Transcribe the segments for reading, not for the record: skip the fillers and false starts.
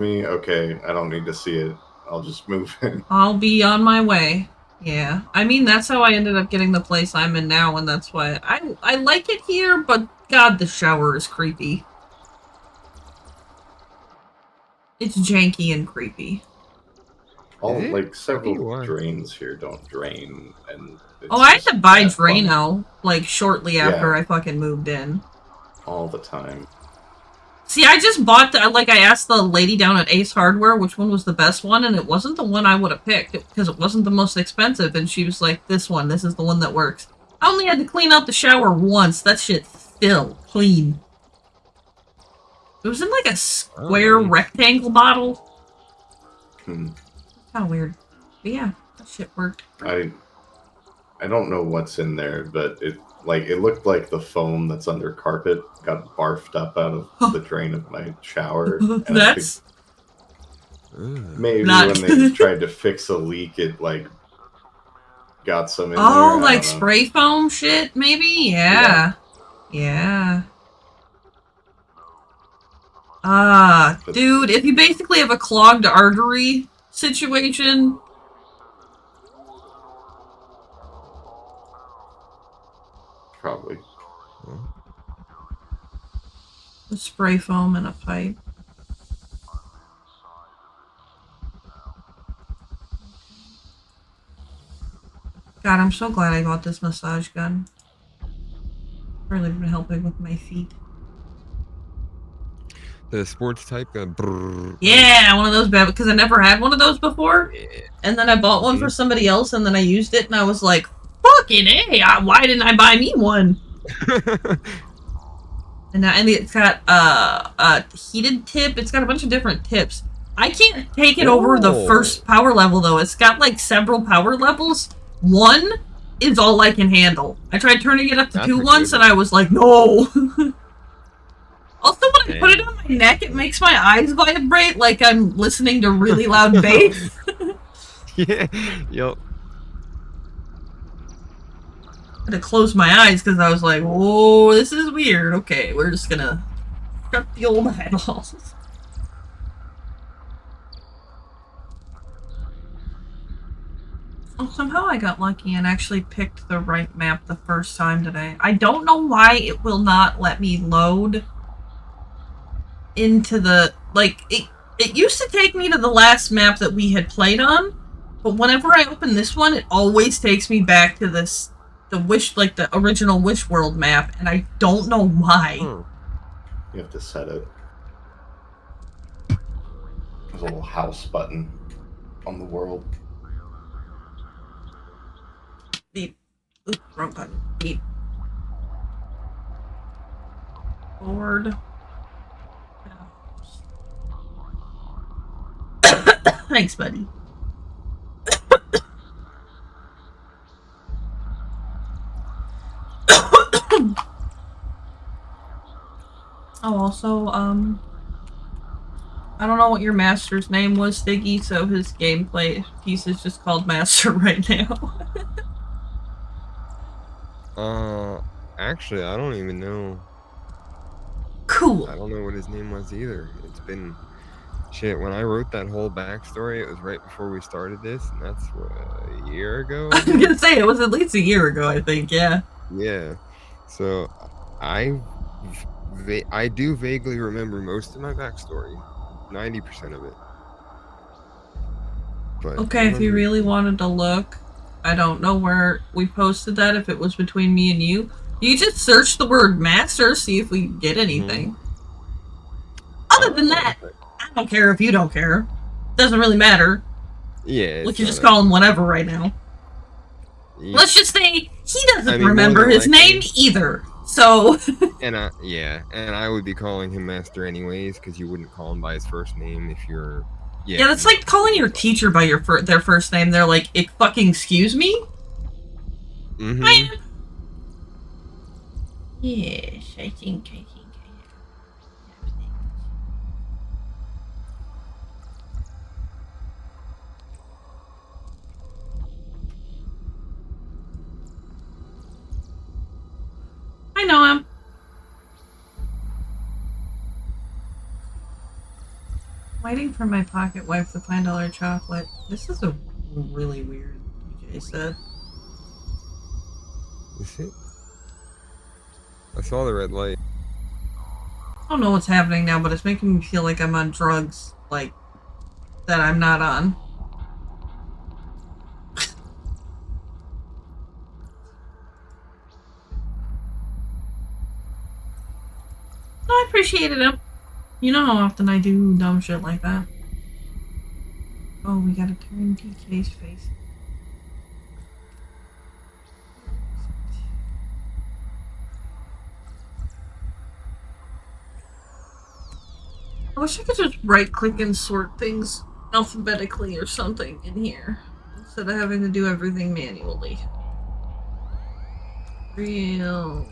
me? Okay, I don't need to see it. I'll just move in. I'll be on my way. Yeah. I mean, that's how I ended up getting the place I'm in now, and that's why I like it here, but God, the shower is creepy. It's janky and creepy. Is All, it like, creepy? several Why? drains here don't drain, and Oh, it's I had just to buy that funny. Drano, like, shortly after Yeah, I fucking moved in. all the time. See, I just bought the, like, I asked the lady down at Ace Hardware which one was the best one, and it wasn't the one I would have picked, because it wasn't the most expensive, and she was like, this is the one that works. I only had to clean out the shower once. That shit's still clean. It was in, like, a Oh, square nice. rectangle bottle. Hmm. Kind of weird. But yeah, that shit worked. I don't know what's in there, but it looked like the foam that's under carpet got barfed up out of the drain of my shower, and I think That's Ugh. maybe not when they good. tried to fix a leak, it like got some in Oh, there. I like don't know. spray foam shit, maybe? Yeah, Yeah. Yeah. Ah, but dude, if you basically have a clogged artery situation, probably. Well, the spray foam in a pipe. God, I'm so glad I got this massage gun. Really been helping with my feet. the sports type, brrr one. Yeah, one of those bad because I never had one of those before. Yeah. And then I bought one for Mhm. somebody else, and then I used it, and I was like, "Fucking a! Why didn't I buy me one?" And it's got a heated tip. It's got a bunch of different tips. I can't take it over the Oh, first power level though. It's got like several power levels. One is all I can handle. I tried turning it up to that's two a good once, and one. I was like, no. Also, when I put it Dang. on my neck, it makes my eyes vibrate like I'm listening to really loud bass. Yeah. Yup. I had to close my eyes because I was like, whoa, this is weird. Okay, we're just gonna shut the old eyeballs. Oh, somehow I got lucky and actually picked the right map the first time today. I don't know why it will not let me load into the like it used to take me to the last map that we had played on, but whenever I open this one, it always takes me back to the original Wish World map, and I don't know why. Huh. You have to set it. There's a little house button on the world. Beep. Oops, wrong button. Beep. Forward. Thanks, buddy. Oh, also, I don't know what your master's name was, Stiggy, so his gameplay piece is just called Master right now. Uh, actually, I don't even know. Cool. I don't know what his name was either. It's been shit. When I wrote that whole backstory, it was right before we started this, and that's what, a year ago, I I was gonna guess. say, it was at least a year ago, I think, yeah. Yeah. So I I do vaguely remember most of my backstory, 90% of it, but I Okay, don't if you remember his really name. wanted to look, I don't know where we posted that, if it was between me and you. You just search the word master, see if we get Hmm. anything. Other than Oh, that, okay. I don't care if you don't care. Doesn't really matter. Yeah, We it's can not just that call him big of a whatever deal. right now. Ye- Let's just say he I doesn't mean, more remember than his name likely, either. So, and I would be calling him Master anyways, because you wouldn't call him by his first name if you're, yeah, yeah, that's no, like calling we your would call him teacher by their first name. They're like, fucking excuse me? Master. Mm-hmm. I am. Yes, I think have things. I know him. Fighting for my pocket wife, the $5 chocolate. This is a really weird DJ set. Is it? I saw the red light. I don't know what's happening now, but it's making me feel like I'm on drugs, like, that I'm not on. I appreciate it. You know how often I do dumb shit like that. Oh, we gotta turn DK's face. I wish I could just right-click and sort things alphabetically or something in here, instead of having to do everything manually. Real...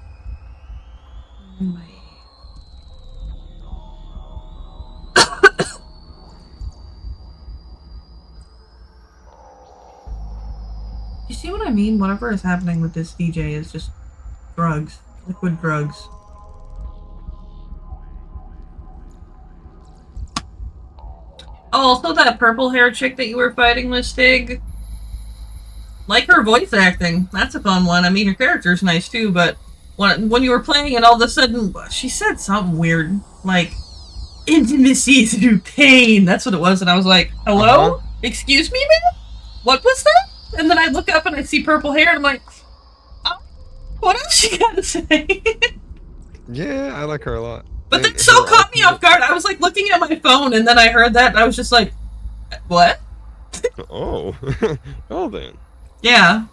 You see what I mean? Whatever is happening with this DJ is just drugs. Liquid drugs. Oh, also that purple hair chick that you were fighting with, Stig. Like her voice acting. That's a fun one. I mean, her character's nice too, but when you were playing it, all of a sudden, she said something weird. Like, intimacy through pain. That's what it was, and I was like, hello? Excuse me, ma'am? What was that? And then I look up and I see purple hair, and I'm like, oh, what else you gotta say? Yeah, I like her a lot. But that so caught me off guard. I was like looking at my phone, and then I heard that, and I was just like, what? Oh, well then. Yeah.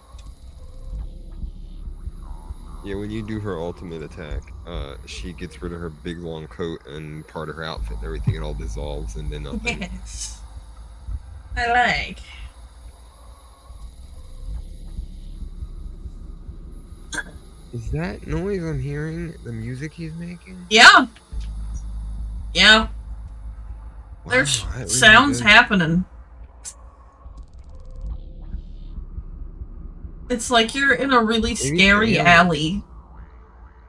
Yeah, when you do her ultimate attack, she gets rid of her big long coat and part of her outfit and everything. It all dissolves and then nothing. Yes. I like. Is that noise I'm hearing the music he's making? Yeah. Yeah. Wow, There's really sounds good. happening. It's like you're in a really scary alley.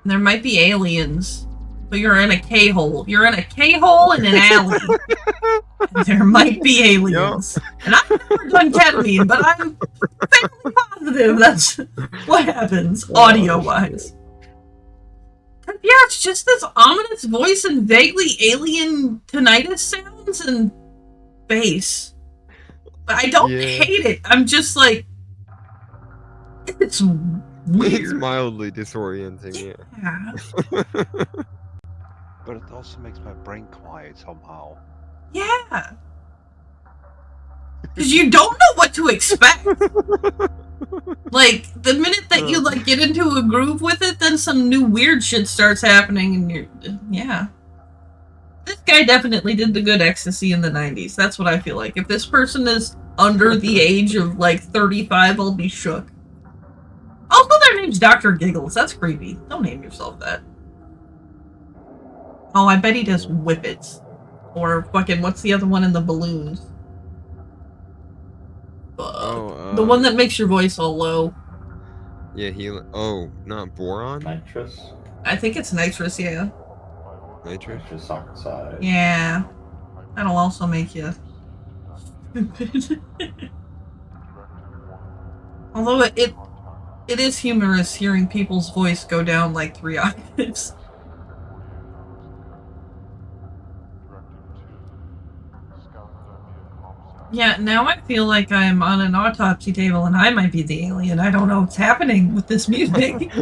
And there might be aliens, but you're in a K-hole. You're in a K-hole in an alley. And there might be aliens. Yep. And I've never done ketamine, but I'm fairly positive that's what happens, audio-wise. Yeah, it's just this ominous voice and vaguely alien tinnitus sounds and bass. But I don't hate it. I'm just like, it's weird. It's mildly disorienting, yeah. But it also makes my brain quiet somehow. Yeah. Because you don't know what to expect. Like, the minute that you, like, get into a groove with it, then some new weird shit starts happening, and you're... Yeah. This guy definitely did the good ecstasy in the 90s. That's what I feel like. If this person is under the age of, like, 35, I'll be shook. Also, their name's Dr. Giggles. That's creepy. Don't name yourself that. Oh, I bet he does whippets. Or fucking, what's the other one in the balloons? The one that makes your voice all low. Yeah, not boron? Nitrous? I think it's nitrous, yeah. Nitrous? Nitrous oxide. Yeah. That'll also make you stupid. Although it is humorous hearing people's voice go down like 3 octaves. Yeah, now I feel like I'm on an autopsy table and I might be the alien. I don't know what's happening with this music.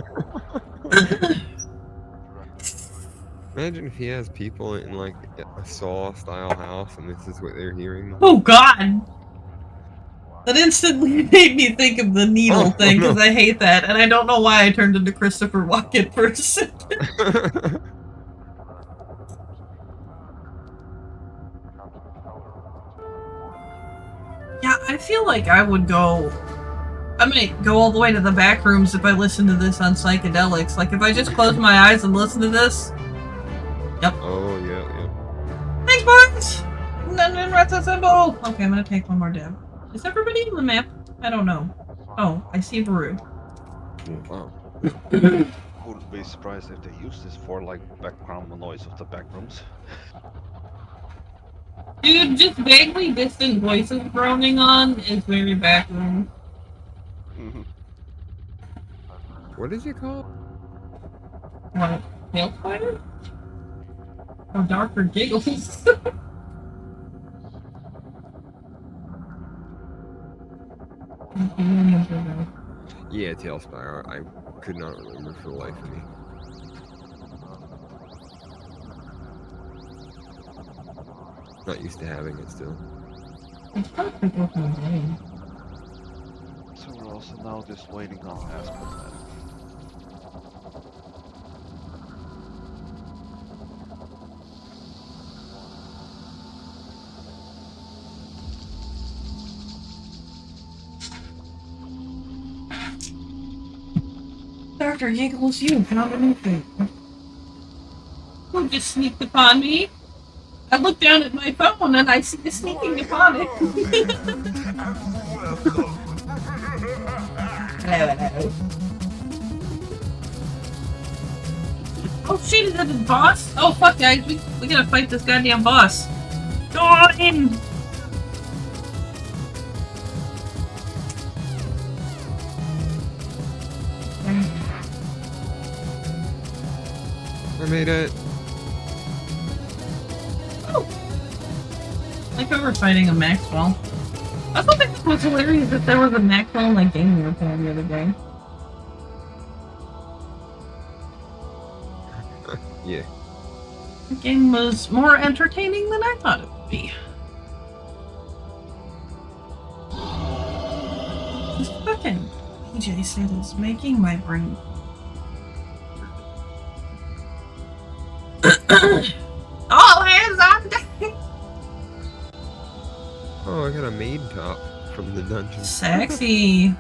Imagine if he has people in like a Saw-style house and this is what they're hearing. Oh god! That instantly made me think of the needle thing, because I hate that, and I don't know why I turned into Christopher Walken for a second. Yeah, I feel like I would go... I might go all the way to the back rooms if I listen to this on psychedelics. Like, if I just close my eyes and listen to this... Yep. Oh, yeah. Thanks, boys! None rats assemble! Okay, I'm gonna take one more dab. Is everybody in the map? I don't know. Oh, I see Baru. Wow. Wouldn't be surprised if they use this for, like, background noise of the back rooms. Dude, just vaguely distant voices droning on is very backroom. What is it called? What? Tail spider? Or darker giggles? Yeah, Tailspire. I could not remember for the life of me. Not used to having it still. It's perfect with my name. So we're also now just waiting on Aspen then. Dr. Giggles, you found a new thing. Who just sneaked upon me? I look down at my phone and I see you sneaking upon it. Hello. Oh shit, is that the boss? Oh fuck guys, we gotta fight this goddamn boss. Join! I made it. Oh. Like we were fighting a Maxwell. I thought it was hilarious that there was a Maxwell in like game we were playing the other day. Yeah. The game was more entertaining than I thought it would be. This fucking PJ said is making my brain. All hands on deck! Oh, I got a maid top from the dungeon. Sexy.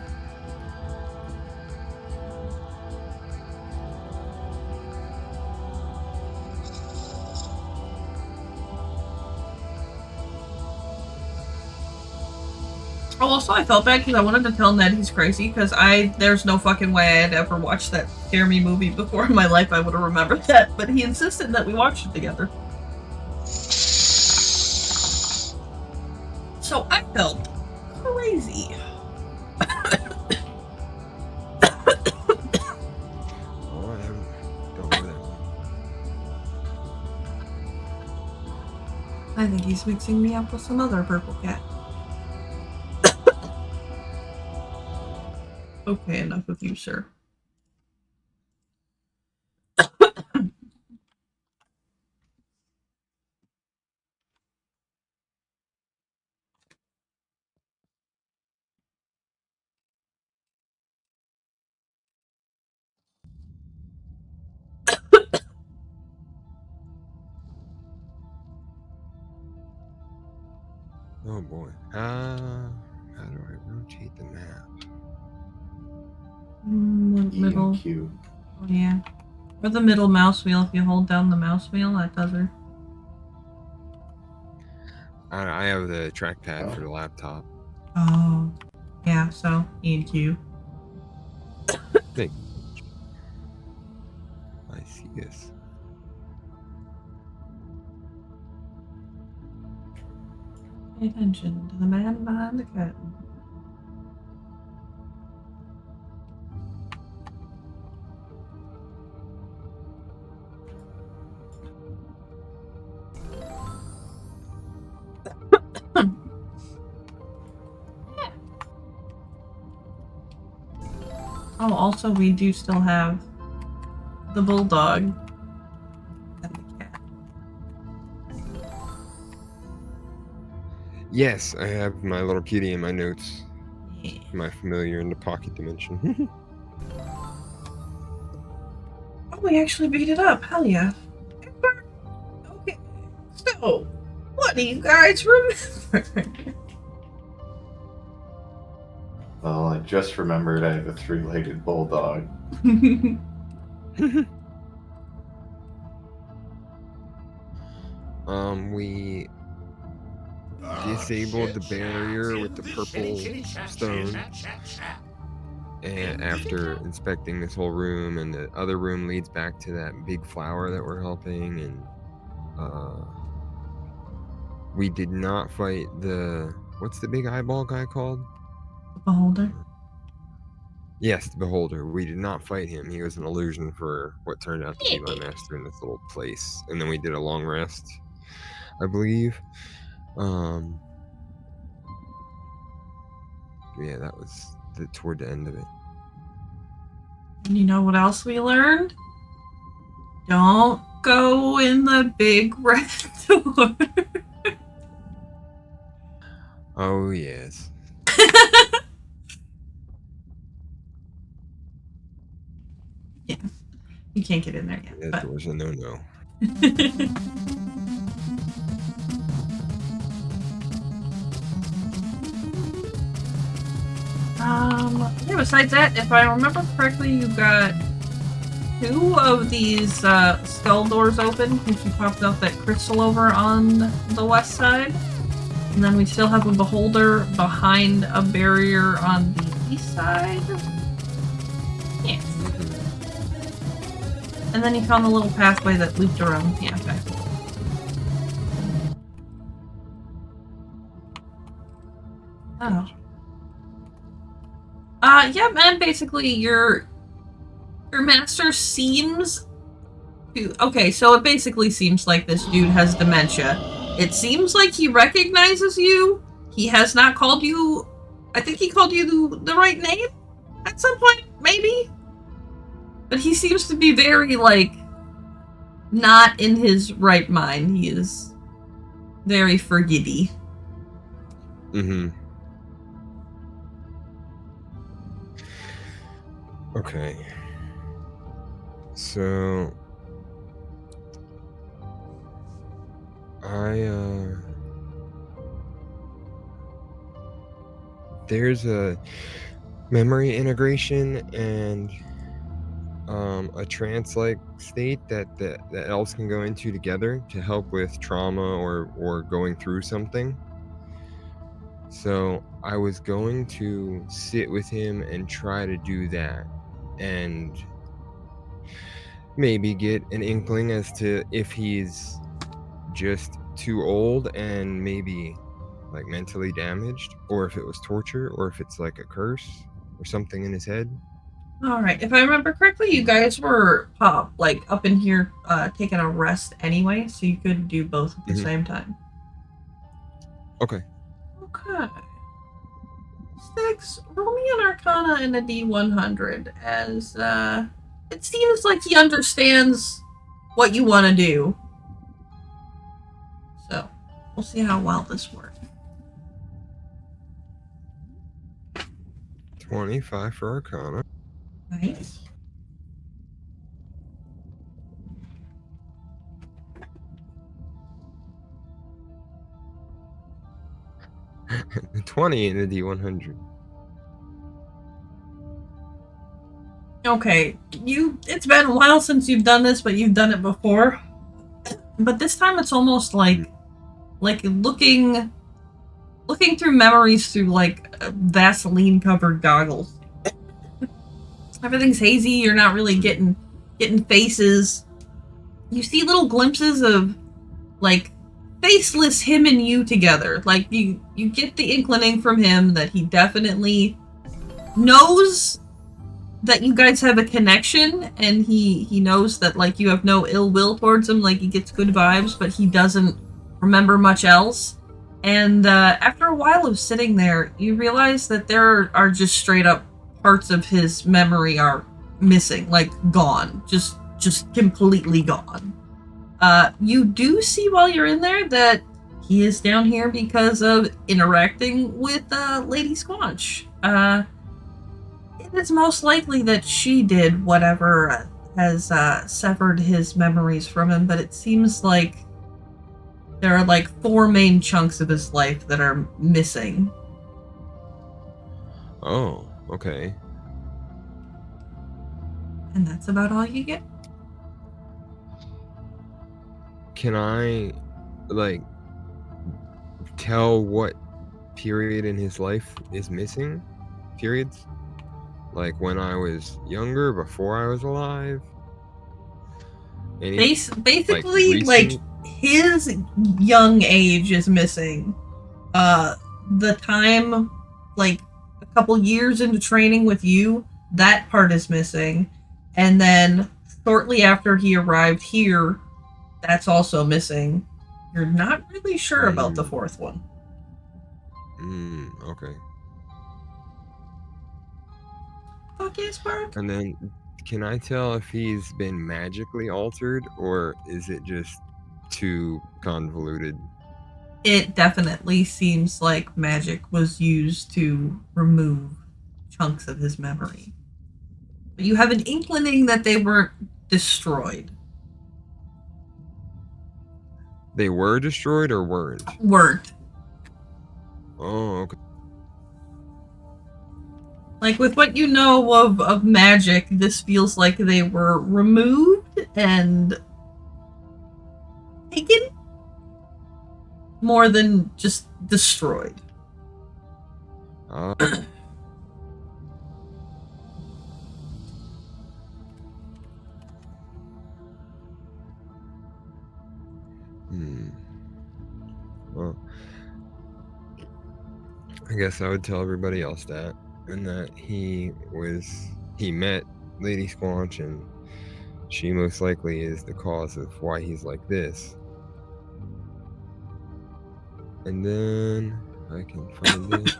Oh, also, I felt bad because I wanted to tell Ned he's crazy because there's no fucking way I'd ever watched that Scare Me movie before in my life. I would have remembered that, but he insisted that we watched it together. So I felt crazy. Oh, I don't know that one. I think he's mixing me up with some other purple cat. Okay, enough of you, sir. Oh boy. How do I rotate the map? E Middle. and Q. Oh, yeah. Or the middle mouse wheel. If you hold down the mouse wheel, that does it. I have the trackpad for the laptop. Oh. Yeah, so E and Q. Big. I see this. Pay attention to the man behind the curtain. Oh, also, we do still have the bulldog and the cat. Yes, I have my little kitty in my notes. Yeah. My familiar in the pocket dimension. Oh, we actually beat it up. Hell yeah. Okay. So, what do you guys remember? Well, I just remembered I have a three-legged bulldog. We disabled the barrier with the purple stone. And after inspecting this whole room, and the other room leads back to that big flower that we're helping, and We did not fight the... What's the big eyeball guy called? Beholder. Yes, the Beholder. We did not fight him. He was an illusion for what turned out to be my master in this little place. And then we did a long rest, I believe. Yeah, that was toward the end of it. And you know what else we learned? Don't go in the big red door. Oh, yes. Yeah. You can't get in there yet. That But... door's a no-no. Yeah, besides that, if I remember correctly, you got 2 of these skull doors open because you popped out that crystal over on the west side. And then we still have a beholder behind a barrier on the east side. Yeah. And then you found the little pathway that looped around. Yeah, back. Oh. Yeah, man, basically your master seems to... Okay, so it basically seems like this dude has dementia. It seems like he recognizes you. He has not called you... I think he called you the right name at some point, maybe? But he seems to be very, like, not in his right mind. He is very forgiddy. Mm-hmm. Okay. So... There's a memory integration and a trance-like state that elves can go into together to help with trauma or going through something. So I was going to sit with him and try to do that and maybe get an inkling as to if he's just too old and maybe like mentally damaged, or if it was torture, or if it's like a curse or something in his head. Alright, if I remember correctly, you guys were like up in here taking a rest anyway, so you could do both at the same time. Okay. Okay. Six, roll me an Arcana and a D100, as it seems like he understands what you want to do. So, we'll see how well this works. 25 for Arcana. Nice. $20 in the D100. Okay, it's been a while since you've done this, but you've done it before. But this time it's almost like looking through memories through like Vaseline covered goggles. Everything's hazy, you're not really getting faces. You see little glimpses of like faceless him and you together. Like you get the inclining from him that he definitely knows that you guys have a connection, and he knows that like you have no ill will towards him, like he gets good vibes, but he doesn't remember much else. And after a while of sitting there, you realize that there are just straight up parts of his memory are missing, like gone, just completely gone. You do see while you're in there that he is down here because of interacting with Lady Squanch. It is most likely that she did whatever has severed his memories from him, but it seems like there are like 4 main chunks of his life that are missing. Oh, okay. And that's about all you get. Can I, like, tell what period in his life is missing? Periods? Like when I was younger, before I was alive? Basically, like his young age is missing. The time, like a couple years into training with you, that part is missing. And then shortly after he arrived here, that's also missing. You're not really sure about the fourth one. Okay. Okay, Spark. And then, can I tell if he's been magically altered, or is it just too convoluted? It definitely seems like magic was used to remove chunks of his memory. But you have an inkling that they weren't destroyed. They were destroyed or weren't? Weren't. Oh, okay. Like, with what you know of magic, this feels like they were removed and taken more than just destroyed. Uh, Well, I guess I would tell everybody else that, and that he met Lady Squanch, and she most likely is the cause of why he's like this. And then I can find it.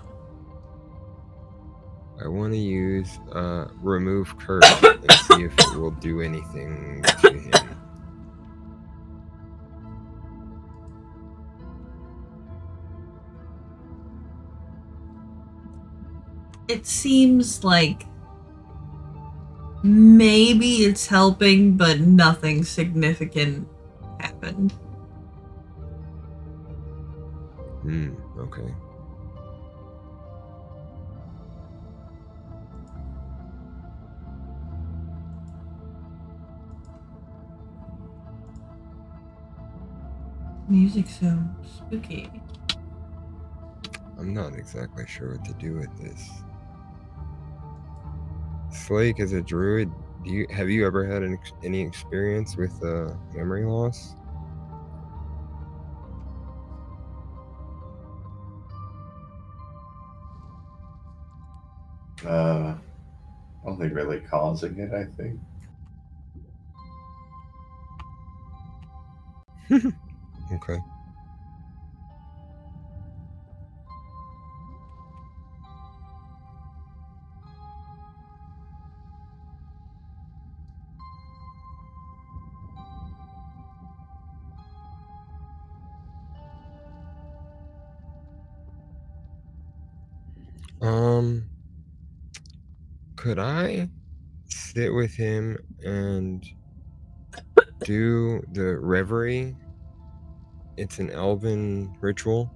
I want to use remove curse and see if it will do anything to him. It seems like maybe it's helping, but nothing significant happened. Okay. Music's so spooky. I'm not exactly sure what to do with this. Slake, as a druid, have you ever had any experience with memory loss? Only really causing it, I think. Okay. Could I sit with him and do the reverie? It's an elven ritual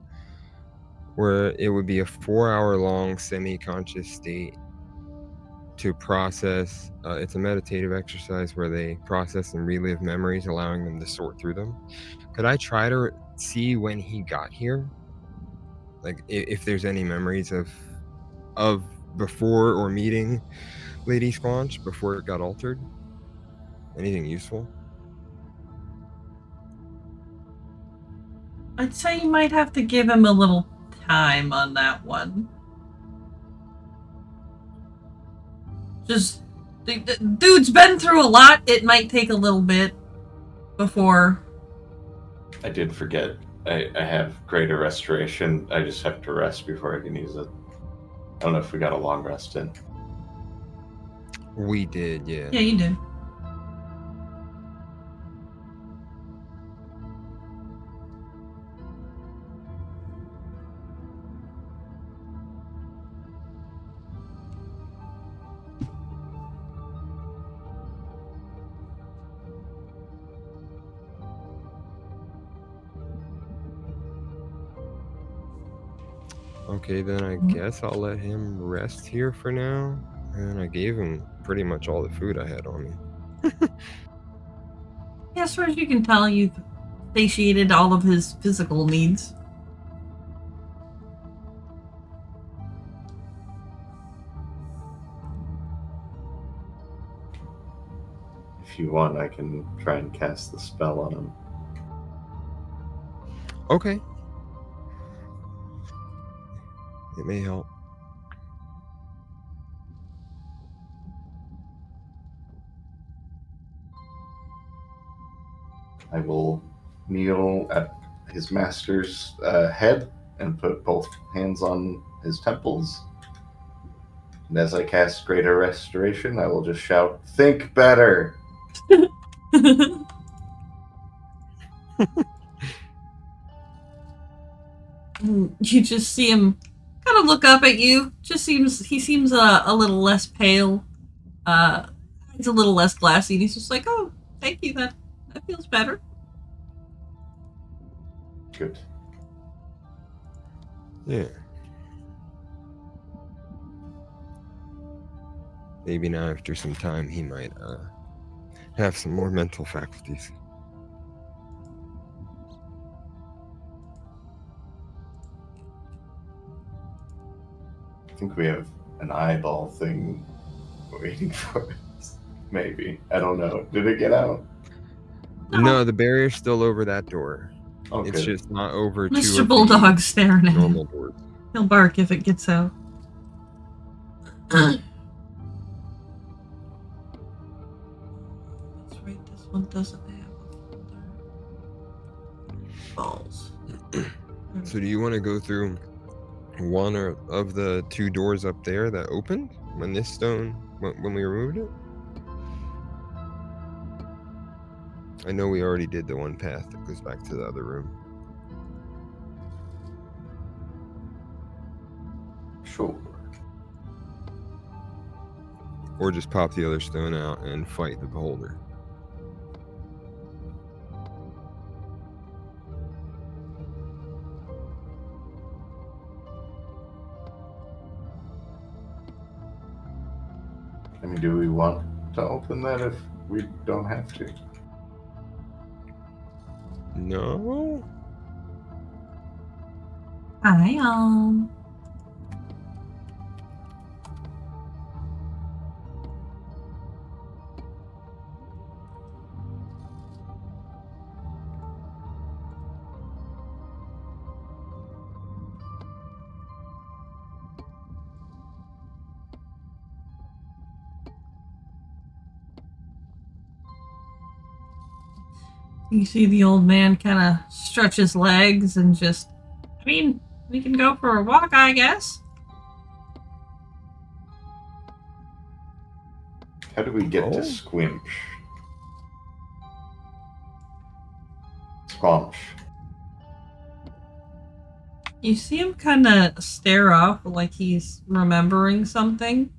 where it would be a 4-hour long semi-conscious state to process. It's a meditative exercise where they process and relive memories, allowing them to sort through them. Could I try to see when he got here? Like, if there's any memories of before or meeting Lady Squanch before it got altered? Anything useful? I'd say you might have to give him a little time on that one. Just, the dude's been through a lot. It might take a little bit before. I did forget. I have greater restoration. I just have to rest before I can use it. I don't know if we got a long rest in. We did, yeah. Yeah, you did. Okay, then I guess I'll let him rest here for now. And I gave him pretty much all the food I had on me. Yeah, as far as you can tell, you've satiated all of his physical needs. If you want, I can try and cast the spell on him. Okay. It may help. I will kneel at his master's head and put both hands on his temples. And as I cast Greater Restoration, I will just shout, "Think better!" You just see him kind of look up at you. He seems a little less pale. He's a little less glassy, and he's just like, "Oh, thank you. That feels better." Good. Yeah. Maybe now, after some time, he might have some more mental faculties. I think we have an eyeball thing waiting for us. Maybe. I don't know. Did it get out? No, the barrier's still over that door. Oh, It's good. just not over two Mr. of Bulldog's staring the at him. normal doors. He'll bark if it gets out. That's right, this one doesn't have a folder. Balls. So do you want to go through one of the two doors up there that opened when this stone, when we removed it? I know we already did the one path that goes back to the other room. Sure. Or just pop the other stone out and fight the beholder. I mean, do we want to open that if we don't have to? No? Hi, You see the old man kind of stretch his legs and just, I mean, we can go for a walk, I guess. How do we get to Oh. Squinch? Squanch. You see him kind of stare off like he's remembering something.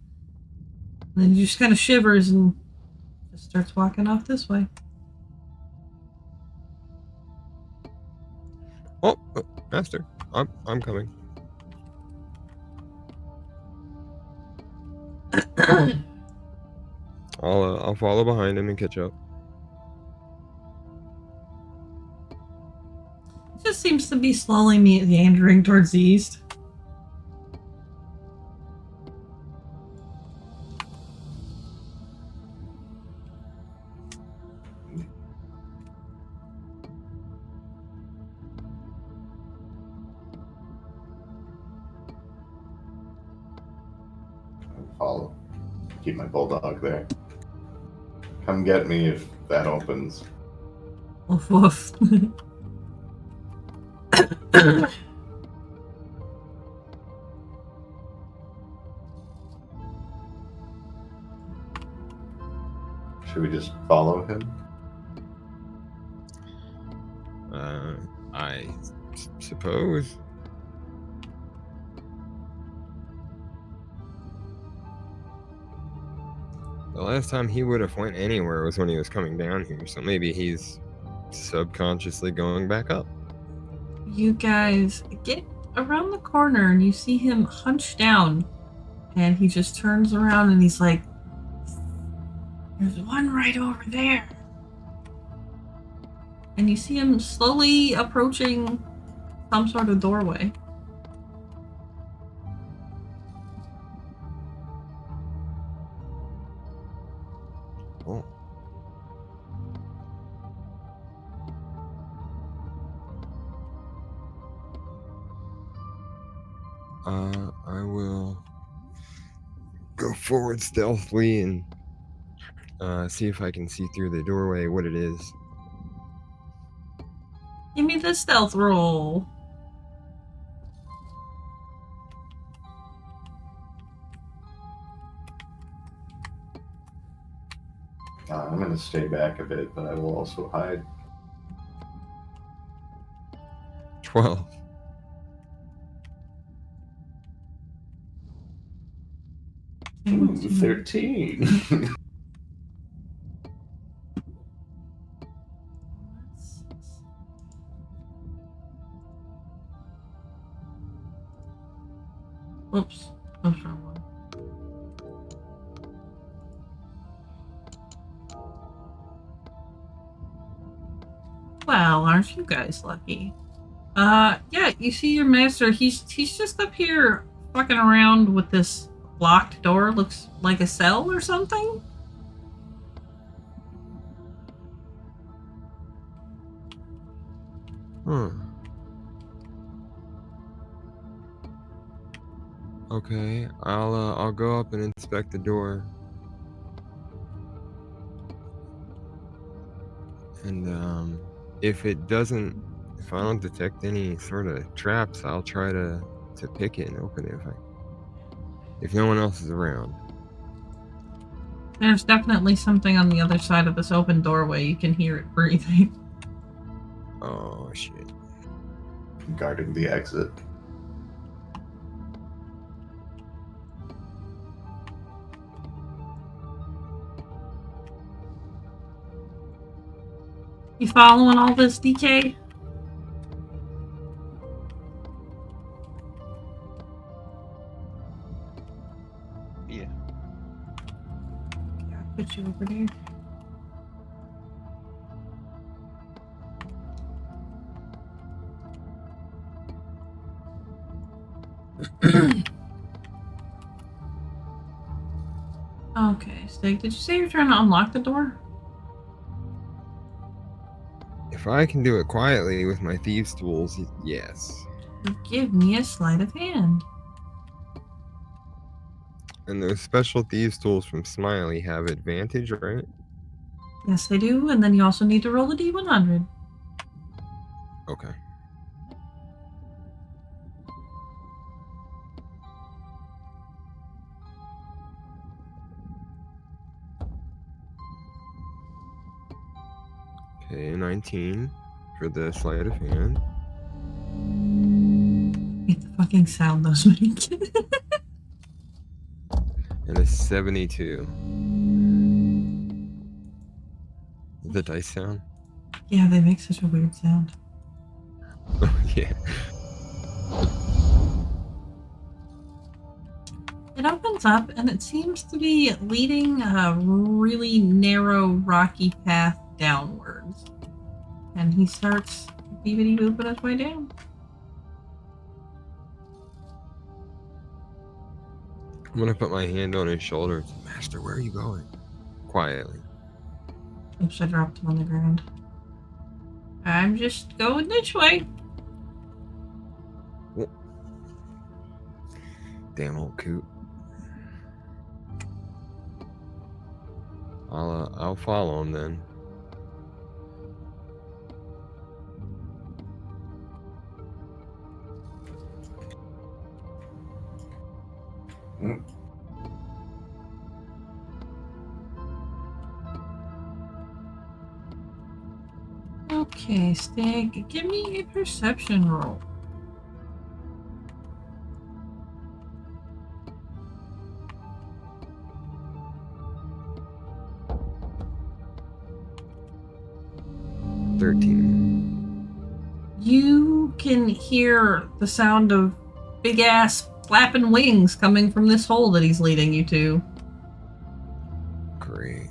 And then he just kind of shivers and just starts walking off this way. Oh, master, I'm coming. I'll follow behind him and catch up. Just seems to be slowly meandering towards the east. I'll follow. Keep my bulldog there. Come get me if that opens. Woof woof. Should we just follow him? I suppose. The last time he would have went anywhere was when he was coming down here, so maybe he's subconsciously going back up. You guys get around the corner and you see him hunched down, and he just turns around and he's like, "There's one right over there." And you see him slowly approaching some sort of doorway. Oh. I will go forward stealthily and see if I can see through the doorway what it is. Give me the stealth roll. I'm going to stay back a bit, but I will also hide. 12. Ooh, 13. Oops. Oops, wrong one. Well, aren't you guys lucky? Yeah, you see your master, he's just up here fucking around with this locked door. Looks like a cell or something? Okay, I'll go up and inspect the door. And if I don't detect any sort of traps, I'll try to pick it and open it if no one else is around. There's definitely something on the other side of this open doorway. You can hear it breathing. Oh shit. Guarding the exit. You following all this, DK? Yeah. Yeah, I'll put you over there. Okay, Stig, did you say you're trying to unlock the door? If I can do it quietly with my thieves' tools, yes. Give me a sleight of hand. And those special thieves' tools from Smiley have advantage, right? Yes, they do, and then you also need to roll a d100. Okay. Okay, 19 for the sleight of hand. Hate the fucking sound those make. And a 72. The dice sound? Yeah, they make such a weird sound. Oh, yeah. It opens up, and it seems to be leading a really narrow, rocky path downwards. And he starts beepity-booping his way down. I'm gonna put my hand on his shoulder. Master, where are you going? Quietly. Oops, I dropped him on the ground. I'm just going this way. Damn old coot. I'll follow him then. Mm. Okay, Stig, give me a perception roll. You can hear the sound of big ass flapping wings coming from this hole that he's leading you to. Great.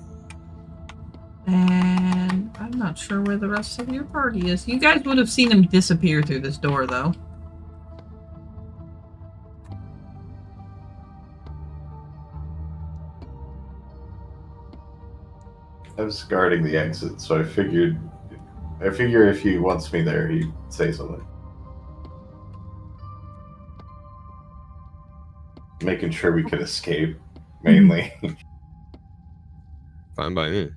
And I'm not sure where the rest of your party is. You guys would have seen him disappear through this door, though. I was guarding the exit, so I figure if he wants me there, he'd say something. making sure we could escape, mainly. Fine by me.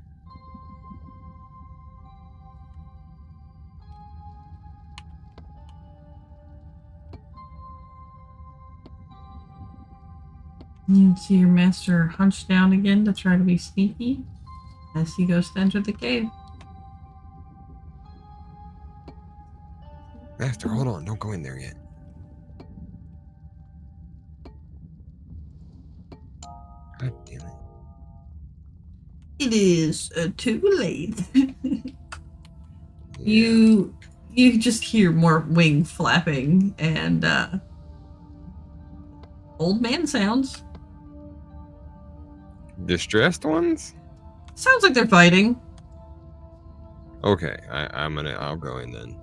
You see your master hunch down again to try to be sneaky as he goes to enter the cave. Master, hold on. Don't go in there yet. God damn it. It is too late. Yeah. You just hear more wing flapping and old man sounds. Distressed ones? Sounds like they're fighting. Okay, I'll go in then.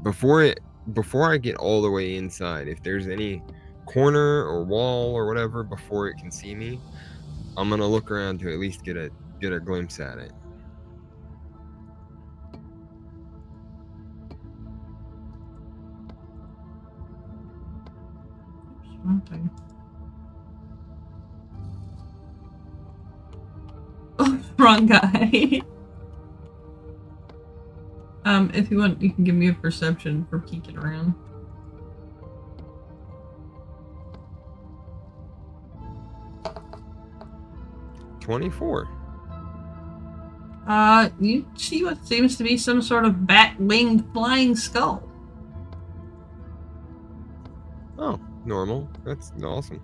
Before I get all the way inside, if there's any corner or wall or whatever before it can see me, I'm gonna look around to at least get a glimpse at it. Okay. Oh, wrong guy. If you want, you can give me a perception for peeking around. 24. You see what seems to be some sort of bat-winged flying skull. Oh, normal. That's awesome.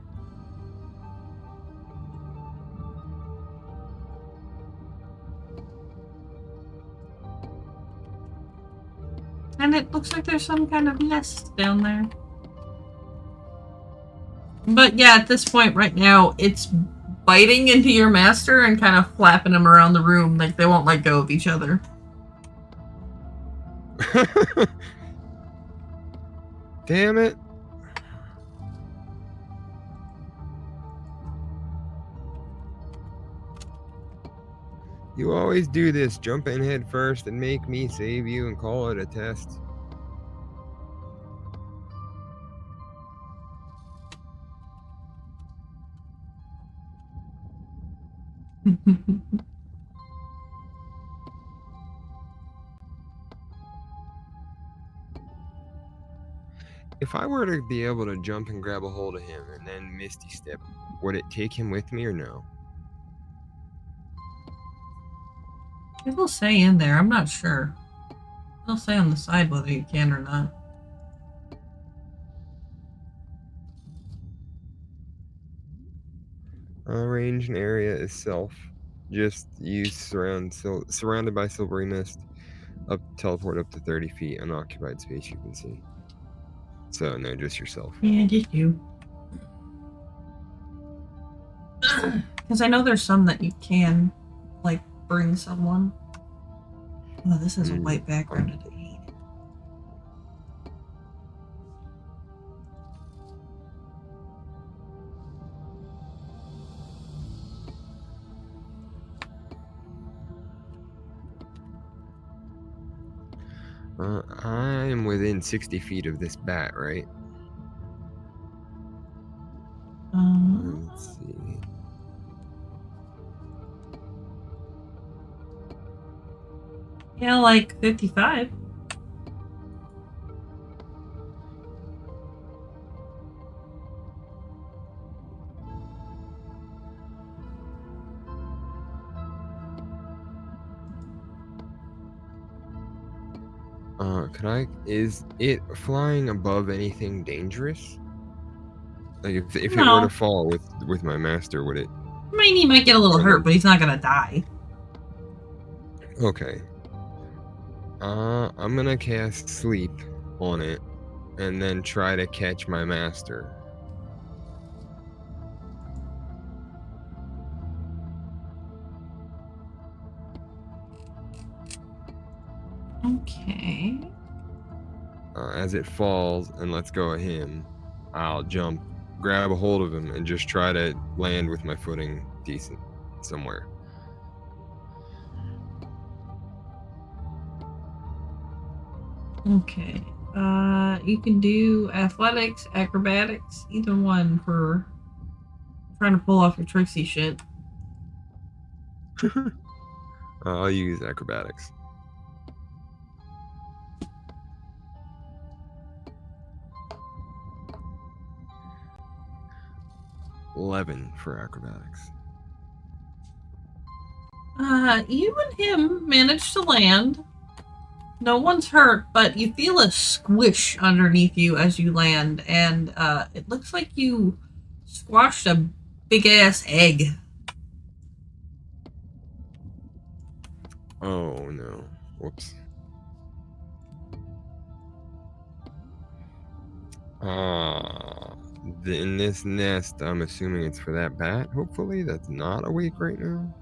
And it looks like there's some kind of nest down there. But yeah, at this point right now, it's biting into your master and kind of flapping him around the room like they won't let go of each other. Damn it. You always do this, jump in head first and make me save you and call it a test. If I were to be able to jump and grab a hold of him and then Misty Step, would it take him with me or no? It will say in there, I'm not sure. It'll say on the side whether you can or not. Range and area is self. Just use surrounded by silvery mist. Teleport up to 30 feet, unoccupied space you can see. So no, just yourself. Yeah, just you. Because I know there's some that you can, like, bring someone. Oh, this has a white background. I hate it. I'm within 60 feet of this bat, right? Let's see. Yeah, like 55. Is it flying above anything dangerous? Like if it were No. to fall with my master, would it? I mean, he might get a little hurt, but he's not gonna die. Okay. I'm gonna cast sleep on it and then try to catch my master. Okay. As it falls and lets go of him, I'll jump, grab a hold of him, and just try to land with my footing decent somewhere. Okay. You can do athletics, acrobatics, either one for trying to pull off your tricksy shit. I'll use acrobatics. $11 for acrobatics. You and him managed to land. No one's hurt, but you feel a squish underneath you as you land, and it looks like you squashed a big-ass egg. Oh no. Whoops. In this nest, I'm assuming it's for that bat, hopefully, that's not awake right now.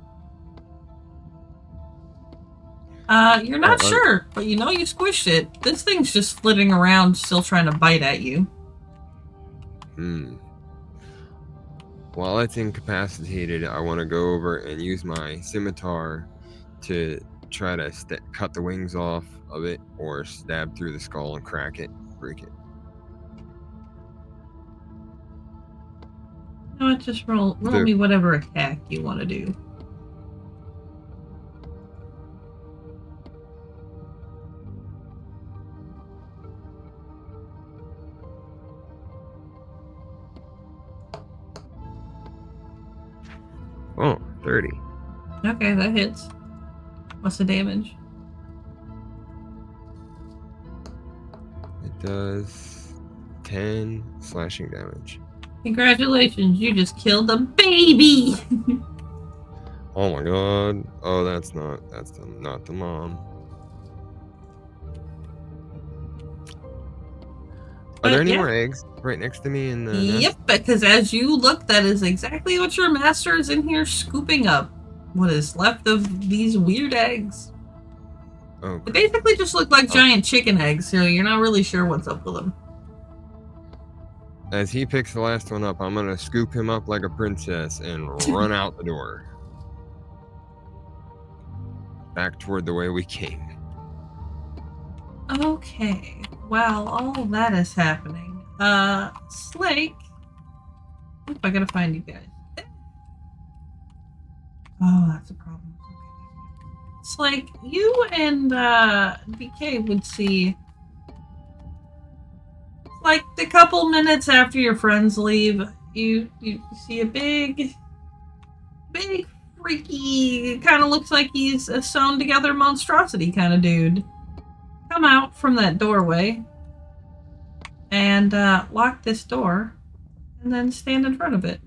You're not sure, but you know you squished it. This thing's just flitting around, still trying to bite at you. While it's incapacitated, I want to go over and use my scimitar to try to cut the wings off of it, or stab through the skull and crack it, break it. No, just roll me whatever attack you want to do. Oh, 30. Okay, that hits. What's the damage? It does 10 slashing damage. Congratulations, you just killed a baby! Oh my god. Oh, that's not the mom. Are there any more eggs right next to me in the nest? Yep, because as you look, that is exactly what your master is in here scooping up. What is left of these weird eggs. Oh, they basically just look like giant chicken eggs, so you're not really sure what's up with them. As he picks the last one up, I'm going to scoop him up like a princess and run out the door. Back toward the way we came. Okay, while all that is happening, Slake... Oop, I gotta find you guys. Oh, that's a problem. Okay. Slake, you and, BK would see... Like, the couple minutes after your friends leave, you see a big, freaky, kind of looks like he's a sewn together monstrosity kind of dude come out from that doorway and lock this door and then stand in front of it.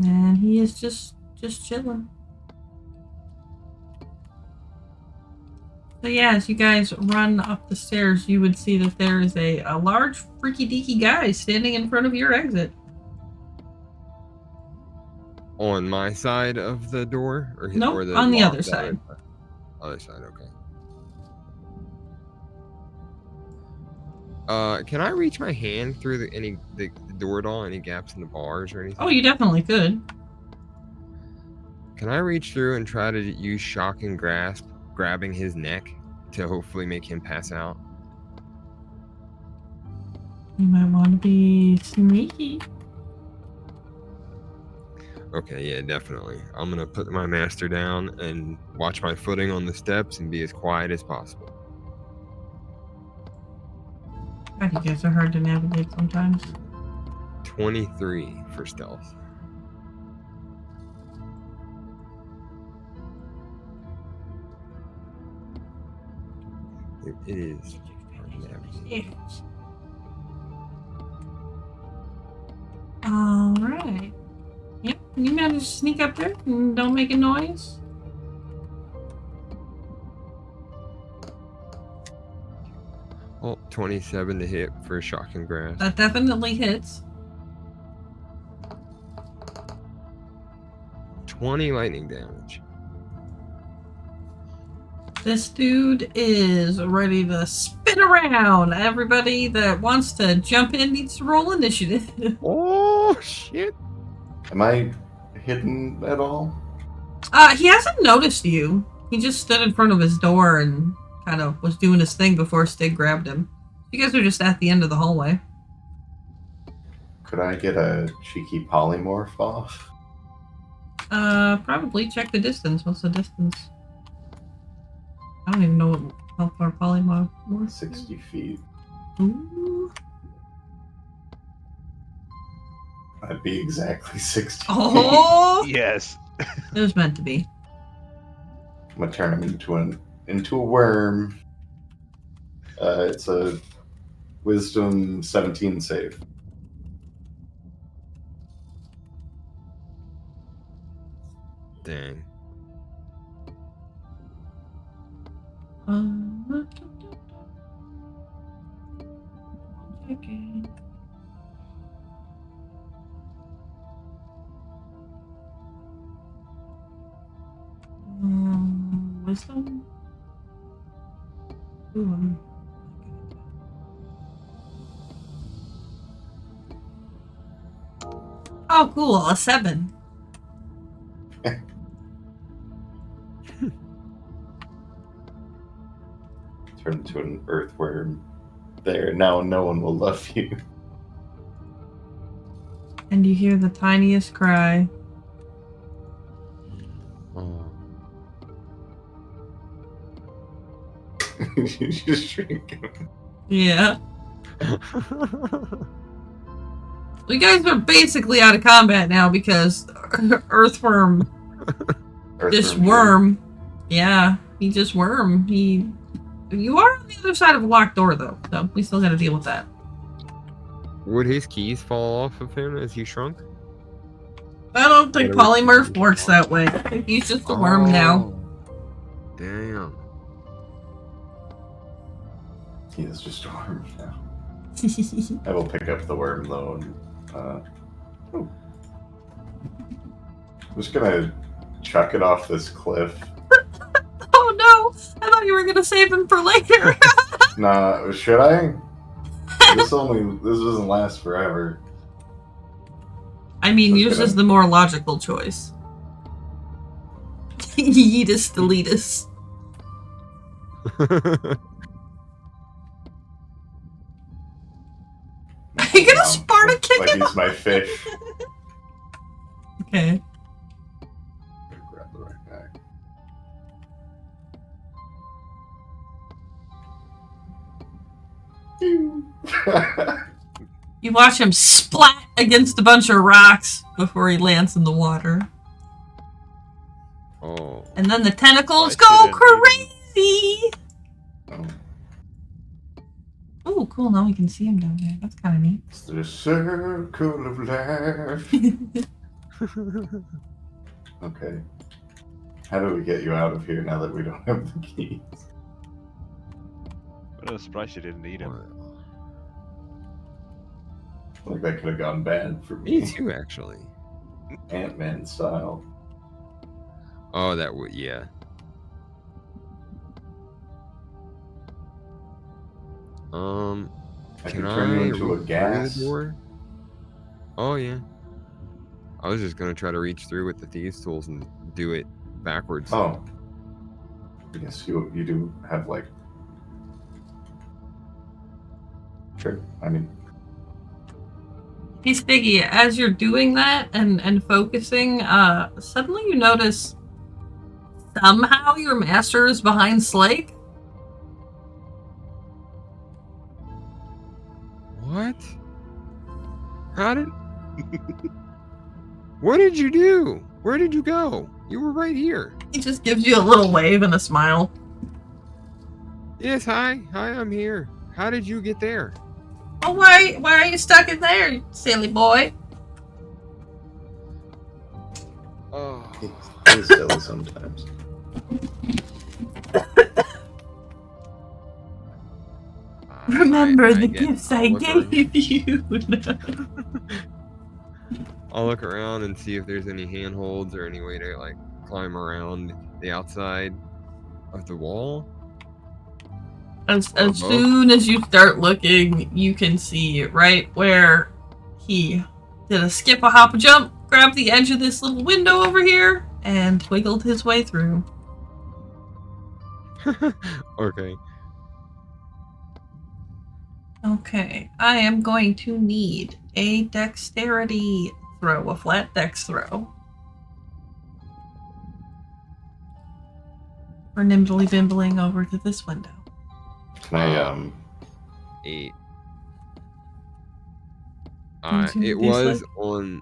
And he is just chilling. So yeah, as you guys run up the stairs, you would see that there is a large freaky deaky guy standing in front of your exit. On my side of the door? Nope, or on the other side. Other side, okay. Can I reach my hand through the door at all? Any gaps in the bars or anything? Oh, you definitely could. Can I reach through and try to use shock and grasp, grabbing his neck to hopefully make him pass out? You might want to be sneaky. Okay, yeah, definitely. I'm gonna put my master down and watch my footing on the steps and be as quiet as possible. God, you guys are hard to navigate sometimes. 23 for stealth. It is hard to navigate. Yeah. Alright. Yep, you managed to sneak up there and don't make a noise. Oh, 27 to hit for shock and grasp. That definitely hits. 20 lightning damage. This dude is ready to spin around. Everybody that wants to jump in needs to roll initiative. Oh, shit. Am I hidden at all? He hasn't noticed you. He just stood in front of his door and kind of was doing his thing before Stig grabbed him. You guys are just at the end of the hallway. Could I get a cheeky polymorph off? Probably check the distance. What's the distance? I don't even know how far polymorph is. 60 feet. Ooh. That'd be exactly 60 Oh! Yes. It was meant to be. I'm gonna turn him into a worm. It's a Wisdom 17 save. Dang. Okay. Wisdom? Ooh. Oh, cool. A 7. Turn into an earthworm. There, now no one will love you. And you hear the tiniest cry. Oh. You just shrink him. Yeah. You guys are basically out of combat now because Earthworm just worm. Yeah, he just worm. You are on the other side of a locked door though, so we still gotta deal with that. Would his keys fall off of him as he shrunk? I don't think polymorph works that way. He's just a worm now. Damn. He is just a worm now. I will pick up the worm though. And, I'm just gonna chuck it off this cliff. Oh no! I thought you were gonna save him for later. Nah, should I? This doesn't last forever. I mean, yours is the more logical choice. Yeetus deletus. Are you gonna Sparta kick like him? he's my fish. Okay. Grab the right guy. You watch him splat against a bunch of rocks before he lands in the water. Oh. And then the tentacles I go didn't crazy! Oh, Oh, cool, now we can see him down there. That's kind of neat. it's the circle of life. Okay. How do we get you out of here now that we don't have the keys? But I'm surprised you didn't need him. Like that could have gone bad for Me me. too, actually. Ant-Man style. Oh, that would, yeah. I Can could turn you into a reach gas. through the door? Oh, yeah. I was just gonna try to reach through with the thieves' tools and do it backwards. Oh. I guess you do have like. Sure. I mean, Hey, Stiggy, as you're doing that and focusing, suddenly you notice somehow your master is behind Slake. What? How did... What did you do? Where did you go? You were right here. He just gives you a little wave and a smile. Yes, hi. Hi, I'm here. How did you get there? Oh, why are you stuck in there, you silly boy? Oh. it's silly sometimes. Remember the get- gifts I'll I look around- gave you. I'll look around and see if there's any handholds or any way to like climb around the outside of the wall. As Or both. soon as you start looking, you can see right where he did a skip, a hop, a jump, grabbed the edge of this little window over here, and wiggled his way through. Okay. Okay, I am going to need a dexterity throw, a flat dex throw. For nimbly bimbling over to this window. Can I 8. Gives you It the was D6. on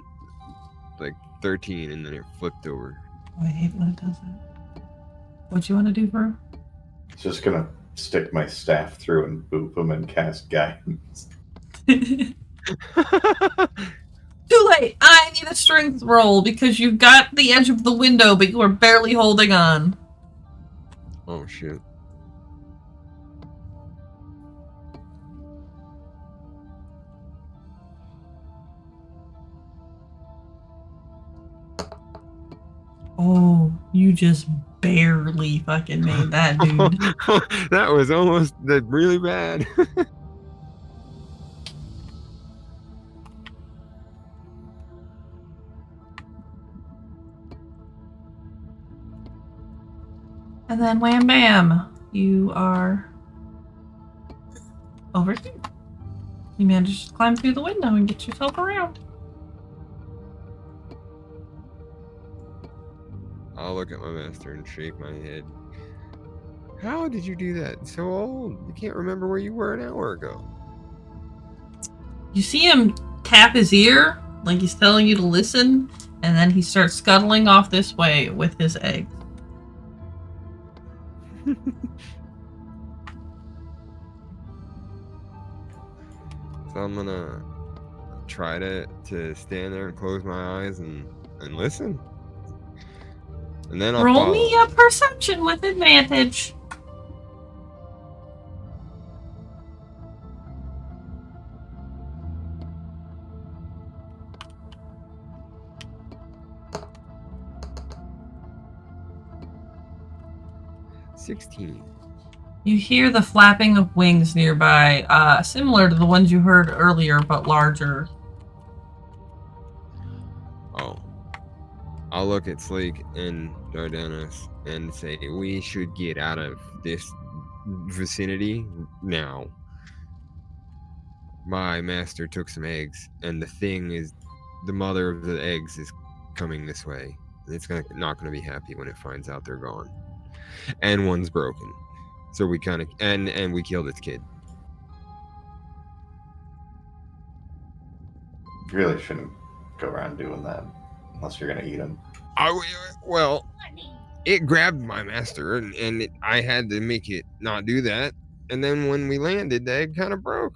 like 13 and then it flipped over. Oh, I hate when it does that. What you want to do, bro? just gonna stick my staff through and boop him and cast guidance? Too late. I need a strength roll because you got the edge of the window, but you are barely holding on. Oh shit. Oh, you just barely fucking made that, dude. That was almost really bad. And then wham bam, you are over here. You managed to climb through the window and get yourself around. I'll look at my master and shake my head. How did you do that? So old. You can't remember where you were an hour ago. You see him tap his ear, like he's telling you to listen, and then he starts scuttling off this way with his egg. So I'm gonna try to stand there and close my eyes and listen. And then I'll Roll follow. me a perception with advantage. $16. You hear the flapping of wings nearby, similar to the ones you heard earlier, but larger. Oh. I'll look at Sleek and Dardanus and say, we should get out of this vicinity now. My master took some eggs, and the mother of the eggs is coming this way. It's not gonna be happy when it finds out they're gone. And one's broken. So we kind of and we killed its kid. You really shouldn't go around doing that unless you're gonna eat him. Well, it grabbed my master, and I had to make it not do that. And then when we landed, the egg kind of broke.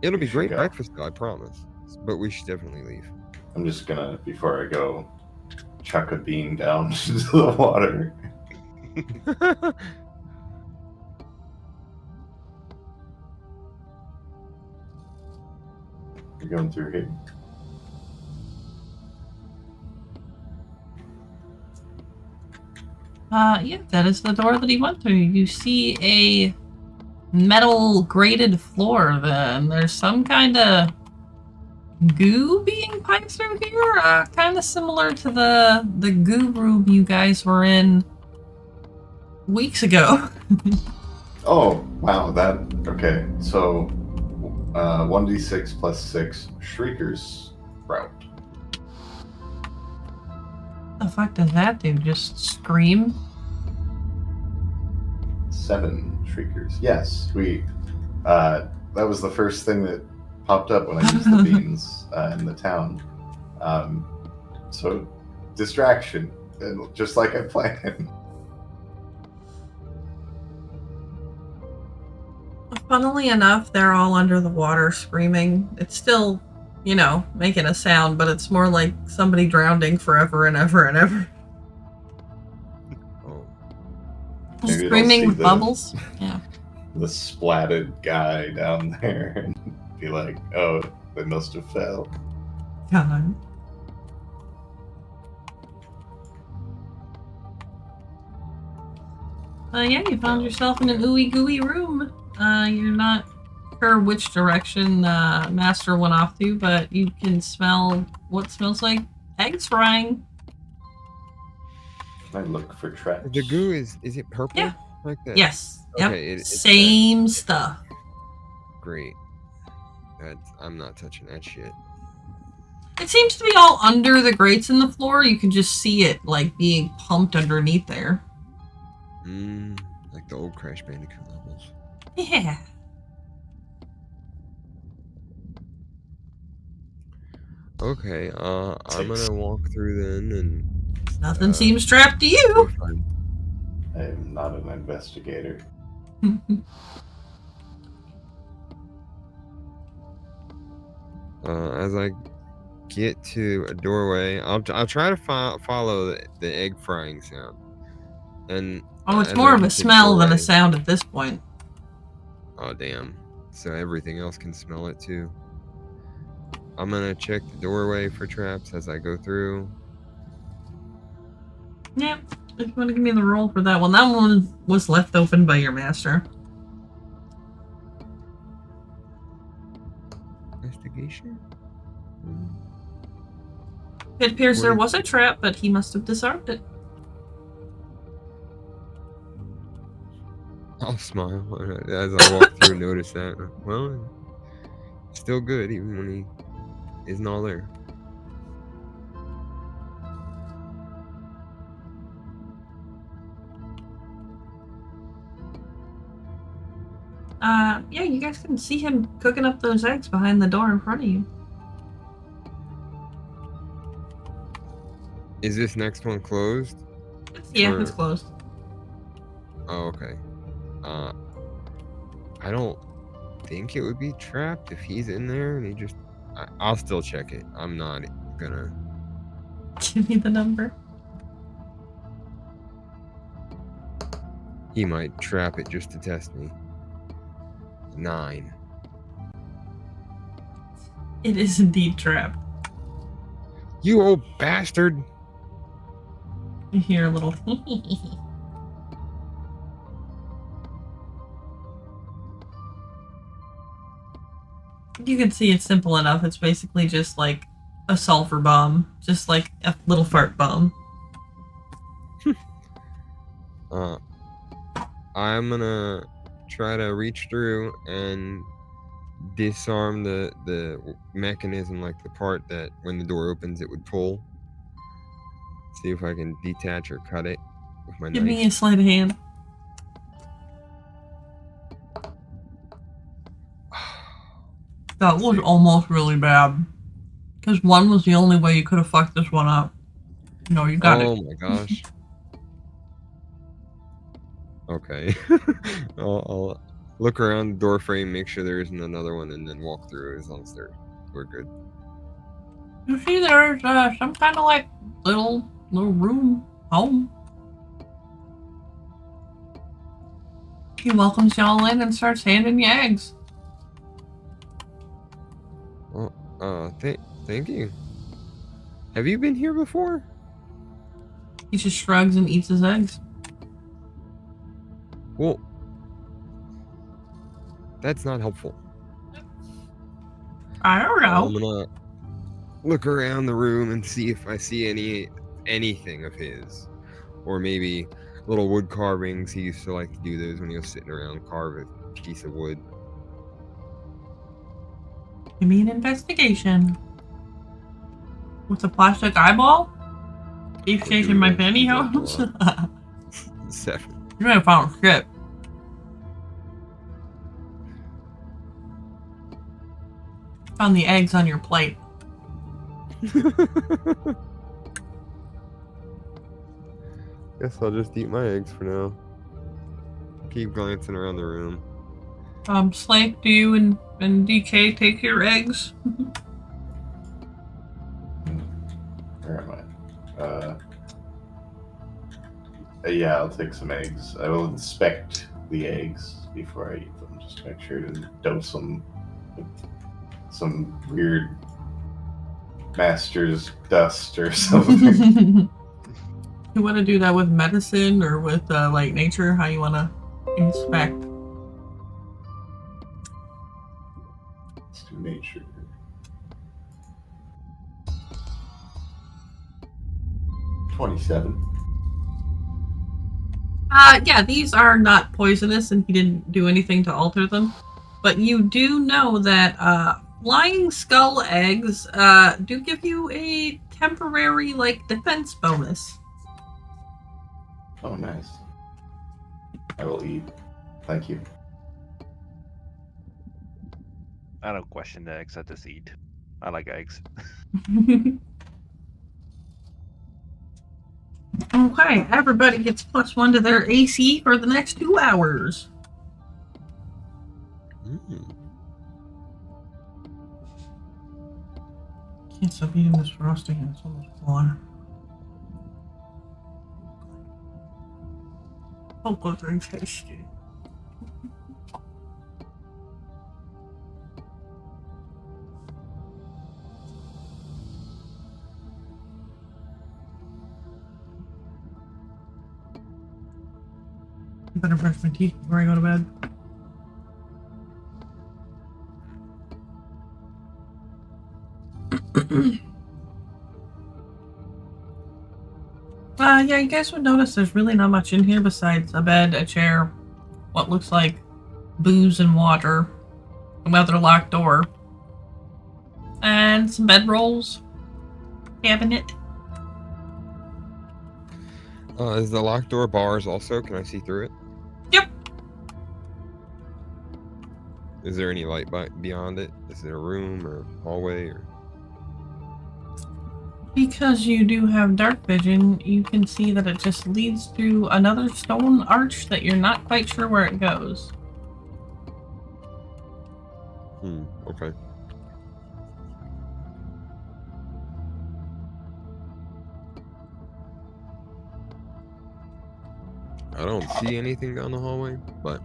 It'll be should great go. breakfast, though, I promise. But we should definitely leave. I'm just gonna, before I go, chuck a bean down into the water. You're going through here. Yeah, that is the door that he went through. You see a metal grated floor then. There's some kind of goo being piped through here, kind of similar to the goo room you guys were in weeks ago. Oh, wow, okay. So, 1d6 plus 6 Shrieker's route. The fuck does that do? Just scream? 7 Shriekers. Yes, that was the first thing that popped up when I used the beans in the town. So, distraction, just like I planned. Funnily enough, they're all under the water screaming. It's still, making a sound, but it's more like somebody drowning forever and ever and ever. Oh. Maybe Screaming with bubbles. Yeah. The splatted guy down there and be like, oh, they must have fell. God. Yeah, you found yourself in an ooey gooey room. You're not sure which direction Master went off to, but you can smell what smells like eggs frying. Can I look for traps? The goo is it purple? Yeah. Like that? Yes. Okay, Yep. it's that. Same stuff. Great. I'm not touching that shit. It seems to be all under the grates in the floor. You can just see it like being pumped underneath there. Like the old Crash Bandicoot levels. Yeah. Okay, I'm gonna walk through then and Nothing seems trapped to you. I am not an investigator. As I get to a doorway, I'll try to follow the egg frying sound. And It's as more I of a get to the smell than a doorway- sound at this point. Oh damn! So everything else can smell it too. I'm gonna check the doorway for traps as I go through. Yeah, if you want to give me the roll for that one. That one was left open by your master. Investigation? It appears there was a trap, but he must have disarmed it. I'll smile as I walk through and notice that. Well, still good even when he isn't all there. Yeah, you guys can see him cooking up those eggs behind the door in front of you. Is this next one closed? It's closed. Oh, okay. I don't think it would be trapped if he's in there and he just... I'll still check it. I'm not gonna... Give me the number. He might trap it just to test me. 9. It is indeed trapped. You old bastard! You hear a little... You can see it's simple enough. It's basically just like a sulfur bomb. Just like a little fart bomb. I'm gonna try to reach through and disarm the mechanism, like the part that when the door opens it would pull. See if I can detach or cut it with my Give knife. me a sleight of hand. That was almost really bad. Because 1 was the only way you could have fucked this one up. No, you got it. Oh my gosh. Okay. I'll look around the door frame, make sure there isn't another one, and then walk through as long as we're good. You see there's some kind of like little room home. He welcomes y'all in and starts handing you eggs. Well, thank you. Have you been here before? He just shrugs and eats his eggs. Well, that's not helpful. I don't know. I'm gonna look around the room and see if I see anything of his, or maybe little wood carvings. He used to like to do those when he was sitting around, carve a piece of wood. Give me an investigation. With a plastic eyeball? Keep shaking my pantyhose? 7. You may have found shit. Found the eggs on your plate. Guess I'll just eat my eggs for now. Keep glancing around the room. Slake, do you and DK take your eggs? Where am I? Yeah, I'll take some eggs. I will inspect the eggs before I eat them, just to make sure to dose them with some weird master's dust or something. You want to do that with medicine or with like nature? How you want to inspect? nature. $27. Yeah, these are not poisonous, and he didn't do anything to alter them. But you do know that flying skull eggs do give you a temporary, defense bonus. Oh, nice. I will eat. Thank you. I don't question the eggs, I just eat. I like eggs. Okay, everybody gets +1 to their AC for the next 2 hours. Can't stop eating this frosting, it's almost gone. Oh, good, very tasty. I better brush my teeth before I go to bed. Yeah, you guys would notice there's really not much in here besides a bed, a chair, what looks like booze and water, a weather-locked door, and some bedrolls, cabinet. Is the locked door bars also? Can I see through it? Yep. Is there any light beyond it? Is there a room or hallway or? Because you do have dark vision, you can see that it just leads to another stone arch that you're not quite sure where it goes. Okay. I don't see anything down the hallway, but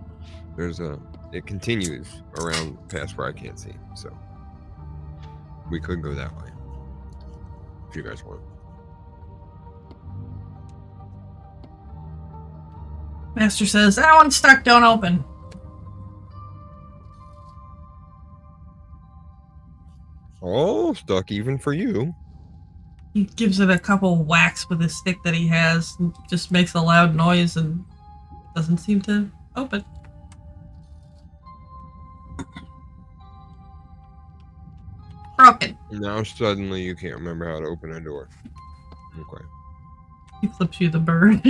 it continues around past where I can't see, so we could go that way if you guys want. Master says, that one's stuck, don't open. Oh, stuck even for you. He gives it a couple whacks with his stick that he has, and just makes a loud noise and doesn't seem to open. Broken. Now suddenly you can't remember how to open a door. Okay. He flips you the bird.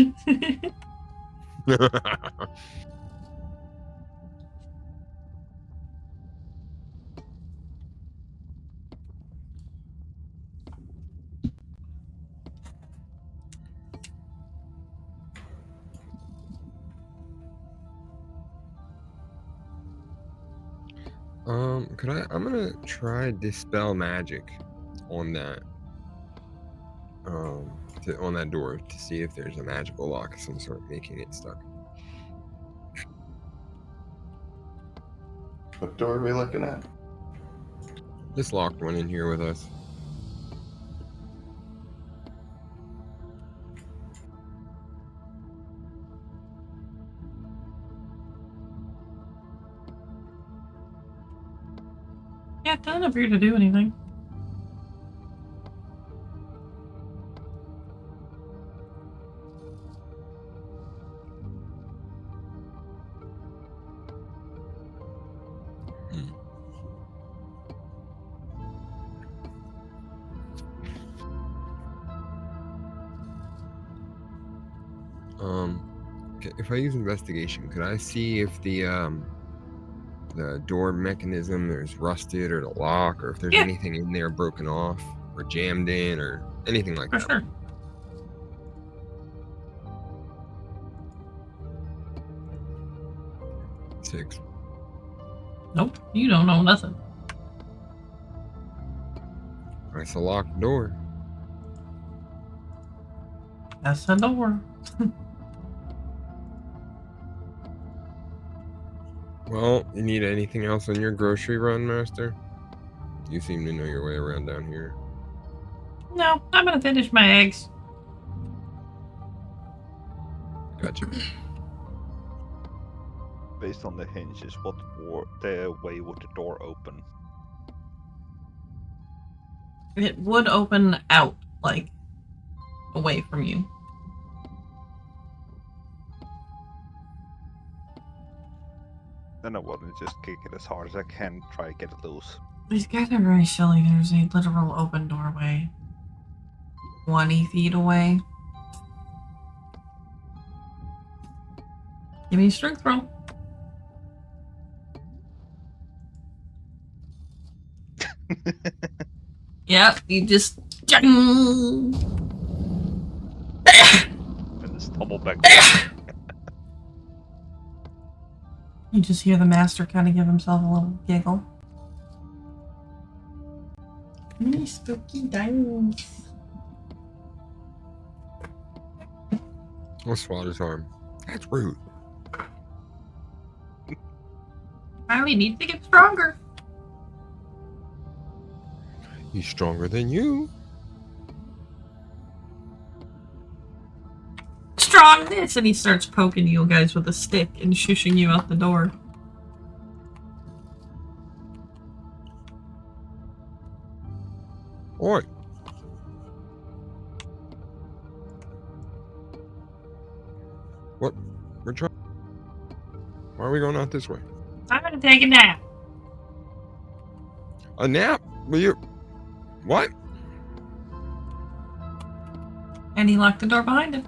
I'm gonna try dispel magic on that. On that door to see if there's a magical lock of some sort making it stuck. What door are we looking at? This locked one in here with us. Yeah, it doesn't appear to do anything. If I use investigation, could I see if the door mechanism is rusted or the lock, or if there's anything in there broken off or jammed in or anything like For that? sure. Six. Nope, you don't know nothing. That's a locked door. That's the door. Well, you need anything else on your grocery run, Master? You seem to know your way around down here. No, I'm gonna finish my eggs. Gotcha. Based on the hinges, what way would the door open? It would open out, like, away from you. Then I want to just kick it as hard as I can, try to get it loose. These guys are very silly. There's a literal open doorway 20 feet away. Give me a strength roll. Yep, you just... And just tumble back. You just hear the master kind of give himself a little giggle. Spooky dice. I'll swat his arm. That's rude. Finally needs to get stronger. He's stronger than you. Strong this! And he starts poking you guys with a stick and shushing you out the door. Oi. What? We're trying. Why are we going out this way? I'm gonna take a nap. A nap? Will you? What? And he locked the door behind him.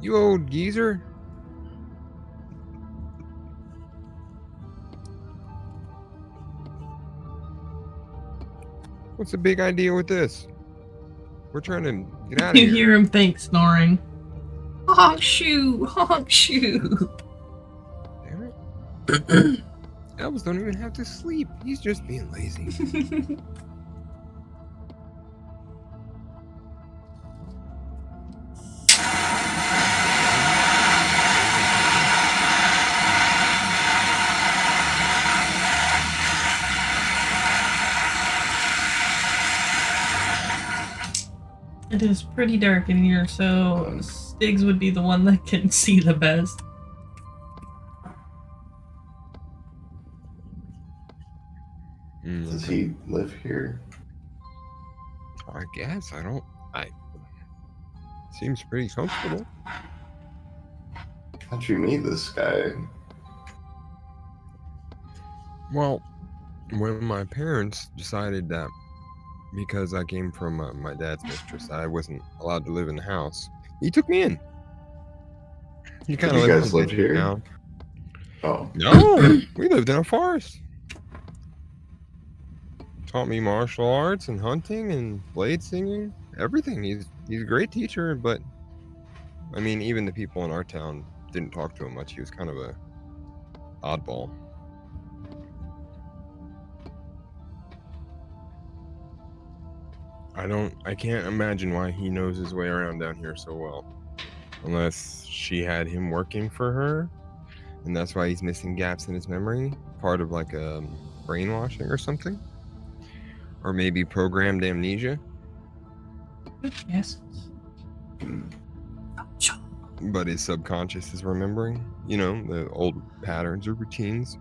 You old geezer? What's the big idea with this? We're trying to get out of You here. hear him think, snoring. Honk shoe! Honk shoe! Damn it. Elves don't even have to sleep. He's just being lazy. It is pretty dark in here, so Stiggs would be the one that can see the best. Does he live here? I guess. Seems pretty comfortable. How'd you meet this guy? Well, when my parents decided that because I came from my dad's mistress, I wasn't allowed to live in the house, he took me in. He kind of You guys lived here? now. Oh. No, we lived in a forest. Taught me martial arts and hunting and blade singing, everything. He's a great teacher, but I mean, even the people in our town didn't talk to him much. He was kind of a oddball. I can't imagine why he knows his way around down here so well. Unless she had him working for her, and that's why he's missing gaps in his memory. Part of like a brainwashing or something. Or maybe programmed amnesia. Yes. But his subconscious is remembering, the old patterns or routines.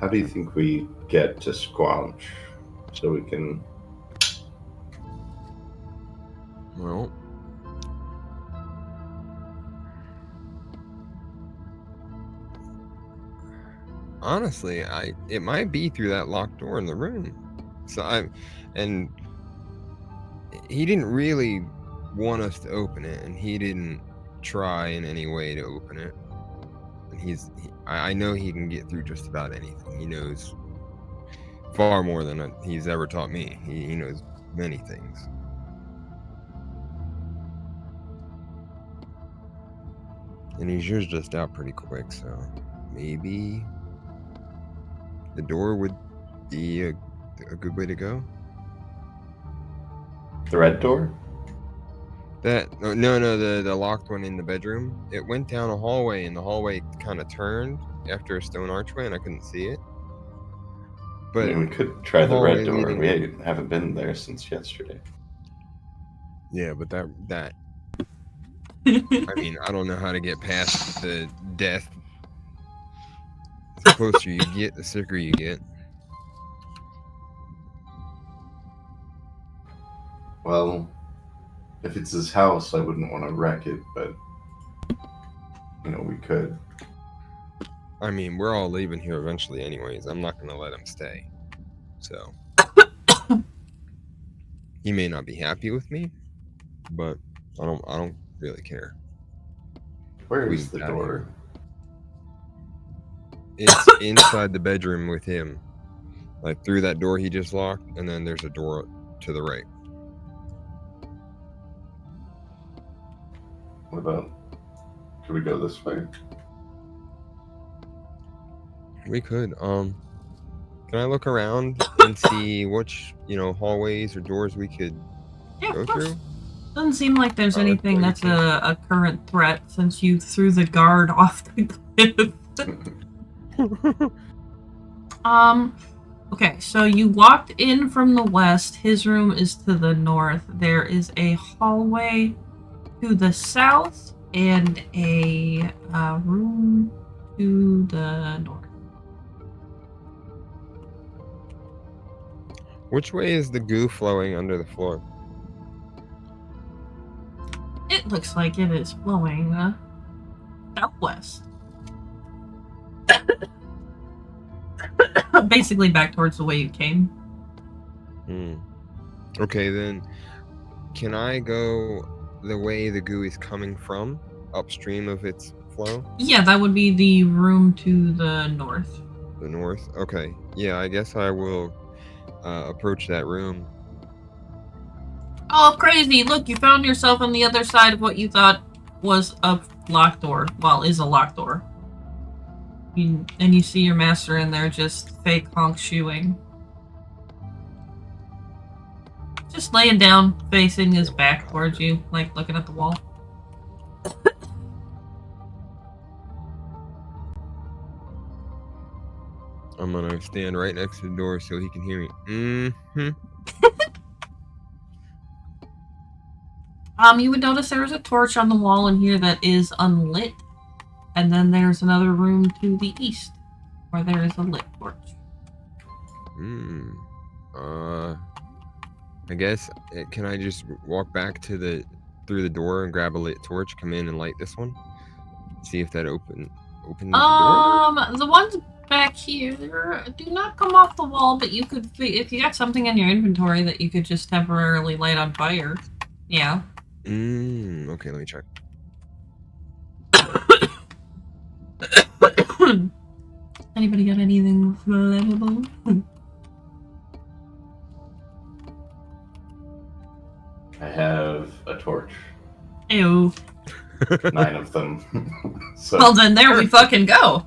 How do you think we get to Squanch so we can... Well, honestly, it might be through that locked door in the room. And he didn't really want us to open it, and he didn't try in any way to open it. And I know he can get through just about anything. He knows far more than he's ever taught me. He knows many things. And he's usually just out pretty quick, so maybe the door would be a good way to go. The red door? No, the locked one in the bedroom. It went down a hallway, and the hallway kind of turned after a stone archway, and I couldn't see it. But I mean, we could try the red door. leading... We haven't been there since yesterday. Yeah, but that I mean, I don't know how to get past the death. The closer you get, the sicker you get. Well, if it's his house, I wouldn't want to wreck it, but we could. I mean, we're all leaving here eventually anyways. I'm not going to let him stay. So, he may not be happy with me, but I don't really care. Where We is can the get out of here. door? It's inside the bedroom with him. Like through that door he just locked, and then there's a door to the right. What about? Could we go this way? We could. Can I look around and see which, hallways or doors we could Yeah, go of course. through? Doesn't seem like there's Oh, anything okay, that's a current threat since you threw the guard off the cliff. Okay, so you walked in from the west. His room is to the north. There is a hallway to the south and a room to the north. Which way is the goo flowing under the floor? It looks like it is flowing southwest. Basically back towards the way you came. Okay, then can I go the way the goo is coming from, upstream of its flow? Yeah, that would be the room to the north. The north? Okay. Yeah, I guess I will approach that room. Oh, crazy! Look, you found yourself on the other side of what you thought was a locked door. Well, is a locked door. And you see your master in there just fake honk shoeing. Just laying down, facing his back towards you, like looking at the wall. I'm gonna stand right next to the door so he can hear me. Mm-hmm. You would notice there is a torch on the wall in here that is unlit. And then there's another room to the east where there is a lit torch. I guess can I just walk back to through the door and grab a lit torch, come in and light this one? See if that opens the door? The ones back here do not come off the wall, but you could, if you got something in your inventory that you could just temporarily light on fire. Yeah. Okay, let me check. Anybody got anything flammable? I have a torch. Ew. 9 of them. So, Well, then there we fucking go.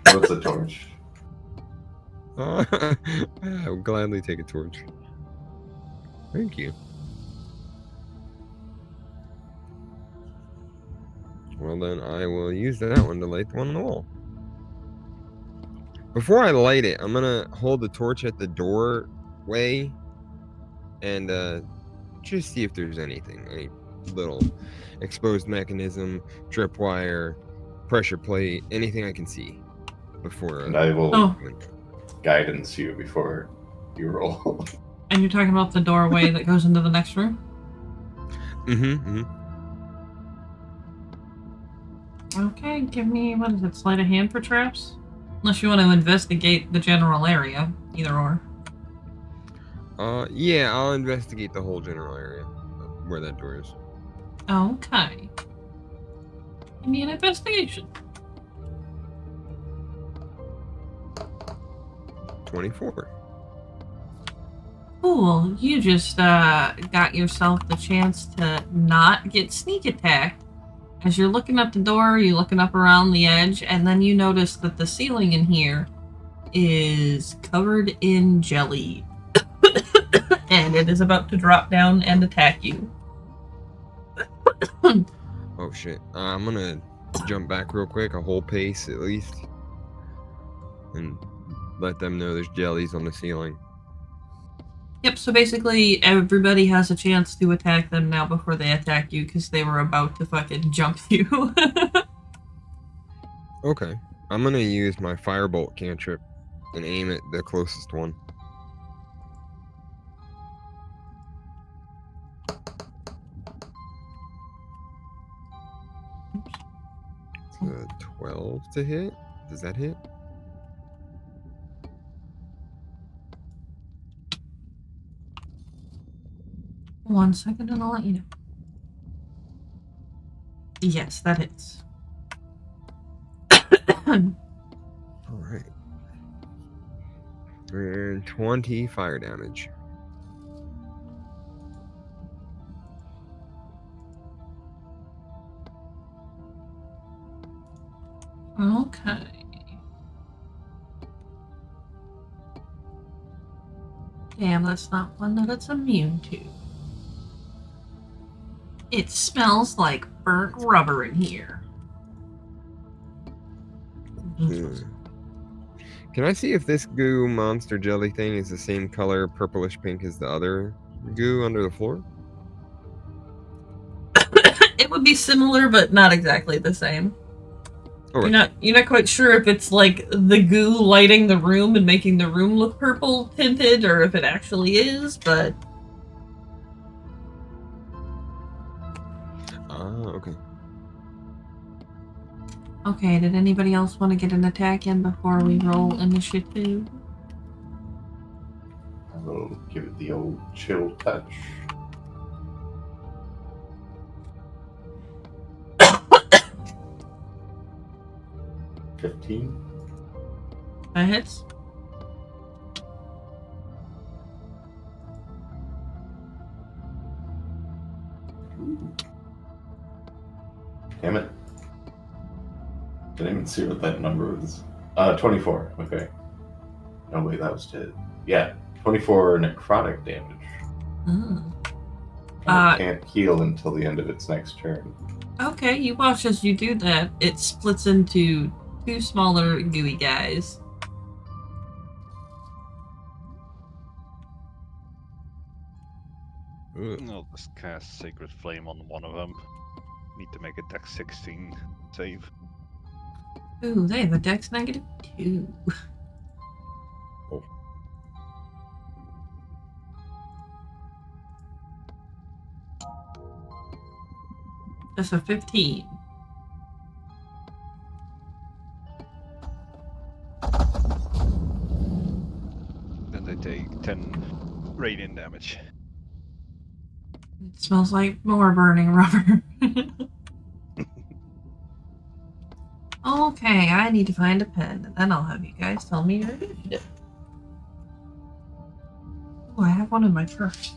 what's a torch? I would gladly take a torch. Thank you. Well, then I will use that one to light the one on the wall. Before I light it, I'm gonna hold the torch at the doorway and just see if there's anything, any little exposed mechanism, tripwire, pressure plate, anything I can see before. And I will guidance you before you roll. And you're talking about the doorway that goes into the next room? Okay, give me, what is it, sleight of hand for traps? Unless you want to investigate the general area, either or. Yeah, I'll investigate the whole general area where that door is. Okay. Give me an investigation. 24. Cool. You just got yourself the chance to not get sneak attacked. As you're looking at the door, you're looking up around the edge, and then you notice that the ceiling in here is covered in jelly. And it is about to drop down and attack you. Oh shit. I'm gonna jump back real quick, a whole pace at least, and let them know there's jellies on the ceiling. Yep, so basically everybody has a chance to attack them now before they attack you because they were about to fucking jump you. Okay. I'm gonna use my firebolt cantrip and aim at the closest one. It's a 12 to hit. Does that hit? One second and I'll let you know. Yes, that hits. All right. And 20 fire damage. Okay. Damn, that's not one that it's immune to. It smells like burnt rubber in here. Hmm. Can I see if this goo monster jelly thing is the same color, purplish pink, as the other goo under the floor? It would be similar, but not exactly the same. Okay. You're not quite sure if it's like the goo lighting the room and making the room look purple tinted, or if it actually is. But Okay. okay, did anybody else want to get an attack in before we roll initiative? I will give it the old chill touch. $15. That hits. Ooh. Damn it. Didn't even see what that number was. 24. Okay. No, wait, that was to... Yeah, 24 necrotic damage. Oh. And it can't heal until the end of its next turn. Okay, you watch as you do that. It splits into two smaller gooey guys. Ugh. I'll just cast Sacred Flame on one of them. Need to make a Dex 16 save. Ooh, they have a dex -2. Oh. That's a 15. Then they take 10 radiant damage. It smells like more burning rubber. Okay, I need to find a pen, and then I'll have you guys tell me your initiative. Oh, I have one in my purse.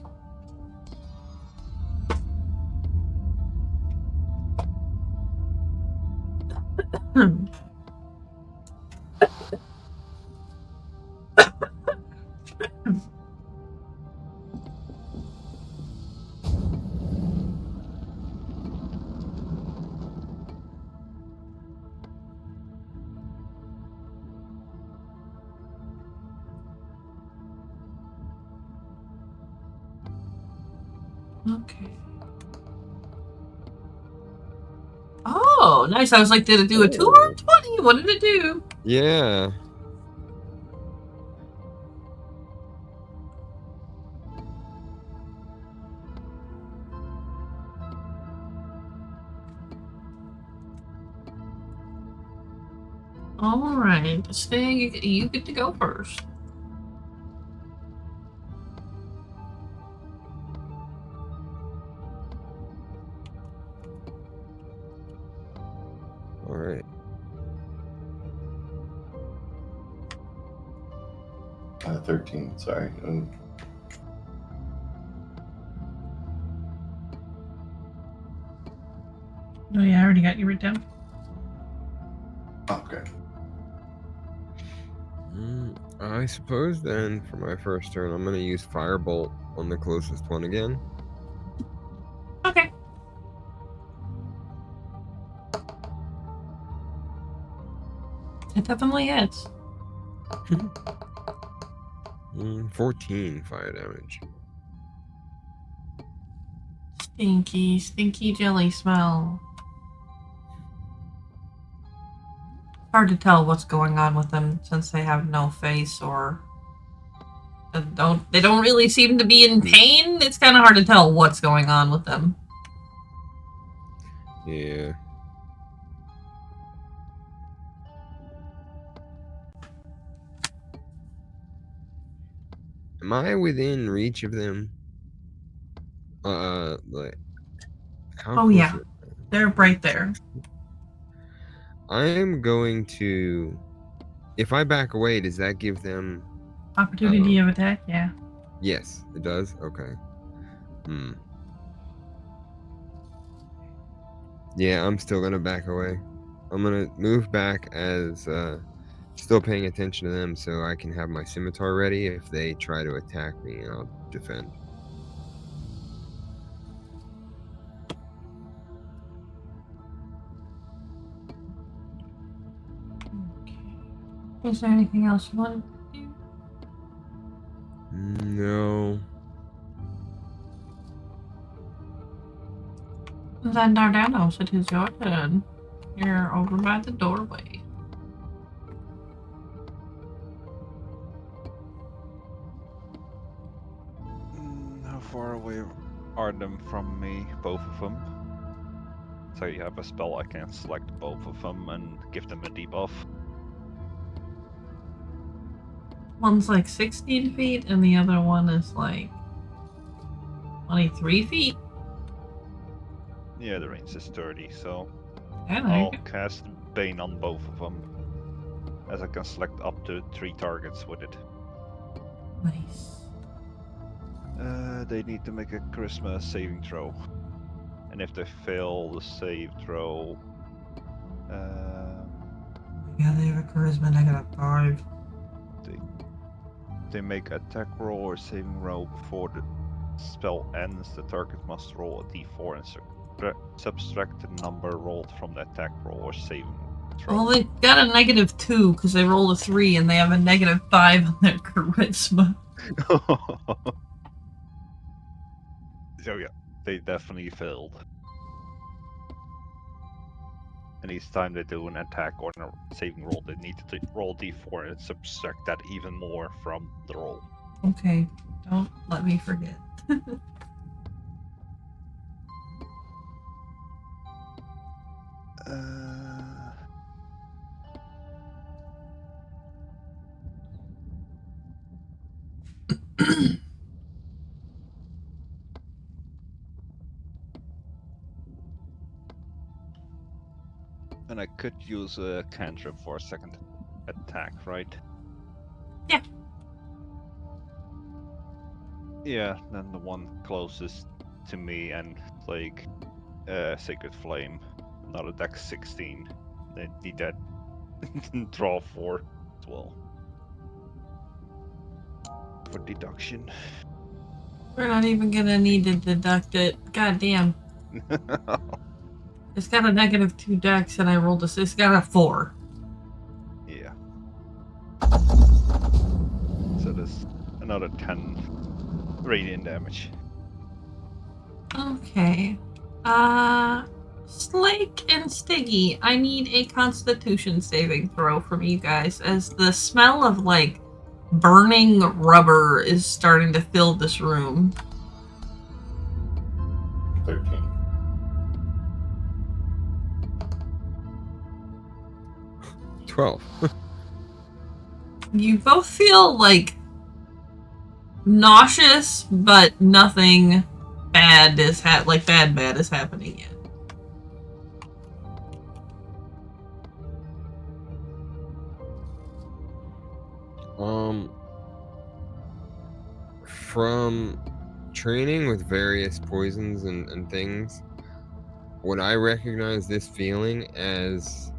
Okay. Oh, nice. I was like, did it do a 2 or a 20? What did it do? Yeah. All right, Stig, you get to go first. All right. 13, sorry. Oh yeah, I already got you written down. Okay. I suppose then for my first turn, I'm going to use Firebolt on the closest one again. Okay. It definitely hits. 14 fire damage. Stinky, stinky jelly smell. Hard to tell what's going on with them since they have no face or they don't really seem to be in pain. It's kind of hard to tell what's going on with them. Yeah. Am I within reach of them? Like, how Oh close yeah, are- they're right there. I am going to. If I back away, does that give them? Opportunity of attack, yeah. Yes, it does. Okay. Yeah, I'm still gonna back away. I'm gonna move back as still paying attention to them, so I can have my scimitar ready if they try to attack me, and I'll defend. Okay. Is there anything else you want to do? No. Then Dardanos, it is your turn. You're over by the doorway. How far away are them from me? Both of them. So you have a spell, I can select both of them and give them a debuff. One's like 16 feet, and the other one is like 23 feet. Yeah, the range is 30, so Yeah, I'll cast Bane on both of them, as I can select up to 3 targets with it. Nice. They need to make a charisma saving throw, and if they fail the save throw, Yeah, they have a charisma -5. they make attack roll or saving roll before the spell ends. The target must roll a d4 and subtract the number rolled from the attack roll or saving throw. Well, they got a -2 because they rolled a 3, and they have a -5 on their charisma. So yeah, they definitely failed. And each time they do an attack or a saving roll, they need to roll d4 and subtract that even more from the roll. Okay, don't let me forget. And I could use a cantrip for a second attack, right? Yeah. Yeah, then the one closest to me and like Sacred Flame, not a dex 16. They need that draw 4 as well. For deduction. We're not even gonna need to deduct it. God damn. It's got a -2 dex, and I rolled a 6. It's got a 4. Yeah. So there's another 10 radiant damage. Okay. Slake and Stiggy, I need a Constitution saving throw from you guys, as the smell of, like, burning rubber is starting to fill this room. 13. 12. You both feel, like, nauseous, but nothing bad is bad is happening yet. From training with various poisons and things, would I recognize this feeling as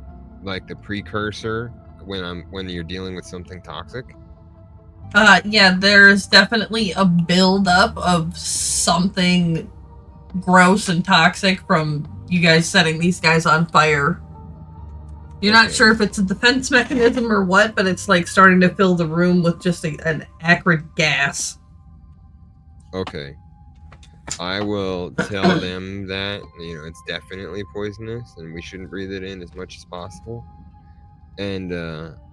like the precursor when you're dealing with something toxic? Yeah, there's definitely a buildup of something gross and toxic from you guys setting these guys on fire. You're not Okay. sure if it's a defense mechanism or what, but it's like starting to fill the room with just an acrid gas. Okay. I will tell them that, it's definitely poisonous and we shouldn't breathe it in as much as possible. And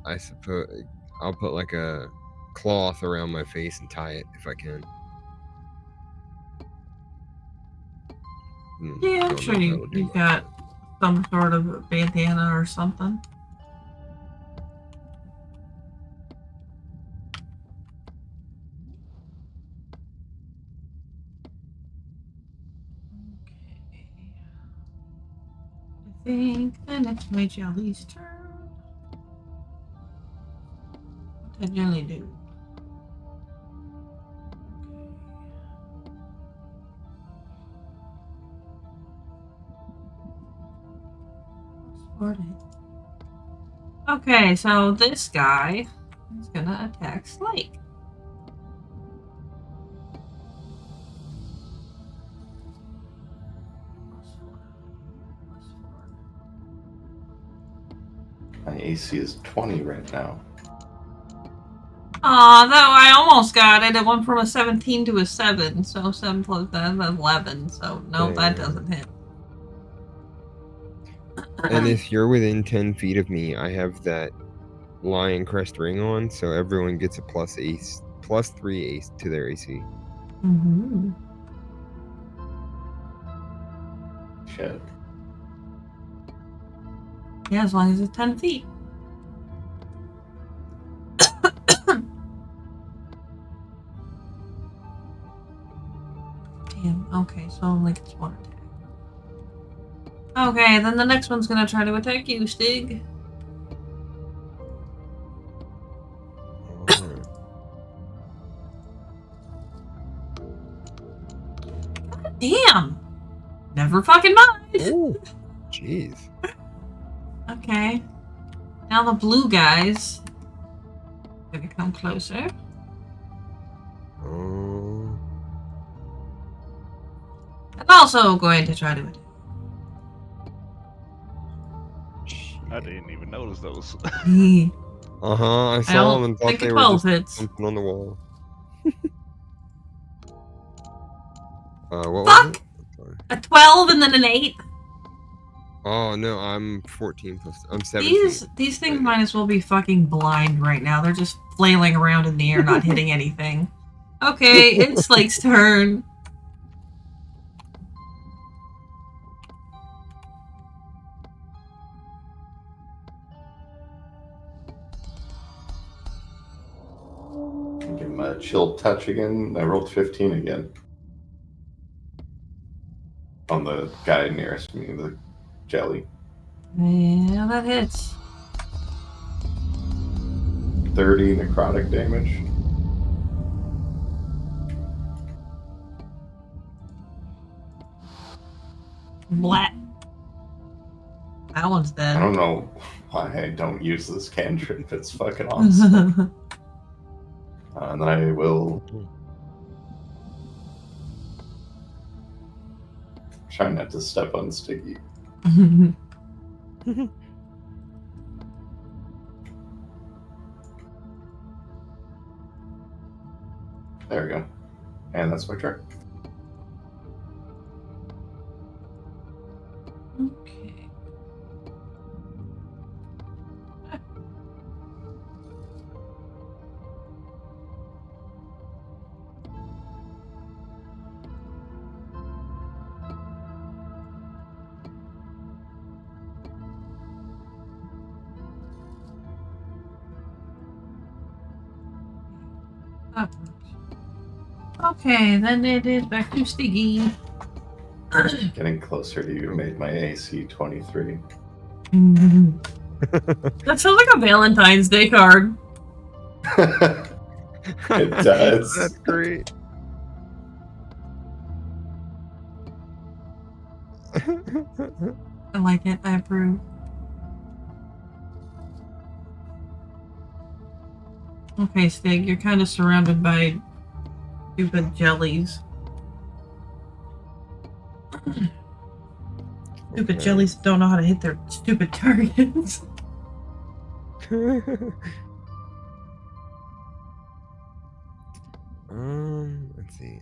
I suppose I'll put like a cloth around my face and tie it if I can. Yeah, I'm Don't sure know if that'll do you've much, got but- some sort of bandana or something. I think then it's my jelly's turn. What did jelly do? Okay, so this guy is gonna attack Slake. My AC is 20 right now. Aw, though I almost got it. It went from a 17 to a 7, so 7 plus that is 11, so no, that doesn't hit. And if you're within 10 feet of me, I have that lion crest ring on, so everyone gets a plus 3 ace to their AC. Mm-hmm. Shit. Yeah, as long as it's 10 feet. Damn, okay, so only gets one attack. Okay, then the next one's gonna try to attack you, Stig. Alright. Damn! Never fucking mind! Oh, jeez. Okay. Now the blue guy's gonna come closer. Oh. And also going to try to attack. I didn't even notice those. I I saw them don't and thought think a they were 12 just hits. something on the wall. What Fuck! was it? Sorry. A 12 and then an 8? Oh no, I'm 14 plus. I'm 17. These things might as well be fucking blind right now. They're just flailing around in the air, not hitting anything. Okay, it's Slake's turn. Give him a chill touch again. I rolled 15 again. On the guy nearest me, the jelly. Yeah, that hits. 30 necrotic damage. Blat. That one's dead. I don't know why I don't use this cantrip. It's fucking awesome. And then I will try not to step on Stiggy. There we go. And that's my turn. Okay. That works. Okay, then it is back to Stiggy. Getting closer to you made my AC 23. That sounds like a Valentine's Day card. It does. That's great. I like it. I approve. Okay, Stig, you're kind of surrounded by stupid jellies. Stupid Okay. jellies don't know how to hit their stupid targets. Let's see.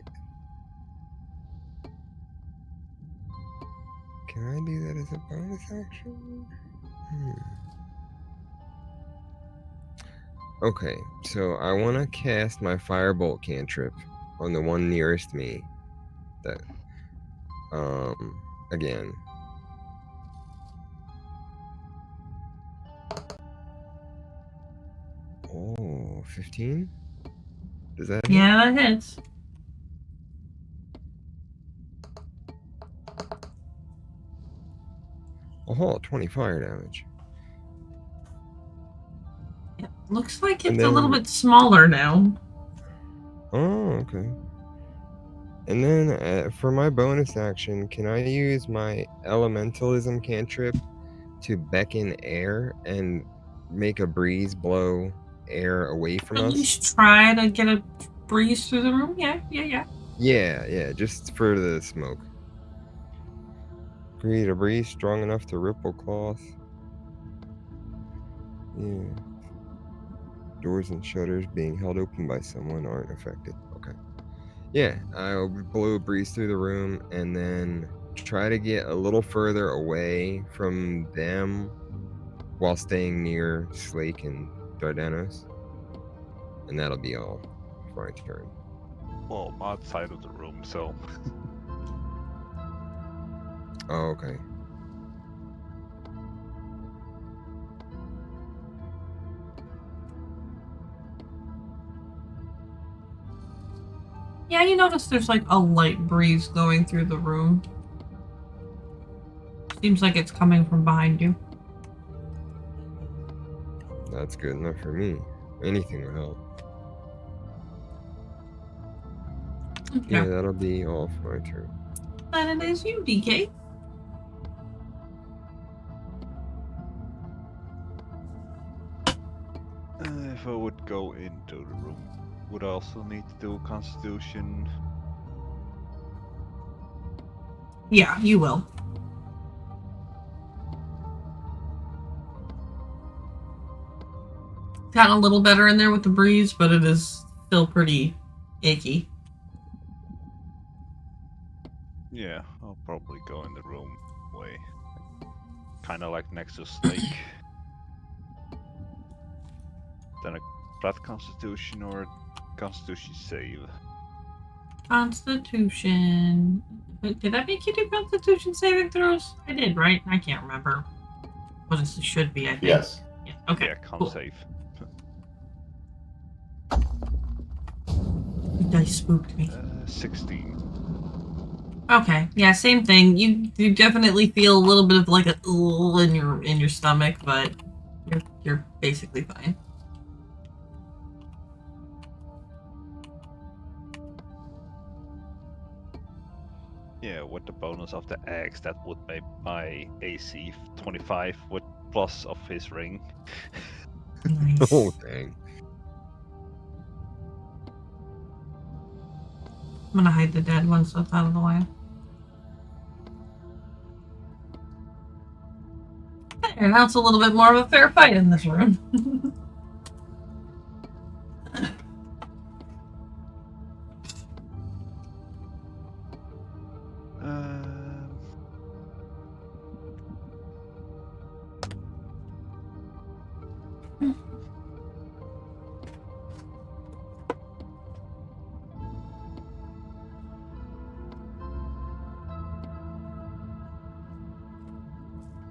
Can I do that as a bonus action? Okay, so I want to cast my firebolt cantrip on the one nearest me. That, again. Oh, 15? Does that hit? Yeah, that hits. Oh, 20 fire damage. It looks like And it's a little then- bit smaller now. Oh, okay. And then for my bonus action, can I use my elementalism cantrip to beckon air and make a breeze blow air away from At us? least try to get a breeze through the room. Yeah. Yeah, just for the smoke. Create a breeze strong enough to ripple cloth. Yeah. Doors and shutters being held open by someone aren't affected. Okay. Yeah, I'll blow a breeze through the room and then try to get a little further away from them while staying near Slake and Dardanos. And that'll be all for my turn. Well, I'm outside of the room, so Oh, okay. Yeah, you notice there's like a light breeze going through the room. Seems like it's coming from behind you. That's good enough for me. Anything will help. Okay. Yeah, that'll be all for my turn. Then it is you, DK. if I would go into the room, would I also need to do a Constitution? Yeah, you will. Gotten a little better in there with the breeze, but it is still pretty icky. Yeah, I'll probably go in the room way. Kind of like next to Slake. Then a flat Constitution or a Constitution save. Constitution. Did I make you do Constitution saving throws? I did, right? I can't remember. What it should be, I think. Yes. Yeah. Okay. Yeah, con cool. save. The dice spooked me. 16. Okay. Yeah, same thing. You definitely feel a little bit of like a in your stomach, but you're basically fine. Yeah, with the bonus of the eggs, that would make my AC 25 with plus of his ring. Nice. Oh, dang. I'm gonna hide the dead one so it's out of the way. There, now it's a little bit more of a fair fight in this room.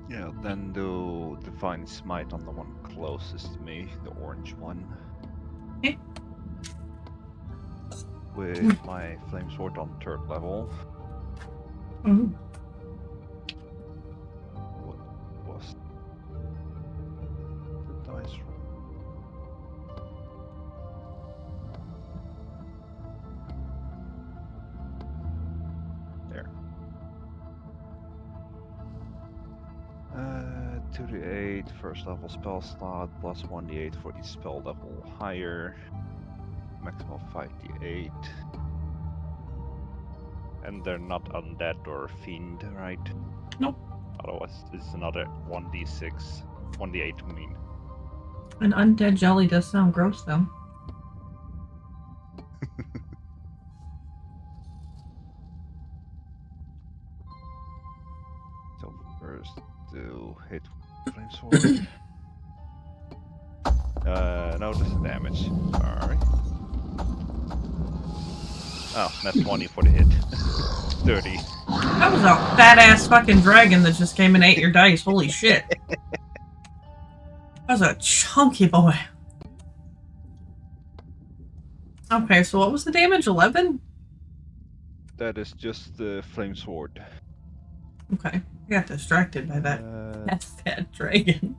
Yeah, then do Divine Smite on the one closest to me, the orange one. Okay. With my Flame Sword on 3rd level. Mhm. What was the dice roll? There. 2d8 first level spell slot plus 1d8 for each spell level higher. Maximum of 5d8. And they're not undead or fiend, right? Nope. Otherwise, it's another 1d6. 1d8, I mean. An undead jelly does sound gross, though. So first to hit flame sword. No, that's the damage. Sorry. Oh, not 20 for the hit. 30. That was a fat ass fucking dragon that just came and ate your dice. Holy shit. That was a chunky boy. Okay, so what was the damage? 11? That is just the flame sword. Okay. I got distracted by that fat dragon.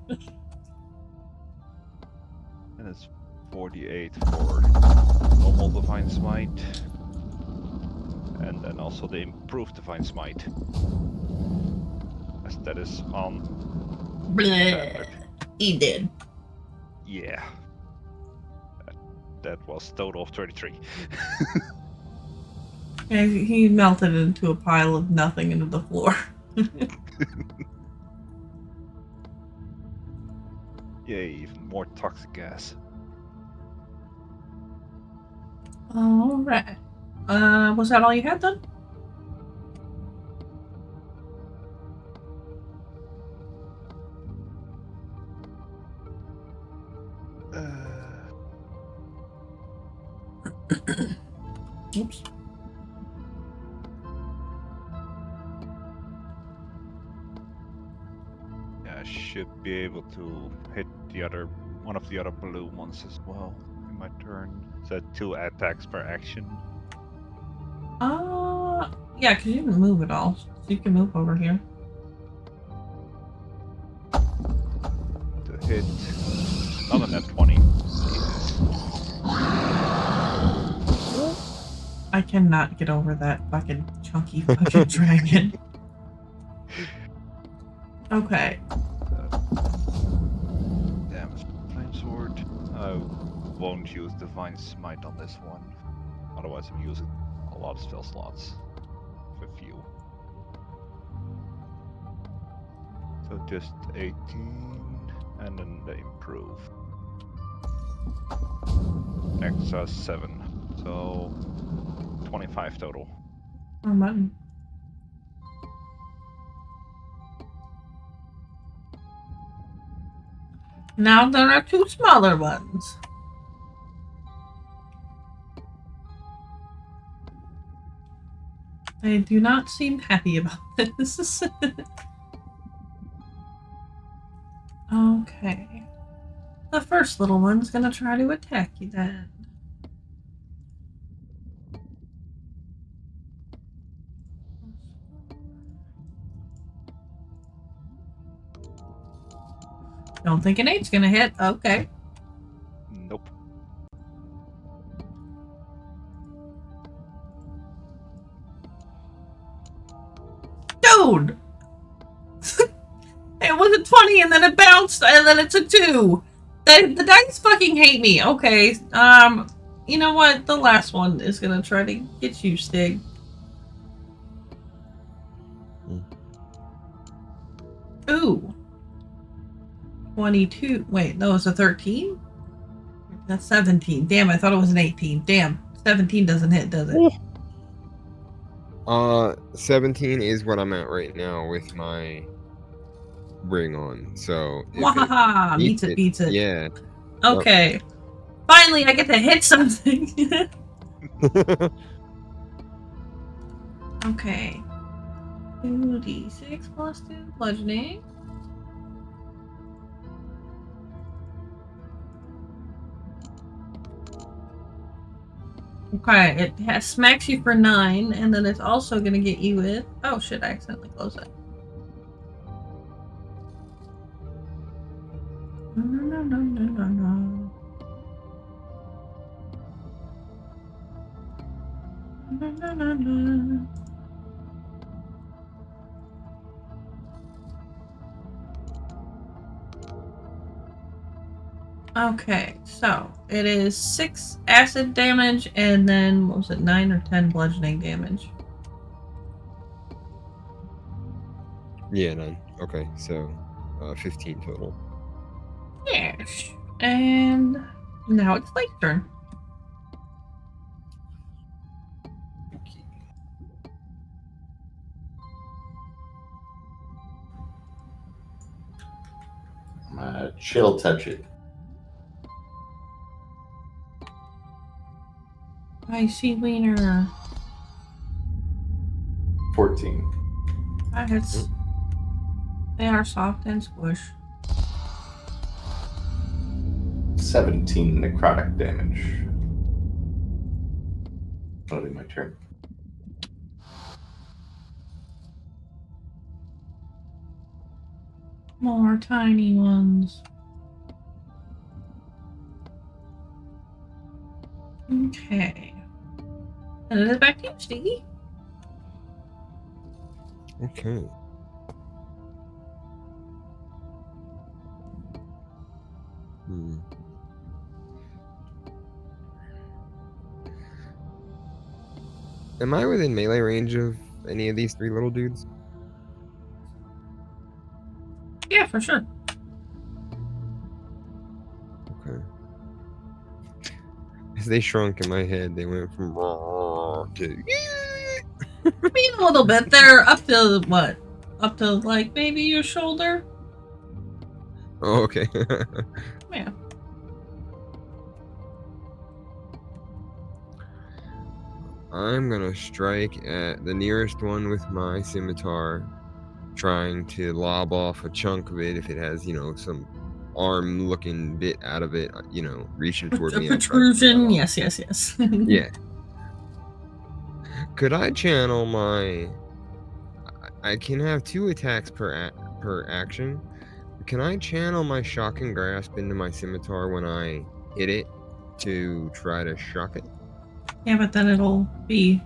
And it's 48 for normal Divine Smite. And then also the improved Divine Smite. As that is on standard. He did. Yeah. That was total of 33. Yeah, he melted into a pile of nothing into the floor. Yay, even more toxic gas. Alright. Was that all you had then? Oops. Yeah, I should be able to hit the other one of the other blue ones as well in my turn. So 2 attacks per action. Yeah, because you can move it all. So you can move over here. To hit. Not a net 20. Jesus. I cannot get over that fucking chunky fucking dragon. Okay. Damage flame sword. I won't use Divine Smite on this one. Otherwise I'm using a lot of spell slots. A few. So just 18 and then the improve. Extra 7. So 25 total. Wrong button. Now there are 2 smaller ones. They do not seem happy about this. Okay. The first little one's gonna try to attack you then. Don't think an 8's gonna hit. Okay. Nope. Dude! It was a 20 and then it bounced and then it's a 2. The dice fucking hate me. Okay. You know what? The last one is gonna try to get you, Stig. Ooh. 22. Wait, that was a 13? That's 17. Damn, I thought it was an 18. Damn. 17 doesn't hit, does it? 17 is what I'm at right now with my ring on. So Wahaha! Beats it, beats it. Yeah. Okay. Yep. Finally, I get to hit something. Okay. 2d6 plus 2 bludgeoning. Okay, it smacks you for 9, and then it's also going to get you with... Oh shit, I accidentally closed it. No. Okay, so it is 6 acid damage and then, what was it, 9 or 10 bludgeoning damage? Yeah, 9. Okay, so 15 total. Yes. And now it's Lake's turn. Chill touch it. Icy wiener. 14. That hits. They are soft and squish. 17 necrotic damage. That'll be my turn. More tiny ones. Okay. And it is back to you, Stiggy. Okay. Am I within melee range of any of these 3 little dudes? Yeah, for sure. Okay. As they shrunk in my head, they went from raw to I mean, a little bit. They're up to what? Up to like maybe your shoulder. oh, okay. Yeah. I'm gonna strike at the nearest one with my scimitar, trying to lob off a chunk of it if it has, some arm-looking bit out of it, reaching toward A me. protrusion. Yes, yes, yes. Yeah. Could I channel my? I can have 2 attacks per action. Can I channel my shocking grasp into my scimitar when I hit it to try to shock it? Yeah, but then it'll eat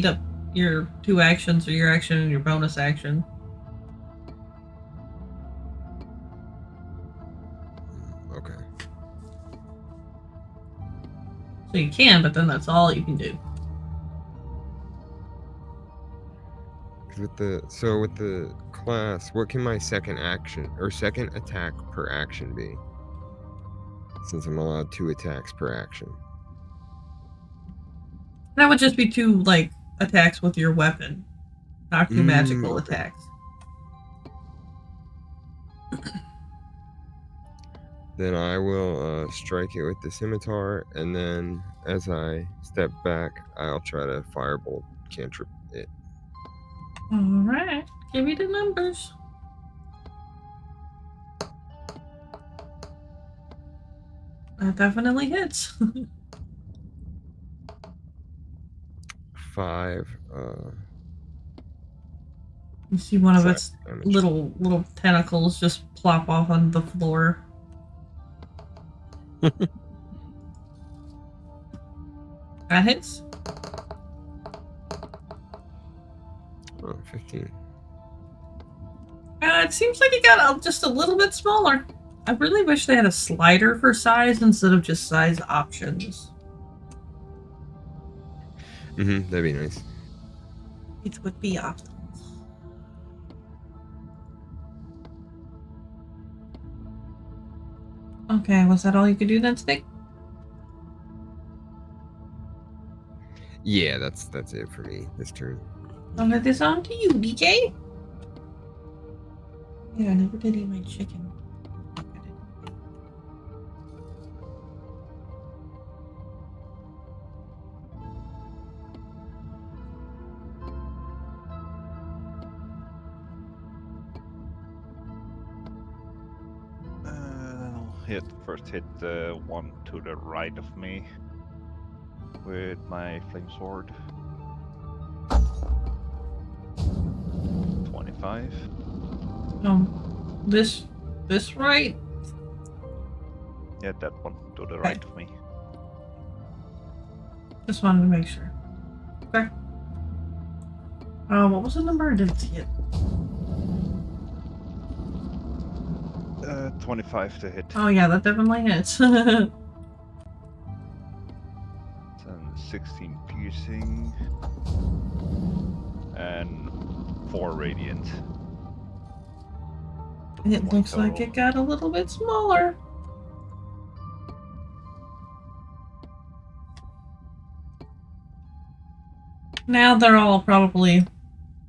up your 2 actions or your action and your bonus action. Okay. So you can, but then that's all you can do. With the class, what can my second action or second attack per action be? Since I'm allowed 2 attacks per action. That would just be 2 like attacks with your weapon, not 2 magical okay. attacks. Then I will strike it with the scimitar, and then as I step back, I'll try to firebolt cantrip it. Alright, give me the numbers. That definitely hits. 5. You see one of its damage. little tentacles just plop off on the floor. That hits. 15. It seems like it got just a little bit smaller. I really wish they had a slider for size instead of just size options. That'd be nice. It would be optimal. Okay, was that all you could do then, Stick? Yeah, that's it for me this turn. I'll let this on to you, BK. Yeah, I never did eat my chicken. First hit the one to the right of me with my flame sword. 25. This right? Yeah, that one to the right of me. Just wanted to make sure. Okay. What was the number? I didn't see it. 25 to hit. Oh yeah, that definitely hits. And 16 piercing. And 4 radiant. It looks like it got a little bit smaller. Now they're all probably,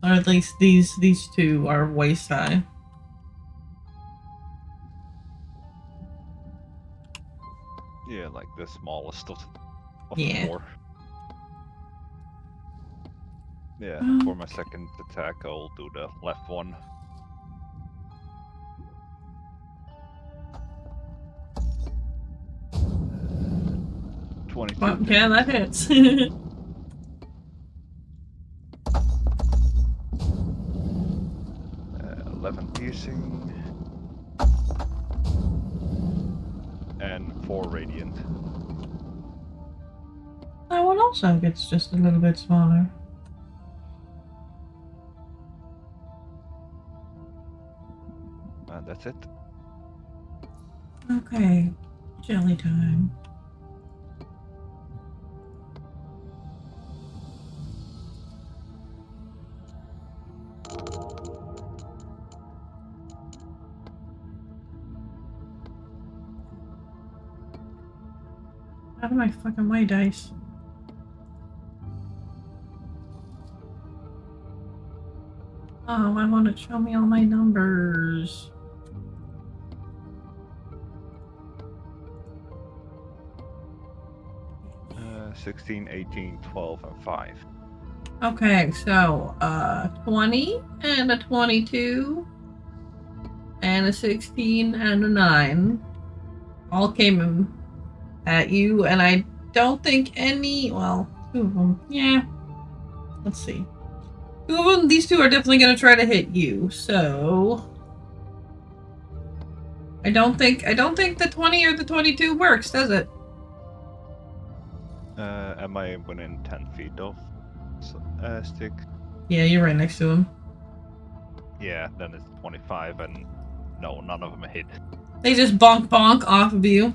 or at least these two are waist high. Yeah, like the smallest of Yeah. the four. Yeah, for my second attack, I'll do the left one. Uh, 22 Well, to yeah, hit. that hits. 11 piercing. And 4 radiant. That one also gets just a little bit smaller. And that's it. Okay, jelly time. Out of my fucking way, dice. Oh, I want to show me all my numbers. 16, 18, 12, and 5. Okay, so 20 and a 22 and a 16 and a 9 all came at you, and I don't think any, well, 2 of them, yeah. Let's see. 2 of them, these 2 are definitely going to try to hit you, so I don't think the 20 or the 22 works, does it? Am I within 10 feet of stick? Yeah, you're right next to him. Yeah, then it's 25, and no, none of them hit. They just bonk off of you.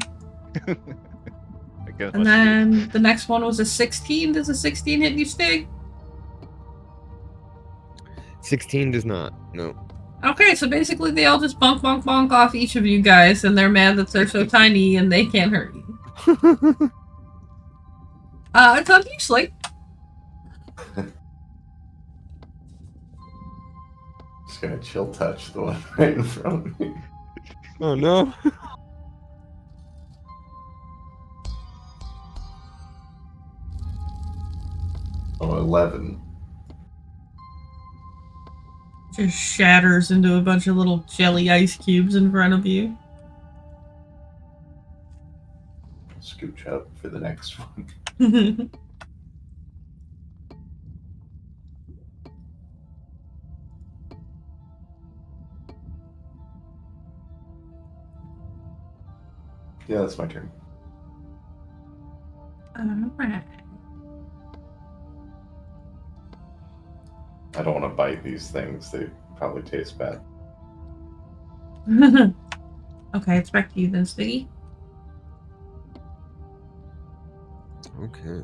Against And my shield. then the next one was a 16. Does a 16 hit you, Stig? 16 does not. No. Okay, so basically they all just bonk off each of you guys, and they're mad that they're so tiny and they can't hurt you. It's on you, Slate. Just gonna chill touch the one right in front of me. Oh no. Oh, 11. Just shatters into a bunch of little jelly ice cubes in front of you. Scooch up for the next one. Yeah, that's my turn. Alright. I don't want to bite these things. They probably taste bad. Okay, it's back to you then, Stiggy. Okay.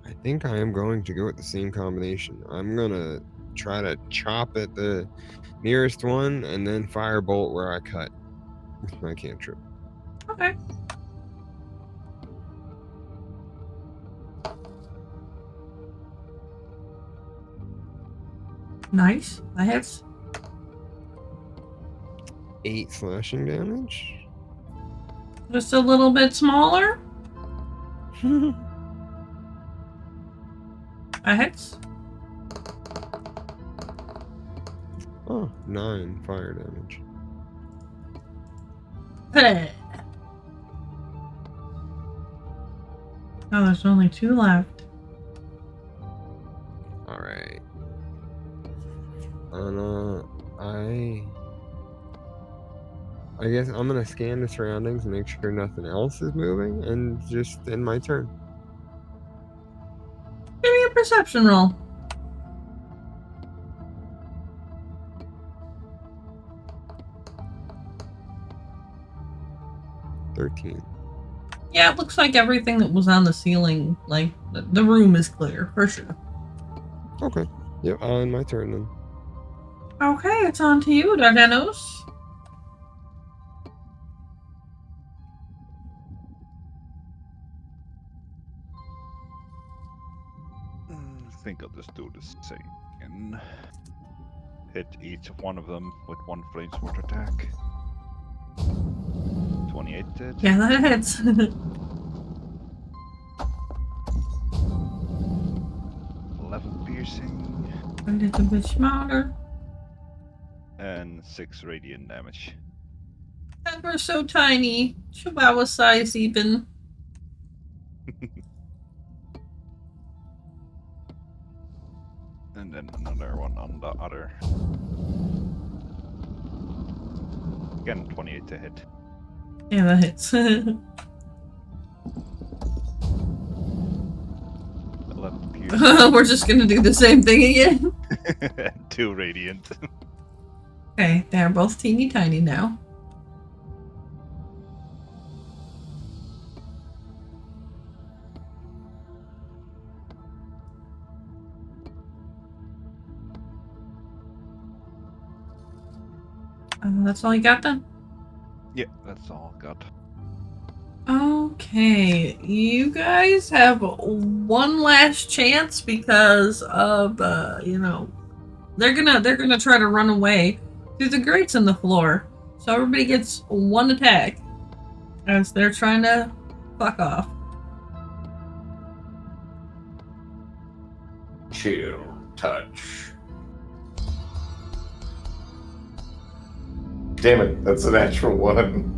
I think I am going to go with the same combination. I'm gonna try to chop at the nearest one and then firebolt where I cut with my cantrip. Okay. Nice. That hits. 8 slashing damage. Just a little bit smaller. That hits. Oh, 9 fire damage. Oh, there's only 2 left. Alright. I guess I'm gonna scan the surroundings and make sure nothing else is moving and just end my turn. Give me a perception roll. $13. Yeah, it looks like everything that was on the ceiling, like, the room is clear, for sure. Okay. Yep, I'll end my turn then. Okay, it's on to you, Dardanos. think I'll just do the same. Hit each one of them with one flamesword attack. 28 dead. Yeah, that hits. 11 piercing. A little bit smaller. And 6 radiant damage. And we're so tiny. Chihuahua size even. And then another one on the other. Again, 28 to hit. Yeah, that hits. 11 piercing. We're just gonna do the same thing again. 2 radiant. Okay, they're both teeny tiny now. That's all you got then? Yeah, that's all I got. Okay, you guys have one last chance because of they're gonna try to run away through the grates in the floor. So everybody gets one attack as they're trying to fuck off. Chill touch. Damn it, that's a natural one.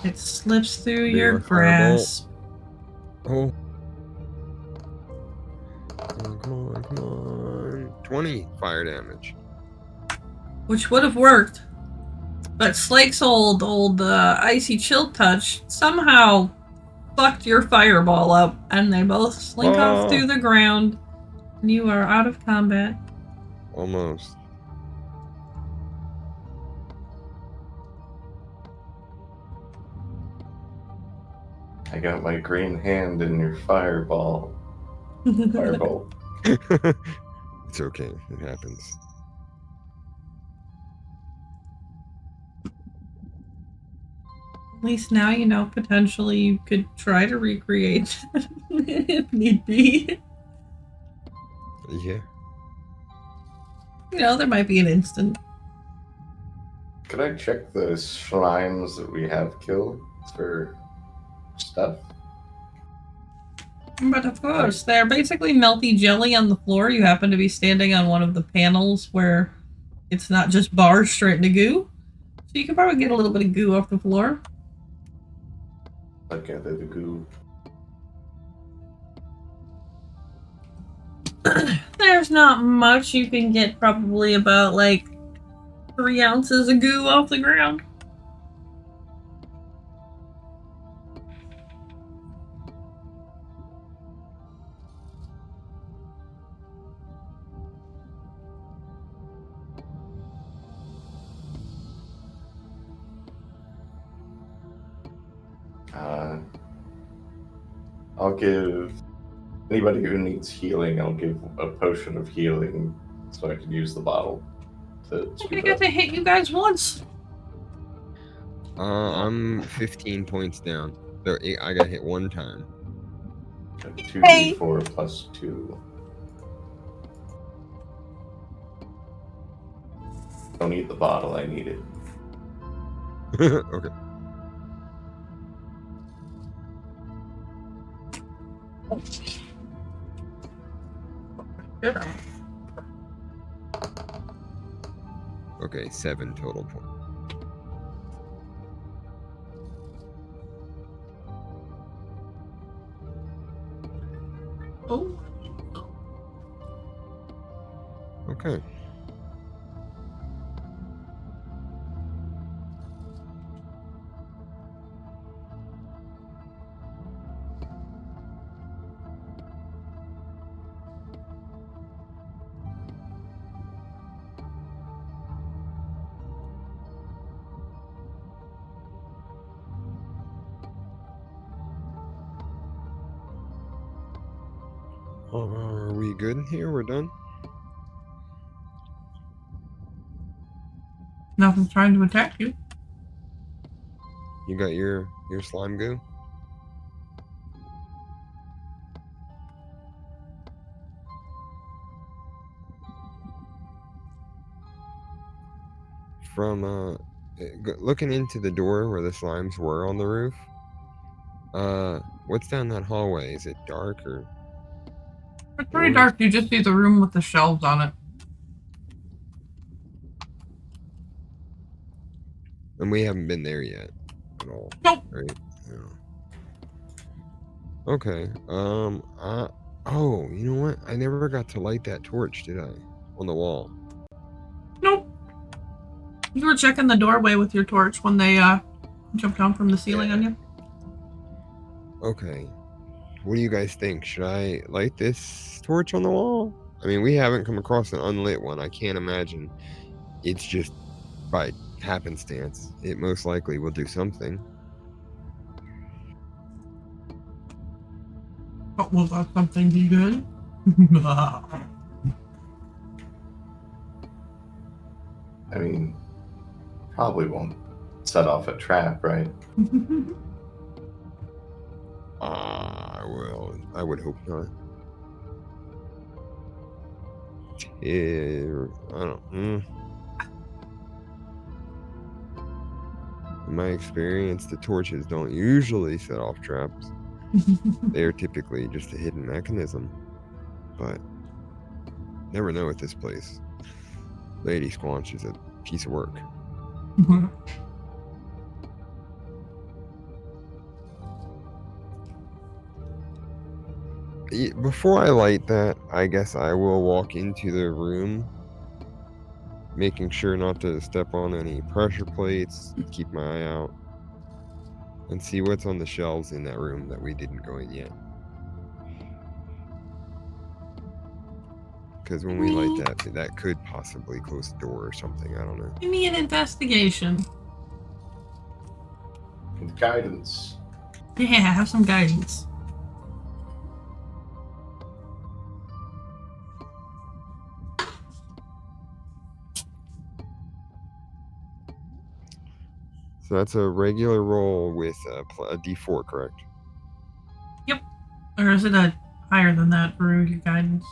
It slips through Be your my fireball. grasp. Oh. Come on, come on. 20 fire damage. Which would have worked. But Slake's old icy chill touch somehow fucked your fireball up, and they both slink off through the ground, and you are out of combat. Almost. I got my green hand in your fireball. Fireball. It's okay. It happens. At least now you know potentially you could try to recreate if need be. Yeah. There might be an instant. Could I check the slimes that we have killed for stuff? But of course, they're basically melty jelly on the floor. You happen to be standing on one of the panels where it's not just bars straight into goo. So you can probably get a little bit of goo off the floor. I gather the goo. There's not much. You can get probably about 3 ounces of goo off the ground. I'll give anybody who needs healing, I'll give a potion of healing so I can use the bottle to I speed got up. to hit you guys once. I'm 15 points down. So I got hit one time. 2d4 plus 2. Don't need the bottle, I need it. Okay. Good. Okay, 7 total points. Oh. Okay. Are we good here? We're done? Nothing's trying to attack you. You got your slime goo? from looking into the door where the slimes were on the roof. What's down that hallway? Is it dark or? It's pretty dark. You just see the room with the shelves on it. And we haven't been there yet at all. Nope. Right? No. Okay. Oh, you know what? I never got to light that torch, did I? On the wall. Nope. You were checking the doorway with your torch when they jumped down from the ceiling on you. Okay. What do you guys think? Should I light this torch on the wall? I mean, we haven't come across an unlit one. I can't imagine it's just by happenstance. It most likely will do something. But will that something be good? I mean, probably won't set off a trap, right? Well, I would hope not. I don't. In my experience, the torches don't usually set off traps. They are typically just a hidden mechanism. But never know at this place. Lady Squanch is a piece of work. Before I light that, I guess I will walk into the room, making sure not to step on any pressure plates, keep my eye out, and see what's on the shelves in that room that we didn't go in yet. Because when we light that could possibly close the door or something. I don't know. Give me an investigation. With guidance. Yeah, have some guidance. So that's a regular roll with a D4, correct? Yep. Or is it a higher than that for your guidance?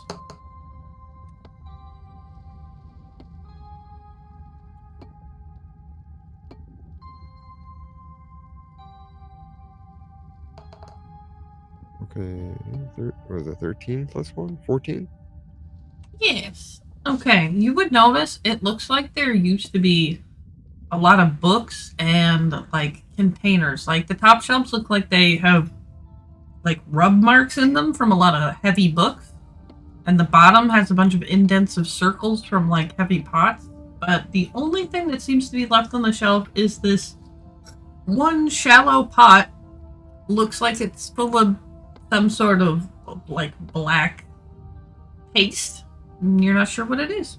Okay. Was it 13 plus 1? 14? Yes. Okay, you would notice it looks like there used to be a lot of books and like containers. Like the top shelves look like they have like rub marks in them from a lot of heavy books. And the bottom has a bunch of indents of circles from like heavy pots. But the only thing that seems to be left on the shelf is this one shallow pot. Looks like it's full of some sort of like black paste. And you're not sure what it is.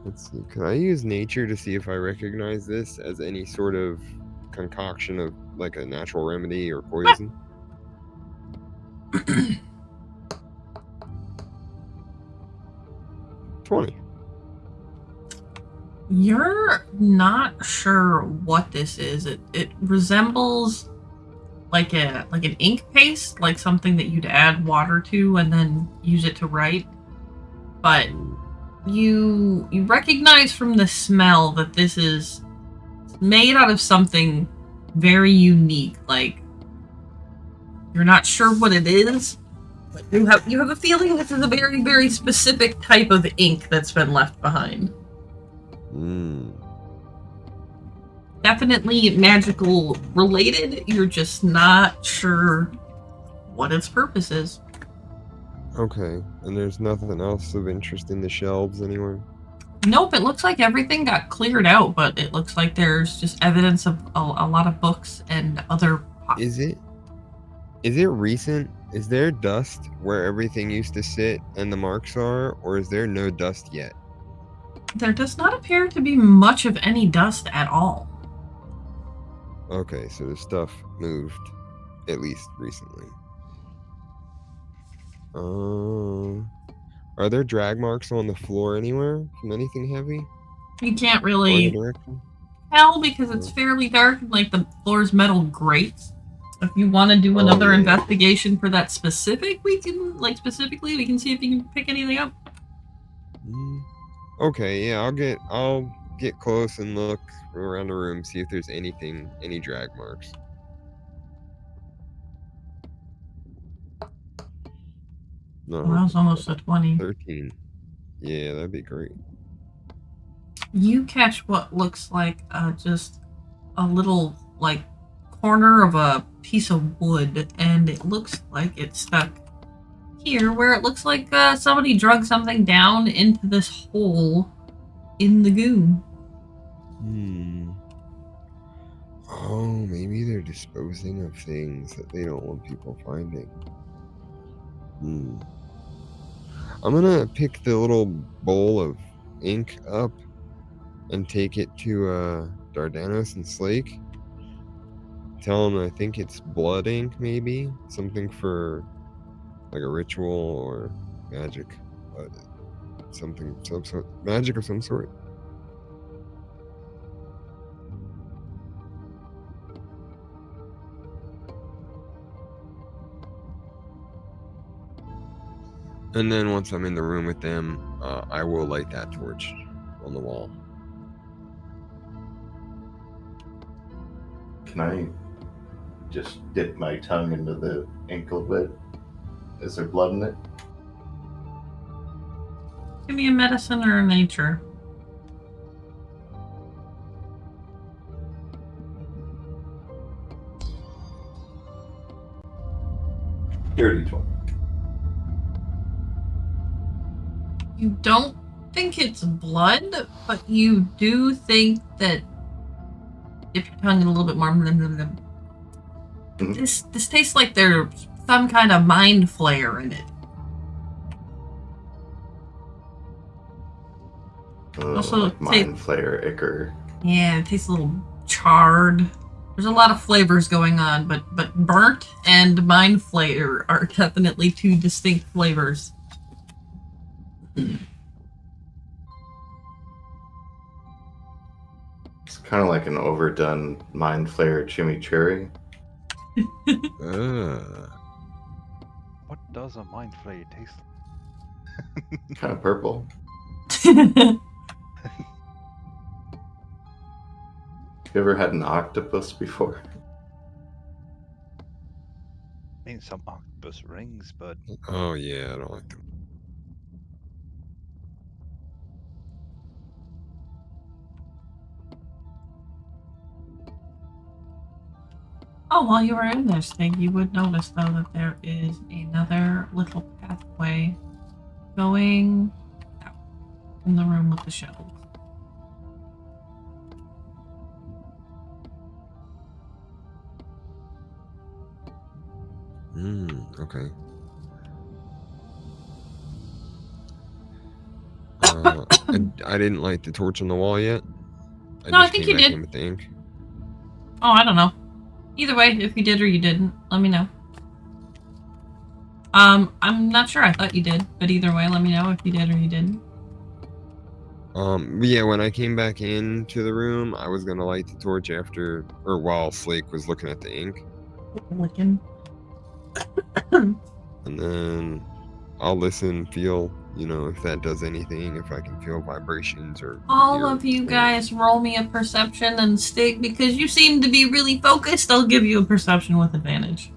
Let's see. Can I use nature to see if I recognize this as any sort of concoction of like a natural remedy or poison? 20. You're not sure what this is. It resembles like an ink paste, like something that you'd add water to and then use it to write. But you recognize from the smell that this is made out of something very unique. Like you're not sure what it is, but you have a feeling this is a very, very specific type of ink that's been left behind. Definitely magical related. You're just not sure what its purpose is. Okay, and there's nothing else of interest in the shelves anywhere? Nope, it looks like everything got cleared out, but it looks like there's just evidence of a lot of books and other pots. Is it recent? Is there dust where everything used to sit and the marks are, or is there no dust yet? There does not appear to be much of any dust at all. Okay, so the stuff moved, at least recently. Are there drag marks on the floor anywhere from anything heavy? You can't really tell because it's fairly dark and like the floor's metal grates. If you want to do another yeah. investigation for that specific, we can we can see if you can pick anything up. Okay, yeah, I'll get close and look around the room, see if there's any drag marks. No, Well, that was almost a 20. 13. Yeah, that'd be great. You catch what looks like just a little like corner of a piece of wood, and it looks like it's stuck here, where it looks like somebody drug something down into this hole in the goon. Oh, maybe they're disposing of things that they don't want people finding. I'm gonna pick the little bowl of ink up and take it to Dardanos and Slake. Tell them I think it's blood ink, maybe something for like a ritual or magic, some sort magic of some sort. And then once I'm in the room with them, I will light that torch on the wall. Can I just dip my tongue into the ink a bit? Is there blood in it? Give me a medicine or a nature. Dirty 20. You don't think it's blood, but you do think that dip your tongue in a little bit more. This tastes like there's some kind of mind flayer in it. Also, like mind flayer, ichor. Yeah, it tastes a little charred. There's a lot of flavors going on, but burnt and mind flayer are definitely two distinct flavors. It's kind of like an overdone mind flayer chimichurri. What does a mind flayer taste like? Kind of purple. You ever had an octopus before? I mean, some octopus rings, but Oh yeah, I don't like them. Oh, while you were in this thing, you would notice, though, that there is another little pathway going out in the room with the shelves. Okay. I didn't light the torch on the wall yet. I think you did. In with the ink. Oh, I don't know. Either way, if you did or you didn't, let me know. I'm not sure. I thought you did, but either way, let me know if you did or you didn't. Yeah, when I came back into the room, I was gonna light the torch while Slake was looking at the ink. Licking. And then I'll listen, feel, if that does anything, if I can feel vibrations or... All of you guys roll me a perception, and Stig, because you seem to be really focused, I'll give you a perception with advantage.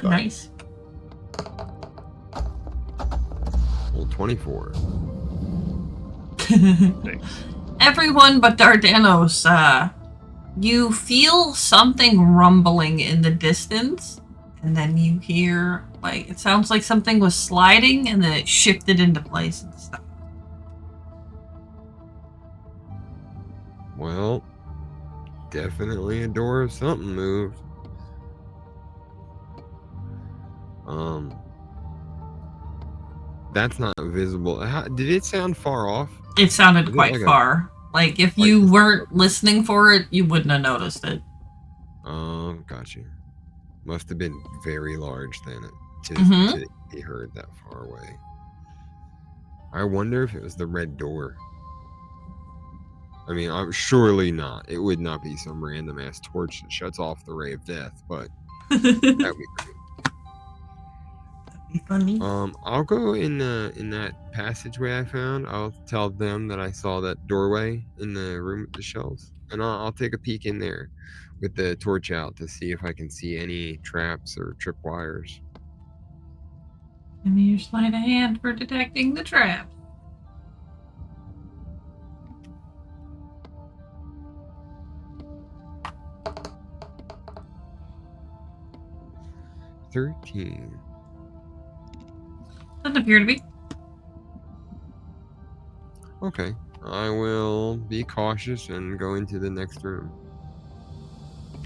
Nice. Well, 24. Everyone but Dardanos, you feel something rumbling in the distance, and then you hear, it sounds like something was sliding, and then it shifted into place and stuff. Well, definitely a door of something moved. That's not visible. Did it sound far off? It sounded quite far. If you weren't listening for it, you wouldn't have noticed it. Oh, got you. Must have been very large then to be heard that far away. I wonder if it was the red door. I mean, surely not. It would not be some random ass torch that shuts off the ray of death, but that would be great. That'd be funny. I'll go in that passageway I found. I'll tell them that I saw that doorway in the room with the shelves, and I'll take a peek in there with the torch out to see if I can see any traps or tripwires. Give me your sleight of hand for detecting the traps. $13. Doesn't appear to be. Okay, I will be cautious and go into the next room.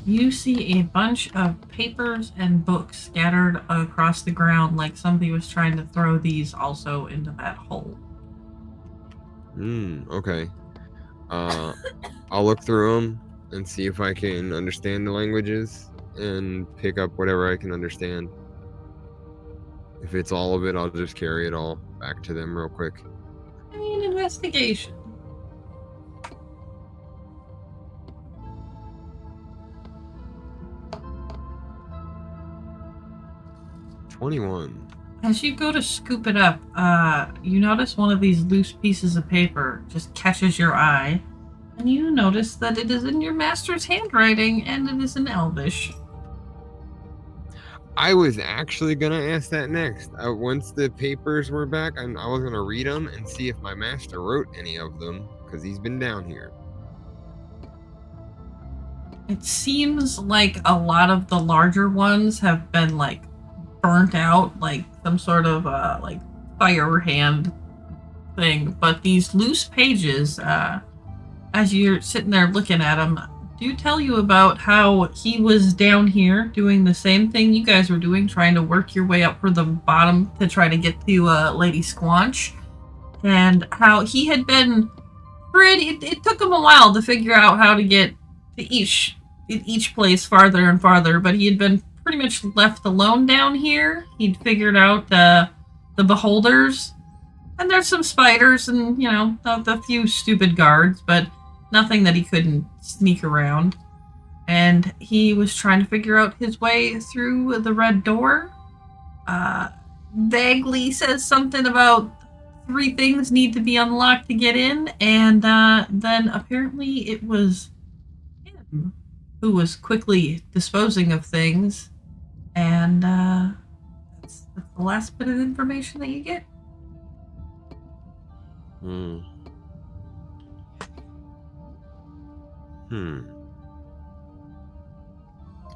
You see a bunch of papers and books scattered across the ground, like somebody was trying to throw these also into that hole. Okay. I'll look through them and see if I can understand the languages and pick up whatever I can understand. If it's all of it, I'll just carry it all back to them real quick. I mean, investigation. $21. As you go to scoop it up, you notice one of these loose pieces of paper just catches your eye, and you notice that it is in your master's handwriting, and it is in Elvish. I was actually gonna ask that next. Once the papers were back, I was gonna read them and see if my master wrote any of them, because he's been down here. It seems like a lot of the larger ones have been, like, burnt out, like some sort of, like, fire hand thing. But these loose pages, as you're sitting there looking at them, do tell you about how he was down here doing the same thing you guys were doing, trying to work your way up from the bottom to try to get to Lady Squanch, and how he had been it took him a while to figure out how to get to each place farther and farther, but he had been pretty much left alone down here. He'd figured out the beholders, and there's some spiders and, you know, the few stupid guards, but nothing that he couldn't sneak around. And he was trying to figure out his way through the red door. Vaguely says something about 3 things need to be unlocked to get in, and then apparently it was him who was quickly disposing of things, and that's the last bit of information that you get.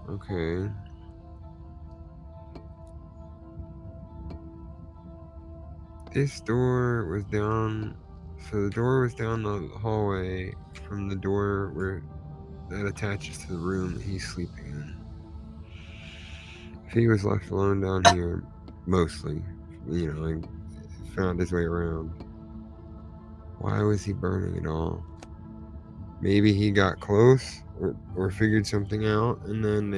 Okay. This door was down. So the door was down the hallway from the door where that attaches to the room that he's sleeping in. If he was left alone down here, mostly, you know, like, found his way around. Why was he burning it all? Maybe he got close or figured something out, and then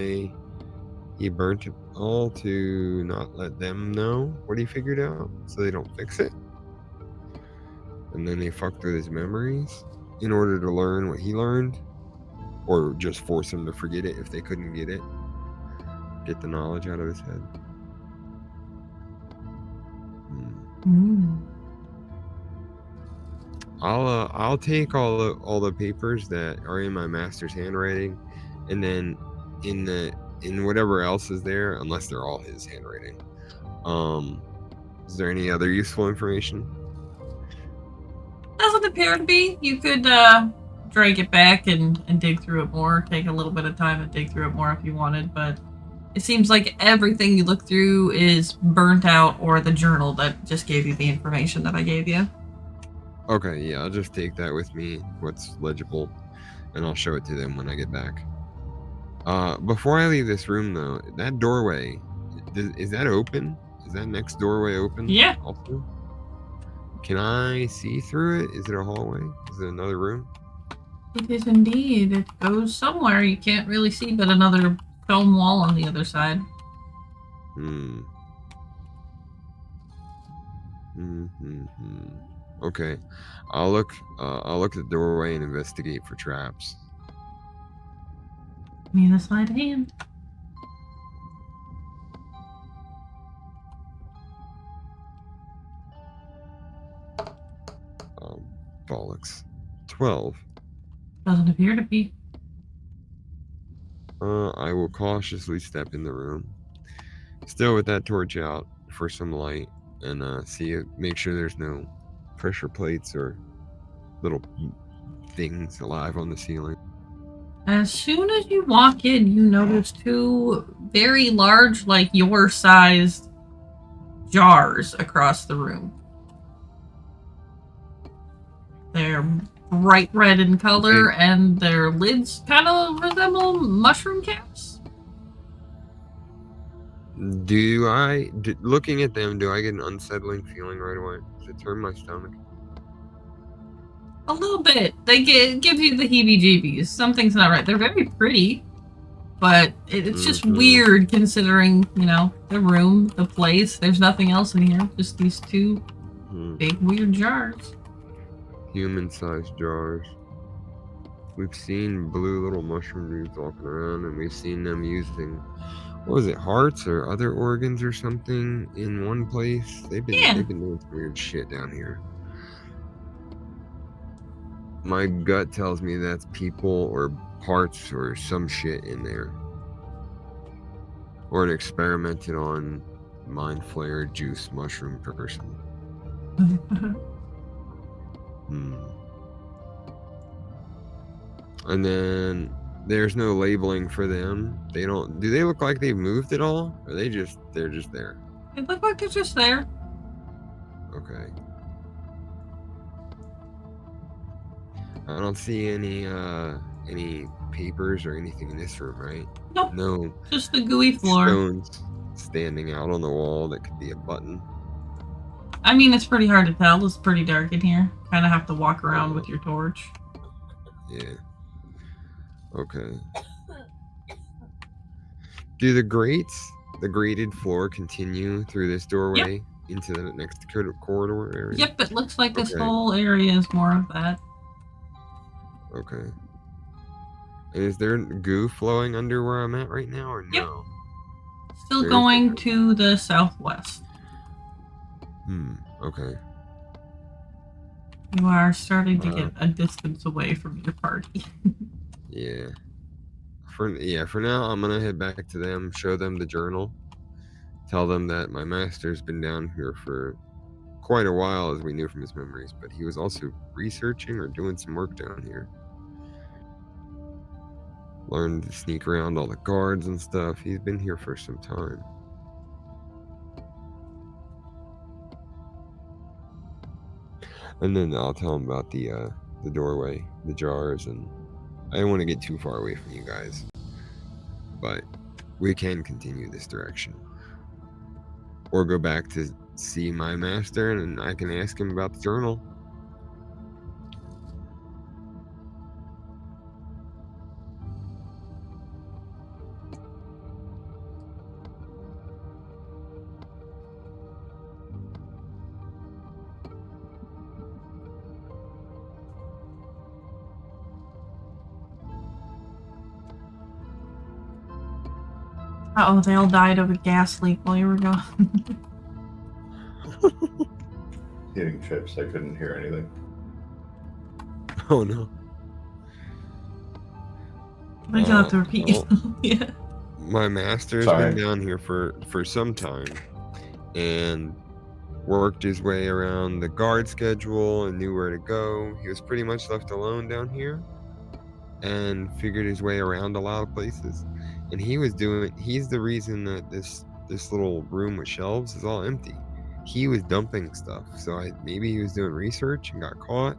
he burnt it all to not let them know what he figured out, so they don't fix it. And then they fucked with his memories in order to learn what he learned, or just force him to forget it if they couldn't get the knowledge out of his head. I'll take all the papers that are in my master's handwriting, and then in whatever else is there, unless they're all his handwriting. Is there any other useful information? Doesn't appear to be. You could drag it back and dig through it more. Take a little bit of time and dig through it more if you wanted, but it seems like everything you look through is burnt out, or the journal that just gave you the information that I gave you. Okay, yeah, I'll just take that with me, what's legible, and I'll show it to them when I get back. Before I leave this room, though, that doorway, is that open? Is that next doorway open? Yeah. Also? Can I see through it? Is it a hallway? Is it another room? It is indeed. It goes somewhere. You can't really see but another stone wall on the other side. Okay. I'll look at the doorway and investigate for traps. Need a sleight of hand. Bollocks. 12. Doesn't appear to be. I will cautiously step in the room, still with that torch out for some light, and make sure there's no pressure plates or little things alive on the ceiling. As soon as you walk in, you notice two very large, like your sized jars across the room. They're bright red in color, and their lids kind of resemble mushroom caps. Looking at them, do I get an unsettling feeling right away? Does it turn my stomach? A little bit. They give you the heebie-jeebies. Something's not right. They're very pretty, but it's just weird considering, the room, the place. There's nothing else in here. Just these two big weird jars. Human-sized jars. We've seen blue little mushroom dudes walking around, and we've seen them using, what was it, hearts or other organs or something in one place. They've been doing some weird shit down here. My gut tells me that's people or parts or some shit in there. Or an experimented on mind flayer juice mushroom person. And then there's no labeling for them. Do they look like they've moved at all? Or they're just there? They look like they're just there. Okay. I don't see any papers or anything in this room, right? Nope. No. Just the gooey floor. Stones standing out on the wall that could be a button. I mean, it's pretty hard to tell. It's pretty dark in here. Kind of have to walk around with your torch. Yeah. Okay. Do the grated floor continue through this doorway into the next corridor area? Yep, it looks like this whole area is more of that. Okay. And is there goo flowing under where I'm at right now, or no? Yep. Still going to the southwest. Okay. You are starting to get a distance away from your party. Yeah. For now, I'm gonna head back to them, show them the journal, tell them that my master's been down here for quite a while, as we knew from his memories, but he was also researching or doing some work down here. Learned to sneak around all the guards and stuff. He's been here for some time. And then I'll tell him about the doorway, the jars, and I don't want to get too far away from you guys, but we can continue this direction. Or go back to see my master, and I can ask him about the journal. Uh-oh, they all died of a gas leak while you were gone. Eating chips, I couldn't hear anything. Oh no. I just have to repeat yourself. Yeah. My master's been down here for some time and worked his way around the guard schedule and knew where to go. He was pretty much left alone down here and figured his way around a lot of places. And he's the reason that this little room with shelves is all empty. He was dumping stuff. So maybe he was doing research and got caught,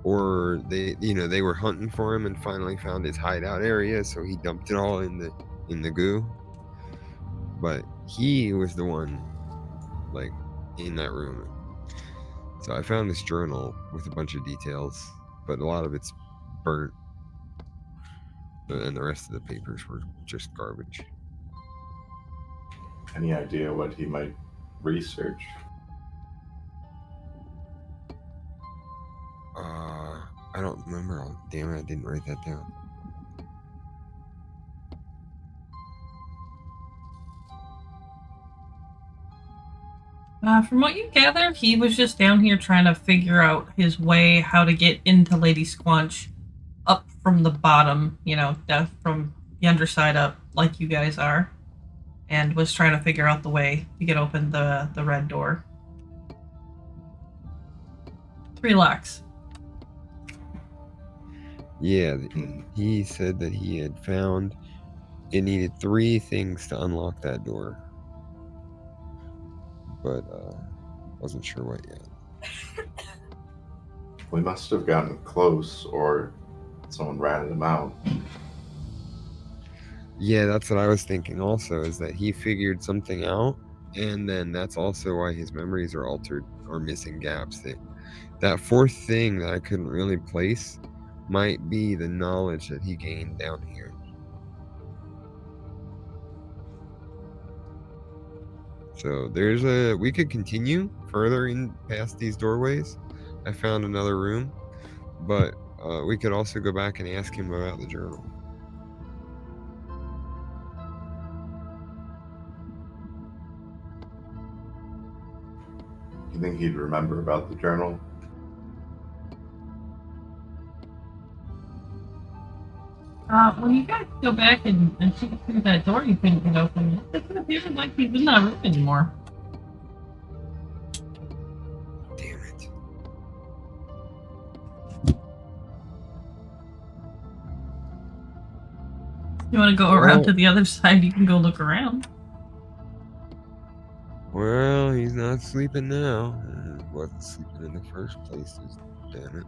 or they were hunting for him and finally found his hideout area, so he dumped it all in the goo. But he was the one in that room. So I found this journal with a bunch of details, but a lot of it's burnt, and the rest of the papers were just garbage. Any idea what he might research? I don't remember. Oh, damn it, I didn't write that down. From what you gathered, he was just down here trying to figure out his way how to get into Lady Squanch up from the bottom, from the underside up, like you guys are, and was trying to figure out the way to get open the red door. 3 locks. Yeah, he said that he had found it needed 3 things to unlock that door, but wasn't sure what yet. We must have gotten close, or someone ratted him out. Yeah, that's what I was thinking also, is that he figured something out, and then that's also why his memories are altered or missing gaps. That 4th thing that I couldn't really place might be the knowledge that he gained down here. So we could continue further in past these doorways. I found another room, but we could also go back and ask him about the journal. You think he'd remember about the journal? When you guys go back and see through that door you couldn't get open, it doesn't appear like he's in that room anymore. Damn it. You want to go around to the other side, you can go look around. Well, he's not sleeping now. Wasn't sleeping in the first place. Damn it.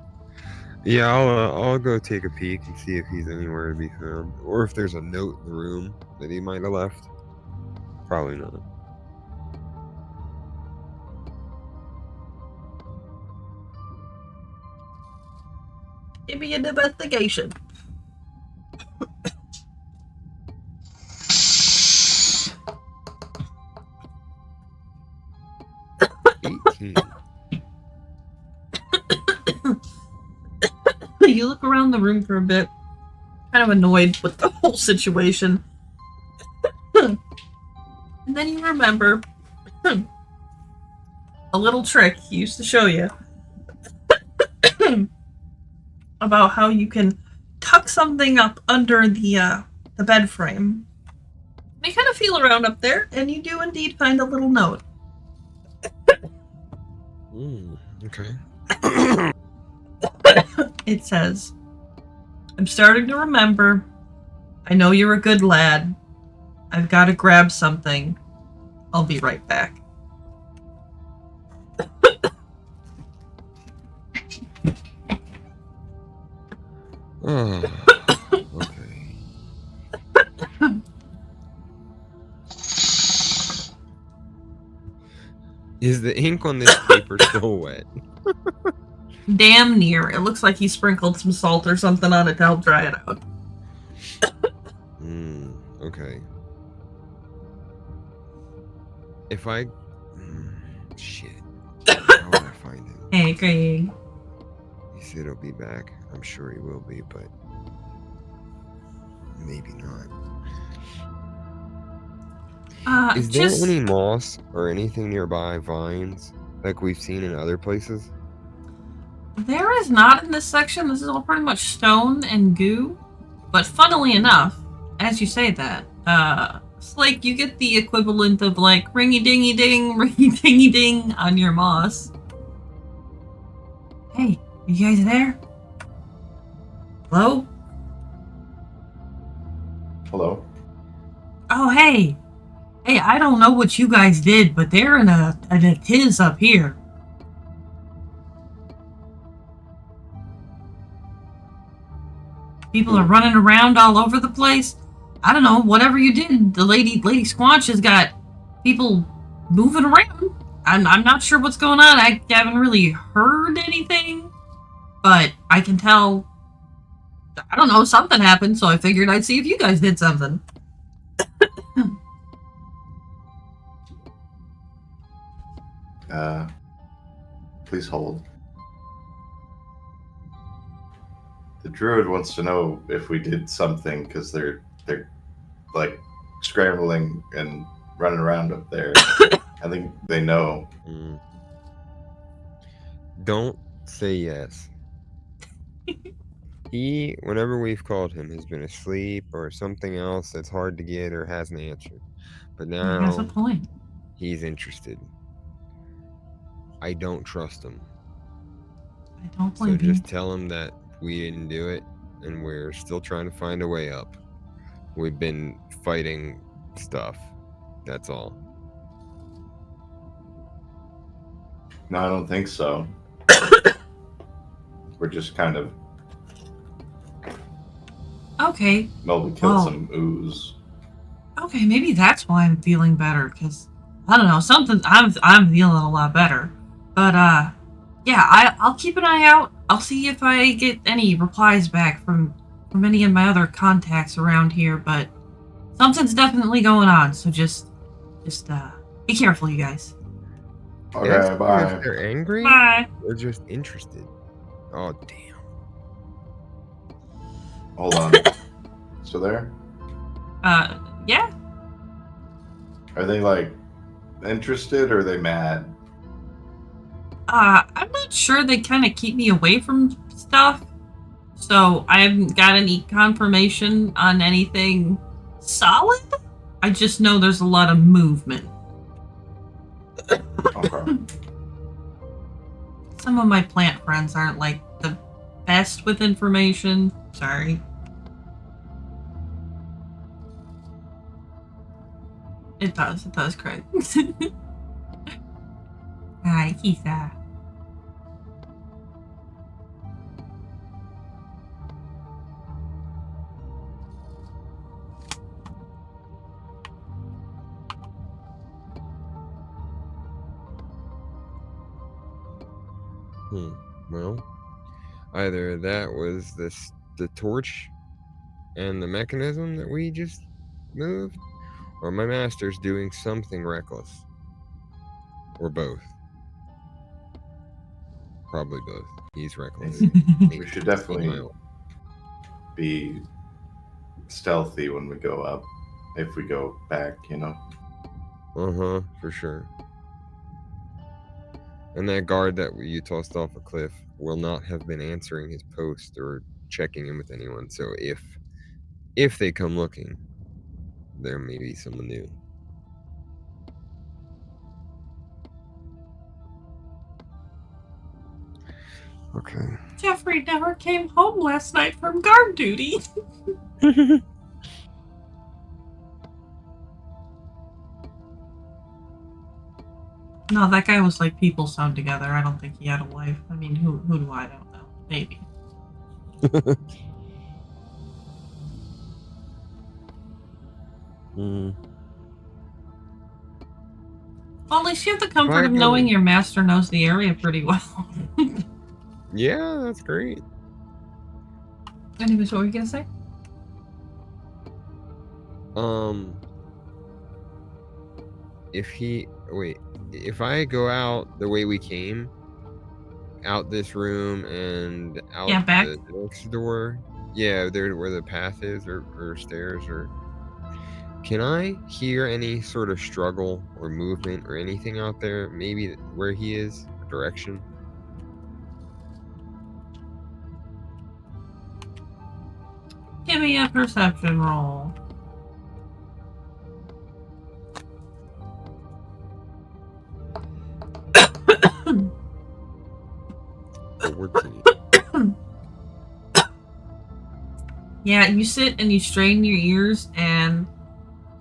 Yeah, I'll go take a peek and see if he's anywhere to be found, or if there's a note in the room that he might have left. Probably not. Give me an investigation. You look around the room for a bit, kind of annoyed with the whole situation. And then you remember a little trick he used to show you about how you can tuck something up under the bed frame. You kind of feel around up there, and you do indeed find a little note. Okay. It says, "I'm starting to remember. I know you're a good lad. I've got to grab something. I'll be right back." Okay. Is the ink on this paper still wet? Damn near. It looks like he sprinkled some salt or something on it to help dry it out. Okay. If I... shit. How would I find him? Hey, Craig. He said he'll be back. I'm sure he will be, but... maybe not. Is there any moss or anything nearby, vines, like we've seen in other places? There is not in this section. This is all pretty much stone and goo. But funnily enough, as you say that, it's like you get the equivalent of like ringy dingy ding, ringy dingy ding on your moss. Hey, you guys there? Hello? Hello? Oh, hey. Hey, I don't know what you guys did, but they're in a tiz up here. People are running around all over the place. I don't know, whatever you did, the Lady Squanch has got people moving around. I'm not sure what's going on. I haven't really heard anything, but I can tell, I don't know, something happened, so I figured I'd see if you guys did something. Please hold. The druid wants to know if we did something because they're like scrambling and running around up there. I think they know. Mm. Don't say yes. He, whenever we've called him, has been asleep or something else that's hard to get or hasn't answered. But He has a now point. he's interested. I don't trust him. I don't So blame you. just tell him that we didn't do it and we're still trying to find a way up. We've been fighting stuff. That's all. No, I don't think so. We're just kind of. Okay. Well, we killed Well. some ooze. Okay, maybe that's why I'm feeling better, because I don't know, I'm feeling a lot better. But yeah, I'll keep an eye out. I'll see if I get any replies back from any of my other contacts around here, but something's definitely going on, so just be careful, you guys. Okay, Ask them if bye. they're angry Bye. or just interested. Oh, damn. Hold on. Still there? Yeah. Are they like interested or are they mad? I'm not sure, they kind of keep me away from stuff. So I haven't got any confirmation on anything solid. I just know there's a lot of movement. Okay. Some of my plant friends aren't like the best with information. Sorry. It does, Craig. Hi, Keitha. Well, either that was the torch and the mechanism that we just moved, or my master's doing something reckless. Or both. Probably both. He's reckless. We should definitely be stealthy when we go up. If we go back, you know. Uh-huh, for sure. And that guard that you tossed off a cliff will not have been answering his post or checking in with anyone. So if they come looking, there may be someone new. Okay. Jeffrey never came home last night from guard duty. No, that guy was like people sewn together. I don't think he had a wife. I mean, who do I don't know? Maybe. Mm. Well, at least you have the comfort of knowing your master knows the area pretty well. Yeah, that's great. Anyways, what were you gonna say? If I go out the way we came, out this room and out back. the next door, yeah, there where the path is or stairs, or can I hear any sort of struggle or movement or anything out there? Maybe where he is, direction. Give me a perception roll. Yeah, you sit and you strain your ears and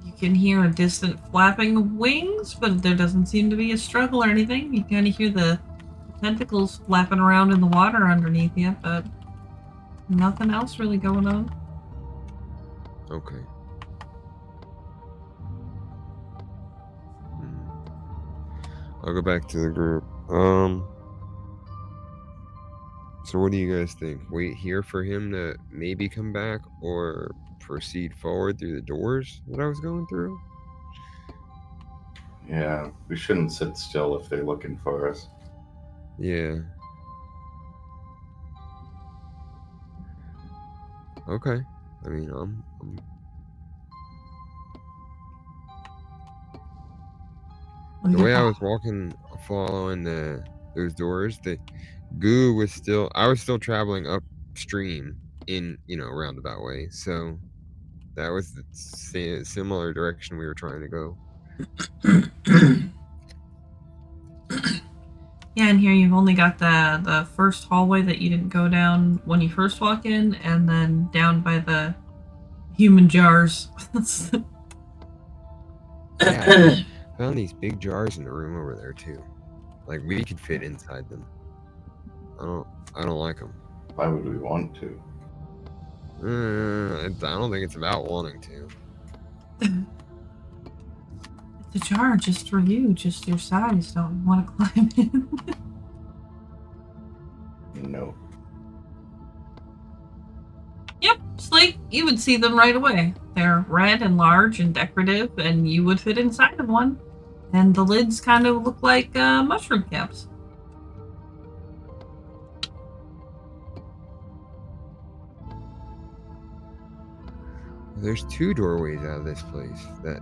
you can hear a distant flapping of wings, but there doesn't seem to be a struggle or anything. You kind of hear the tentacles flapping around in the water underneath you, but nothing else really going on. Okay. I'll go back to the group. So what do you guys think? Wait here for him to maybe come back, or proceed forward through the doors that I was going through? Yeah, we shouldn't sit still if they're looking for us. Yeah. Okay. I mean, the way I was walking, following those doors, the goo was still. I was still traveling upstream in roundabout way. So that was the similar direction we were trying to go. Yeah, and here you've only got the first hallway that you didn't go down when you first walk in, and then down by the human jars. Yeah, I found these big jars in the room over there too. Like we could fit inside them. I don't like them. Why would we want to? I don't think it's about wanting to. It's a jar just for you, just your size. Don't want to climb in. No. Yep, Slate, you would see them right away. They're red and large and decorative, and you would fit inside of one. And the lids kind of look like mushroom caps. There's 2 doorways out of this place that.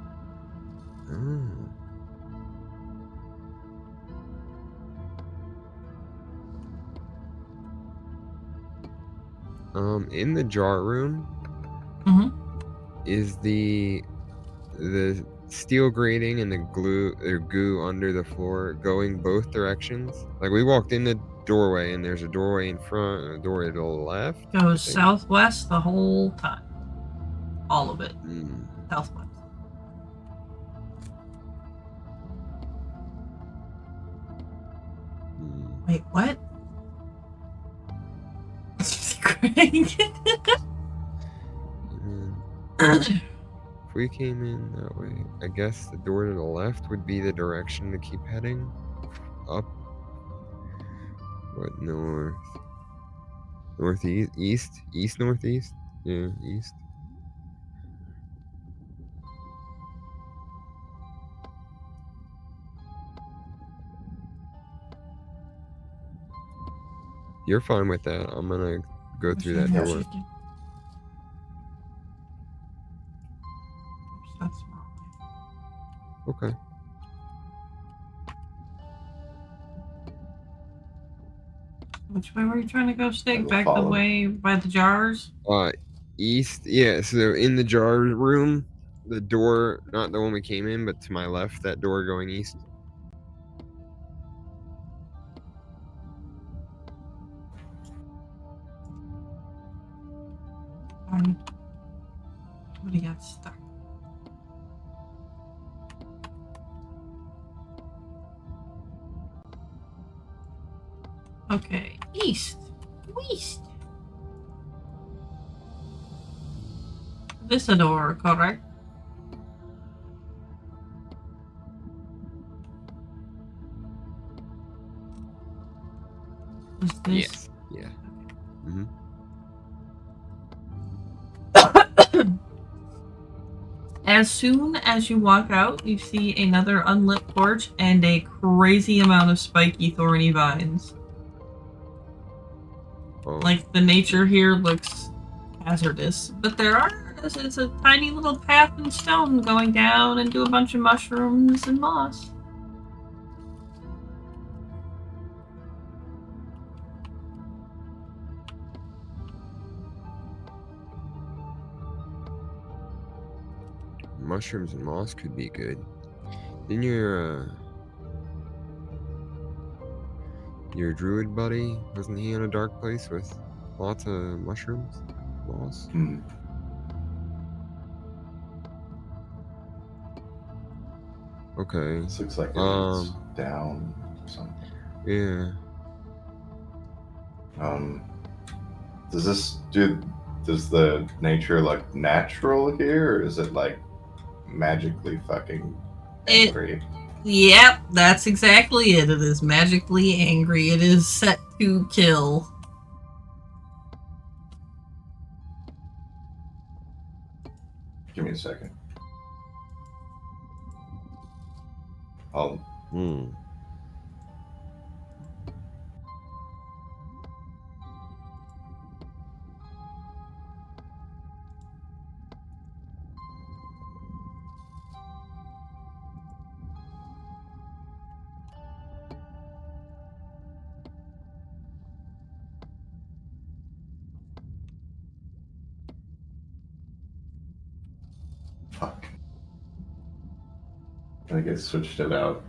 In the jar room is the steel grating and the goo under the floor going both directions. Like we walked in the doorway and there's a doorway in front and a doorway to the left. Goes southwest the whole time. All of it. Southwest. Wait, what? Craig. If we came in that way, I guess the door to the left would be the direction to keep heading up. What, north? Northeast? East, northeast? Yeah, east. You're fine with that. I'm gonna go through that door. Okay. Which way were you trying to go, Stig? Back the way by the jars? East. Yeah, so in the jar room, the door, not the one we came in, but to my left, that door going east. Somebody got stuck. Okay, east. East. This a door, correct? Is this? Yes. Yeah. As soon as you walk out, you see another unlit porch and a crazy amount of spiky, thorny vines. Oh. Like, the nature here looks hazardous. But there are... It's a tiny little path in stone going down into a bunch of mushrooms and moss. Mushrooms and moss could be good. Didn't your druid buddy, wasn't he in a dark place with lots of mushrooms? Moss? Okay. This looks like it's down or something. Yeah. Does the nature look natural here, or is it like magically fucking angry? Yep, that's exactly it. It is magically angry. It is set to kill. Give me a second. I guess switched it out.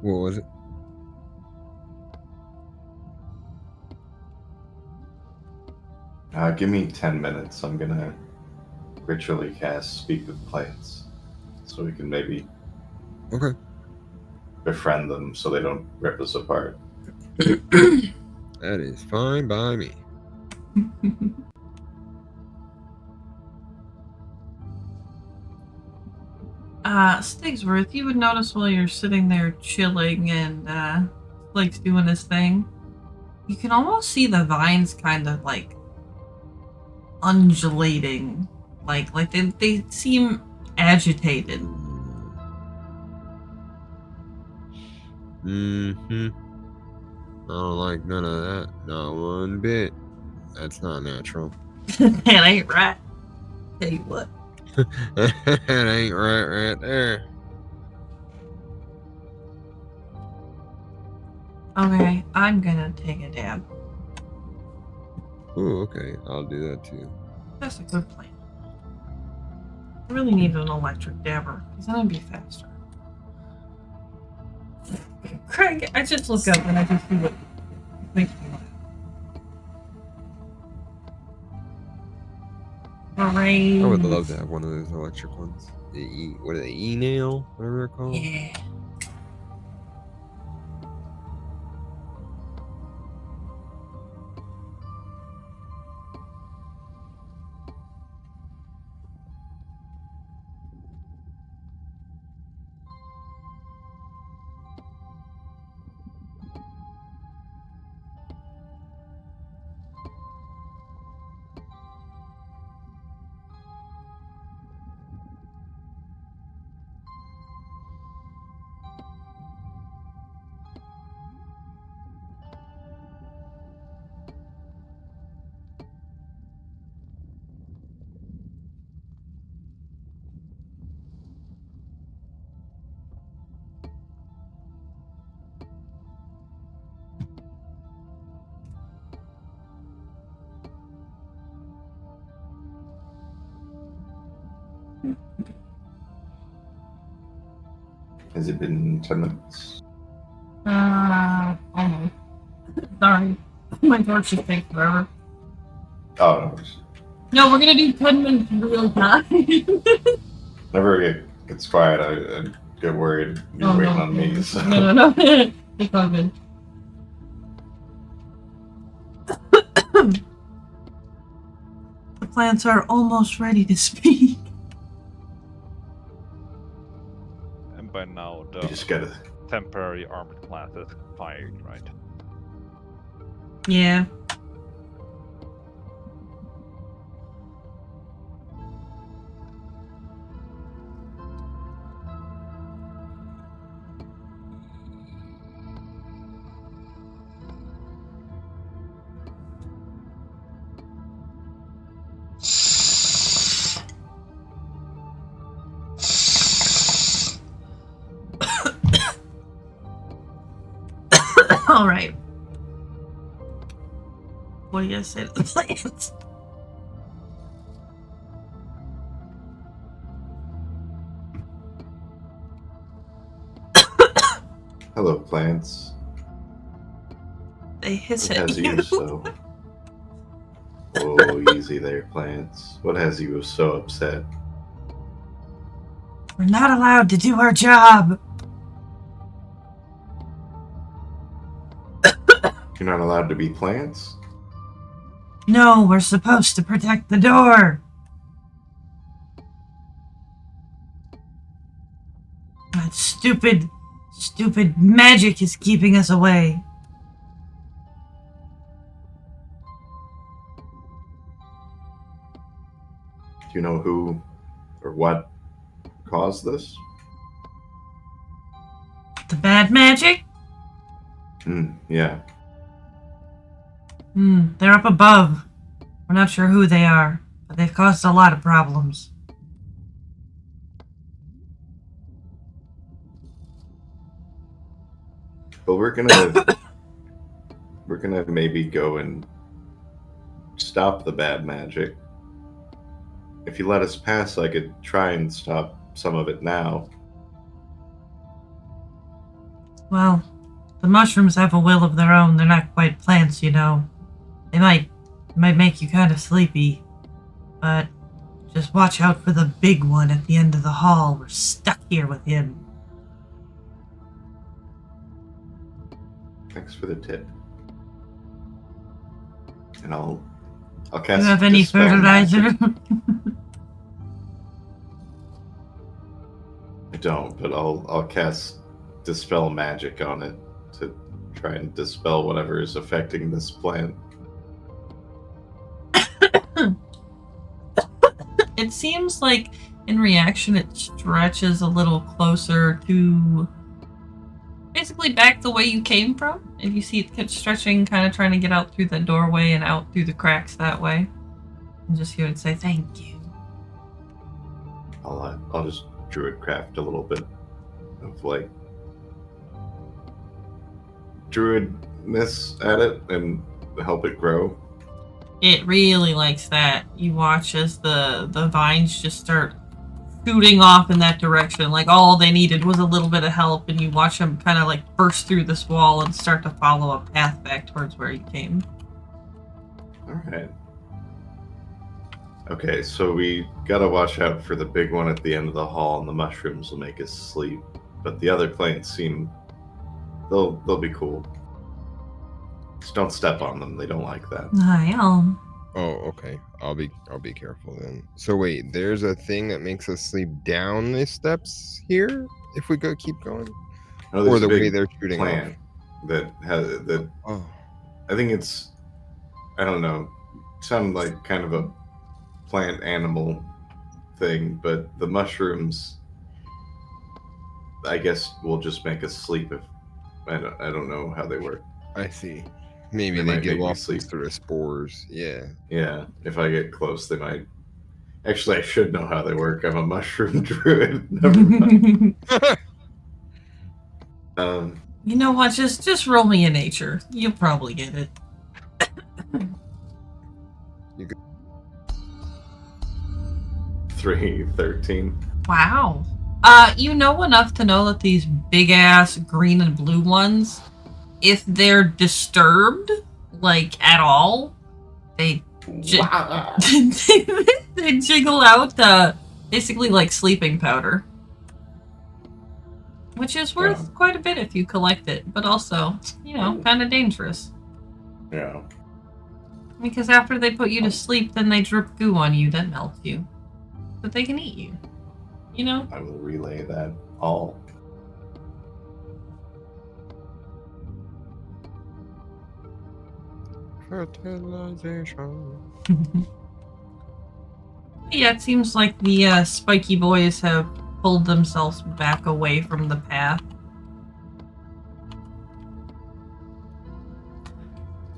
What was it? Give me 10 minutes. I'm gonna ritually cast Speak with Plants, so we can maybe Okay. befriend them so they don't rip us apart. That is fine by me. Stigsworth, you would notice while you're sitting there chilling and Blake's doing his thing, you can almost see the vines kind of like undulating, like they seem agitated. Mm-hmm. I don't like none of that. Not one bit. That's not natural. That ain't right. Tell you what. That ain't right there. Okay, I'm gonna take a dab. Ooh, okay. I'll do that too. That's a good plan. I really need an electric dabber, because then it'd be faster. Craig, I just look up and I just see what makes me laugh. Hooray! I would love to have one of those electric ones. What are they? E-nail? Whatever they're called? Yeah. Has it been 10 minutes? Almost. Sorry. My torch just takes forever. Oh, no. No, we're gonna do 10 minutes real time. Whenever it gets quiet, I get worried. You're Oh, waiting no, on me. So. No. It's all good. The plants are almost ready to speak. And by now, You the just gotta. temporary armored class is fired, right? Yeah. All right. What do you guys say to the plants? Hello, plants. They hiss What at has you. you so? Oh, easy there, plants. What has you so upset? We're not allowed to do our job. You're not allowed to be plants? No, we're supposed to protect the door. That stupid magic is keeping us away. Do you know who or what caused this? The bad magic? Yeah. They're up above. We're not sure who they are, but they've caused a lot of problems. But we're gonna maybe go and stop the bad magic. If you let us pass, I could try and stop some of it now. Well, the mushrooms have a will of their own. They're not quite plants, you know. They might make you kind of sleepy, but just watch out for the big one at the end of the hall. We're stuck here with him. Thanks for the tip. And I'll Do cast. you have any Dispel fertilizer? Magic. I don't, but I'll cast Dispel Magic on it to try and dispel whatever is affecting this plant. It seems like in reaction it stretches a little closer to basically back the way you came from. If you see it stretching, kind of trying to get out through the doorway and out through the cracks that way. And just hear it say, thank you. I'll just druidcraft a little bit of like druidness at it and help it grow. It really likes that. You watch as the vines just start shooting off in that direction. Like all they needed was a little bit of help, and you watch them kind of like burst through this wall and start to follow a path back towards where you came. All right. Okay, so we gotta watch out for the big one at the end of the hall, and the mushrooms will make us sleep. But the other plants seem they'll be cool. Just don't step on them; they don't like that. I am. Oh, okay. I'll be careful then. So wait, there's a thing that makes us sleep down the steps here if we keep going, No, there's or the a big way they're shooting plant that has that. off. Oh, I think it's I don't know. Sound like kind of a plant animal thing, but the mushrooms, I guess, will just make us sleep. If I don't know how they work. I see. Maybe They they might give make me off some sleep. sort of spores. Yeah. Yeah, if I get close, they might. Actually, I should know how they work. I'm a mushroom druid. Never mind. You know what? Just roll me a nature. You'll probably get it. 13. Wow. You know enough to know that these big ass green and blue ones, if they're disturbed, like at all, they they jiggle out basically like sleeping powder. Which is worth quite a bit if you collect it, but also, you know, kind of dangerous. Yeah. Because after they put you to sleep, then they drip goo on you that melts you. But they can eat you. You know? I will relay that all. Fertilization. Yeah, it seems like the spiky boys have pulled themselves back away from the path.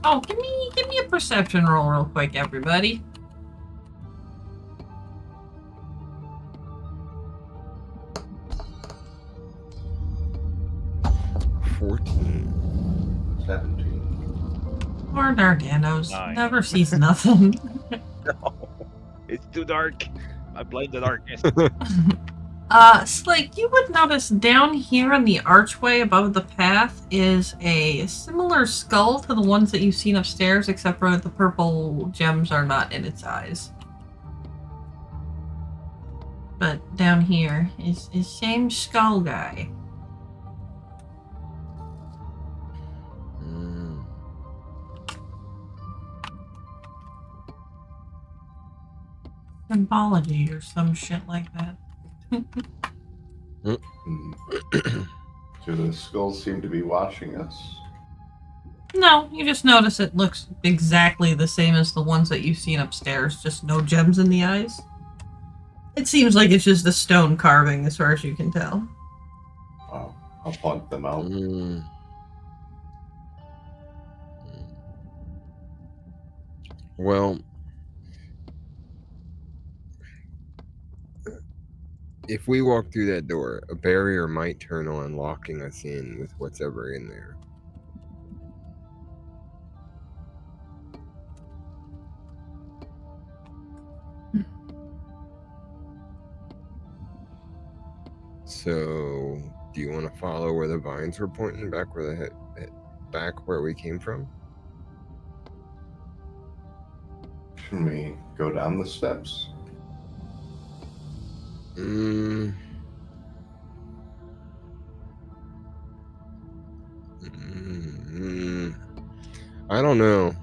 Oh, give me a perception roll real quick, everybody. 14. 17. Poor Dardanos. 9. Never sees nothing. No, it's too dark. I blame the darkness. Slake, you would notice down here in the archway above the path is a similar skull to the ones that you've seen upstairs, except for the purple gems are not in its eyes. But down here is same skull guy. Symbology or some shit like that. Do the skulls seem to be watching us? No, you just notice it looks exactly the same as the ones that you've seen upstairs, just no gems in the eyes. It seems like it's just a stone carving as far as you can tell. Oh, I'll point them out. Well, if we walk through that door, a barrier might turn on, locking us in with what's ever in there. So, do you want to follow where the vines were pointing, back where we came from? Can we go down the steps? Mm. I don't know.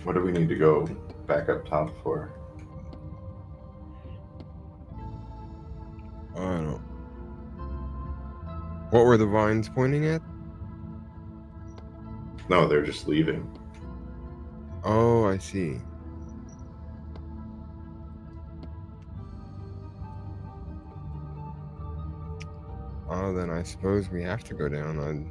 What do we need to go back up top for? I don't. What were the vines pointing at? No, they're just leaving. Oh, I see. Oh, then I suppose we have to go down.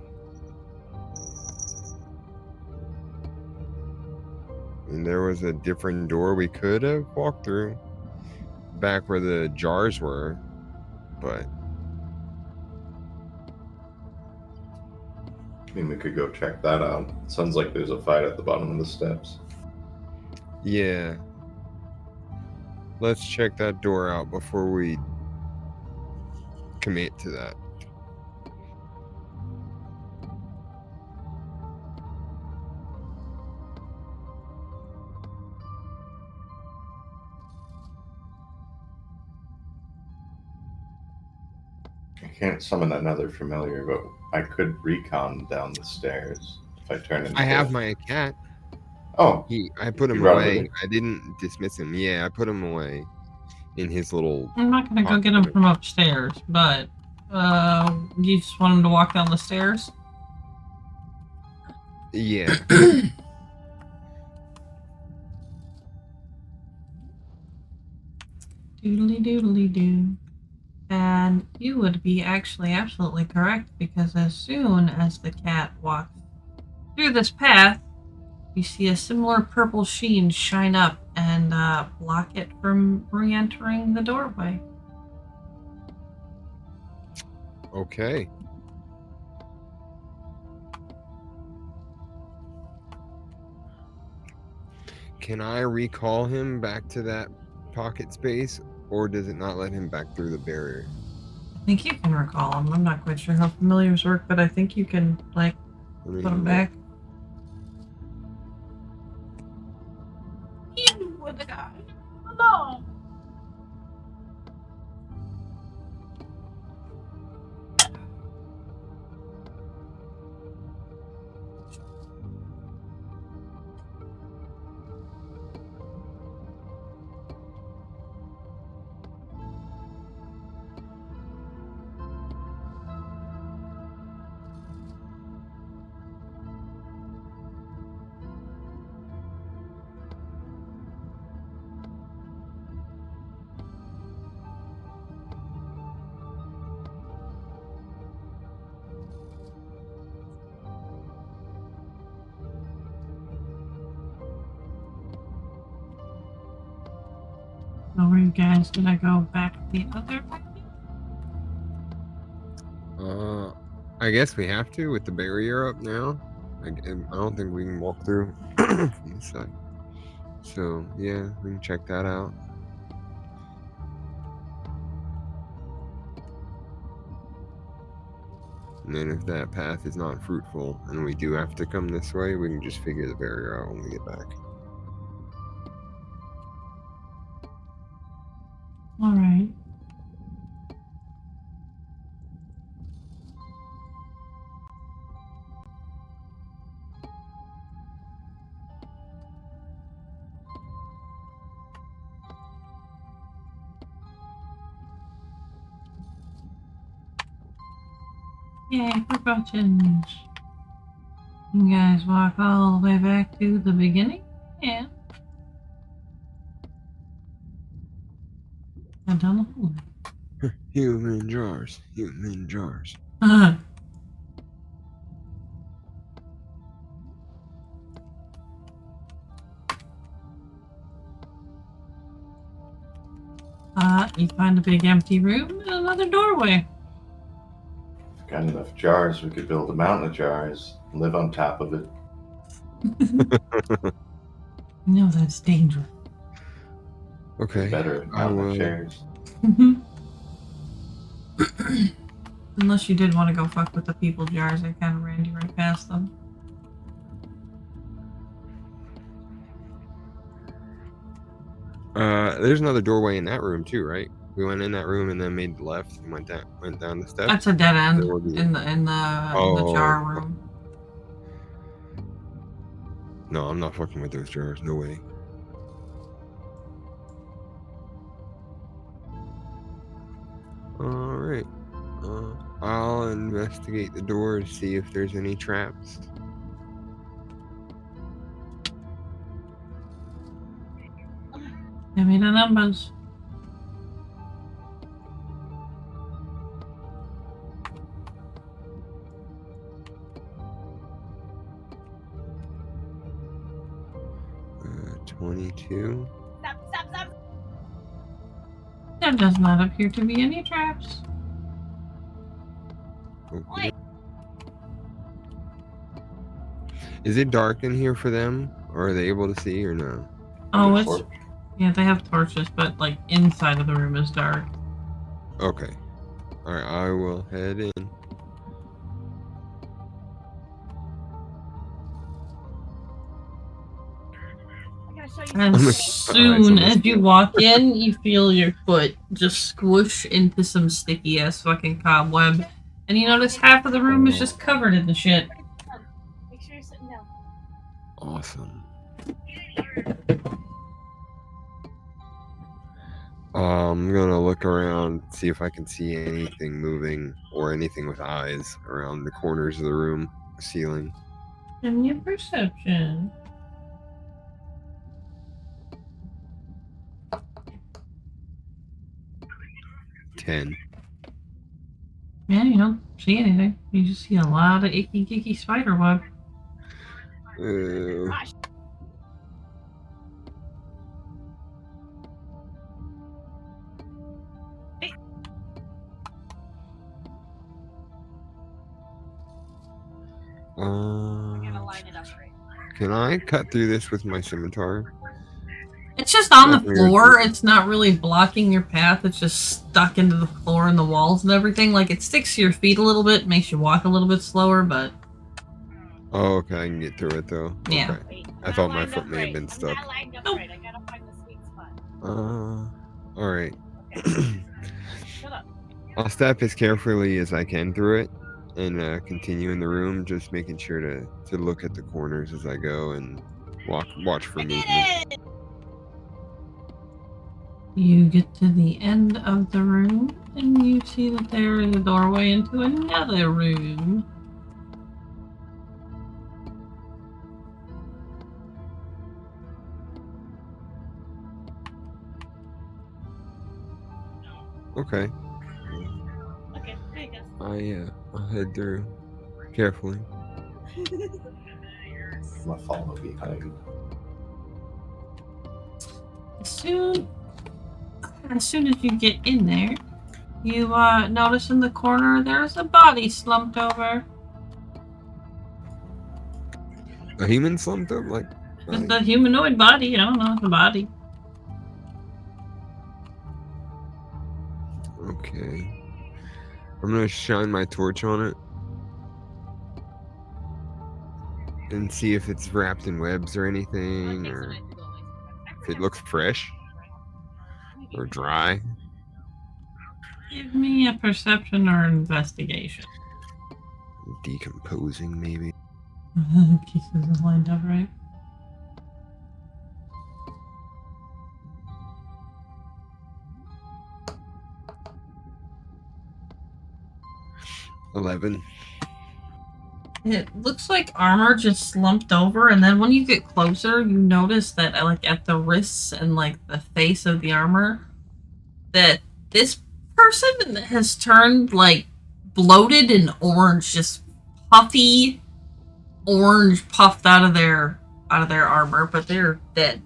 And there was a different door we could have walked through, back where the jars were, but I mean, we could go check that out. Sounds like there's a fight at the bottom of the steps. yeah. Let's check that door out before we commit to that. I can't summon another familiar, but I could recon down the stairs if I turn into. I have my cat. Oh, I put him You brought him with away. you? I didn't dismiss him. Yeah, I put him away in his little. I'm not gonna go get him from upstairs, but you just want him to walk down the stairs? Yeah. Doodly doodly doo. And you would be actually absolutely correct, because as soon as the cat walks through this path, you see a similar purple sheen shine up and block it from re-entering the doorway. Okay. Can I recall him back to that pocket space, or does it not let him back through the barrier? I think you can recall him. I'm not quite sure how familiars work, but I think you can, like, put him back. You were the guy. No. So were you guys gonna go back the other way? I guess we have to with the barrier up now. I don't think we can walk through from this side. So yeah, we can check that out. And then if that path is not fruitful and we do have to come this way, we can just figure the barrier out when we get back. All right. Yay, for buttons. You guys walk all the way back to the beginning? Yeah. And down the hallway. Human jars. Human jars. You find a big empty room and another doorway. If got enough jars, we could build a mountain of jars and live on top of it. No, that's dangerous. Okay. Better I mountain will. of chairs. Unless you did want to go fuck with the people jars, I kind of ran you right past them. There's another doorway in that room too, right? We went in that room and then made the left and went down the steps. That's a dead end There will be- in the Oh. jar room. No, I'm not fucking with those jars. No way. All right. I'll investigate the door to see if there's any traps. Give me the numbers. Uh, 22. Stop. There does not appear to be any traps. Okay. Is it dark in here for them? Or are they able to see or no? Oh, Under it's torch. yeah. They have torches, but like inside of the room is dark. Okay. Alright, I will head in. And I'm like, soon alright, as you walk in, you feel your foot just squish into some sticky ass fucking cobweb, and you notice half of the room is just covered in the shit. Make sure you're sitting down. Awesome. I'm gonna look around, see if I can see anything moving or anything with eyes around the corners of the room, ceiling. Give me a perception. Ten. Yeah, you don't see anything. You just see a lot of icky spider web. I gotta line it up right. Can I cut through this with my scimitar? It's just on the That's weird. floor. It's not really blocking your path. It's just stuck into the floor and the walls and everything. Like, it sticks to your feet a little bit, makes you walk a little bit slower, but... Oh, okay, I can get through it though. Yeah. Okay. Wait, I thought my foot may have been I'm stuck. not lined up Nope. right. I gotta find the sweet spot. Alright. Okay. Shut up. I'll step as carefully as I can through it and continue in the room, just making sure to look at the corners as I go and watch for I did movement. it! You get to the end of the room, and you see that there is a doorway into another room. Okay. Okay, there you go. I'll head through carefully. I'm gonna follow behind. As soon as you get in there, you notice in the corner there's a body slumped over. A human slumped up like. It's a humanoid body. I don't know, it's a body. Okay. I'm gonna shine my torch on it and see if it's wrapped in webs or anything, or if it looks fresh or dry. Give me a perception or investigation. Decomposing, maybe. Keith isn't lined up right. $11. It looks like armor just slumped over, and then when you get closer, you notice that like at the wrists and like the face of the armor, that this person has turned like bloated and orange, just puffy orange puffed out of their armor, but they're dead.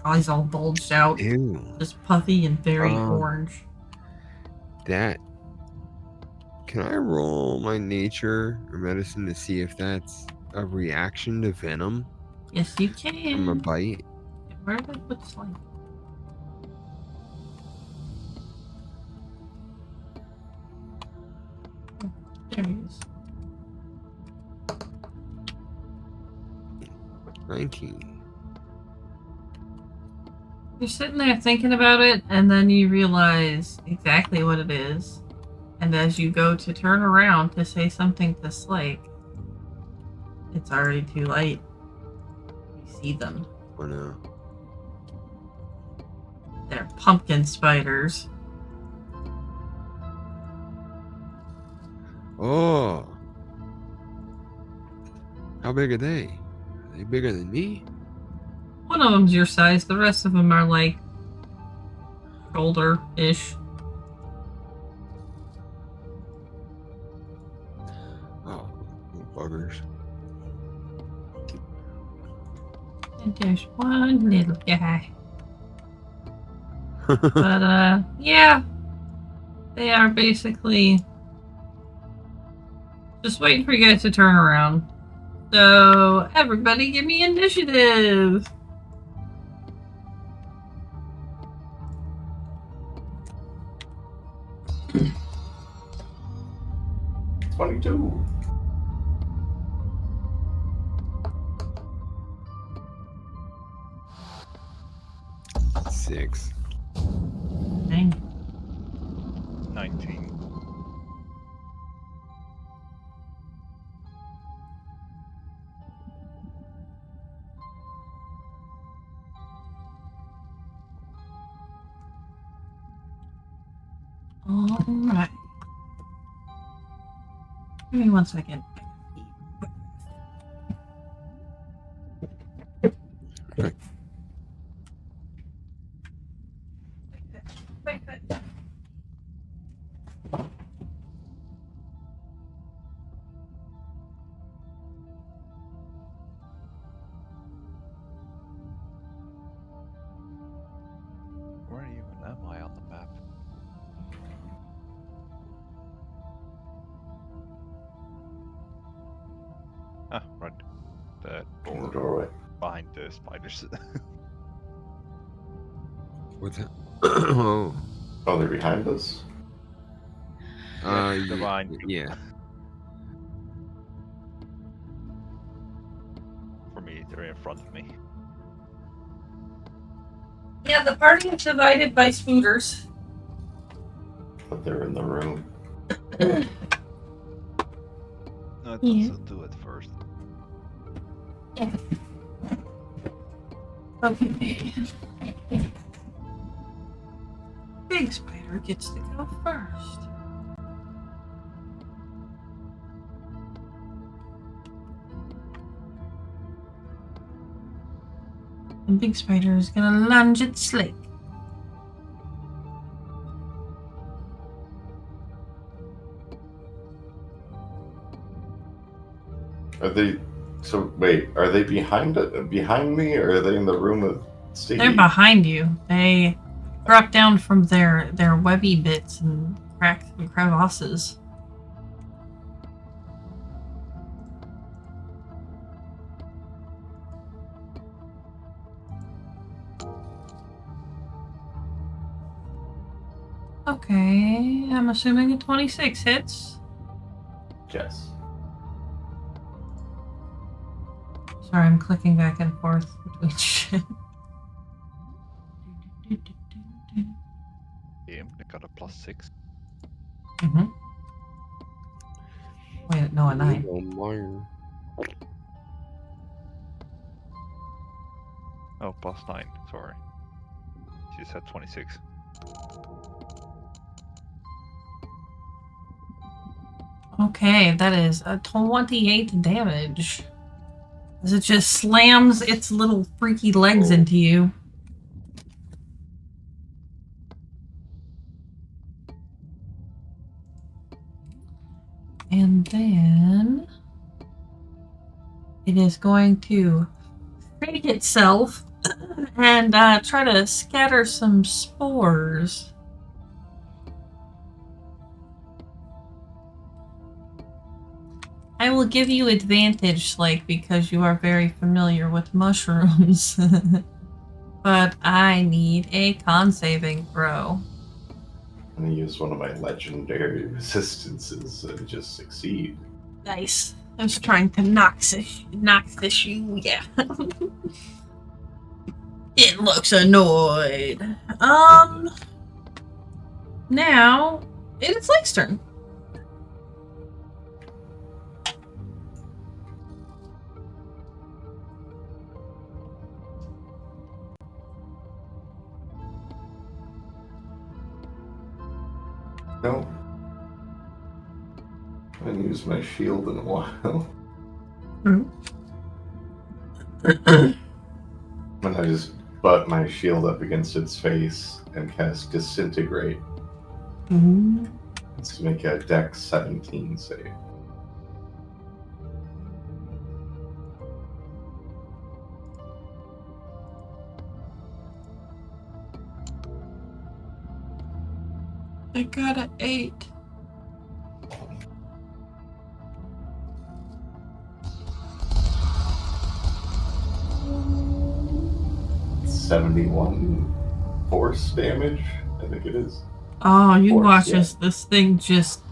Eyes all bulged out, Ew. just puffy and very orange. That. Can I roll my nature or medicine to see if that's a reaction to venom Yes, you can. from a bite? Where did it put slime? There he is. 19. You're sitting there thinking about it, and then you realize exactly what it is. And as you go to turn around to say something to Slake, it's already too late. You see them. Oh no. They're pumpkin spiders. Oh. How big are they? Are they bigger than me? One of them's your size, the rest of them are like shoulder-ish. Oh, little buggers. And there's one little guy. But, yeah. They are basically just waiting for you guys to turn around. So, everybody give me initiative! 22. Six. Dang. 19. Alright. Give me 1 second. Where even am I on the map? Ah, right. The In the door doorway. behind the spiders. What's that? Oh. Oh, they're behind us? they're Yeah, behind you. yeah. For me, they're in front of me. Yeah, the party is divided by spooters. But they're in the room. No, it Yeah. doesn't do it first. Okay. Big spider gets to go first. And Big Spider is gonna lunge at Slake. Are they... So, wait, are they behind me, or are they in the room with Stiggy? They're behind you. They drop down from their webby bits and cracks and crevasses. Okay, I'm assuming a 26 hits. Yes. Sorry, I'm clicking back and forth between shit. Yeah, I got a +6. Mm-hmm. Wait, no, a 9. Oh, +9. Sorry. She said 26. Okay, that is a 28 damage. As it just slams its little freaky legs into you. And then it is going to shake itself and try to scatter some spores. I will give you advantage, like, because you are very familiar with mushrooms. But I need a con saving throw. I'm gonna use one of my legendary resistances and just succeed. Nice. I was trying to knock this shoe, yeah. It looks annoyed. Now it's Lake's turn. No. I haven't used my shield in a while. And I just butt my shield up against its face and cast Disintegrate. Let's make a Dex 17 save. I got an 8. $71 force damage, I think it is. Oh, you Force, watch yeah. this thing just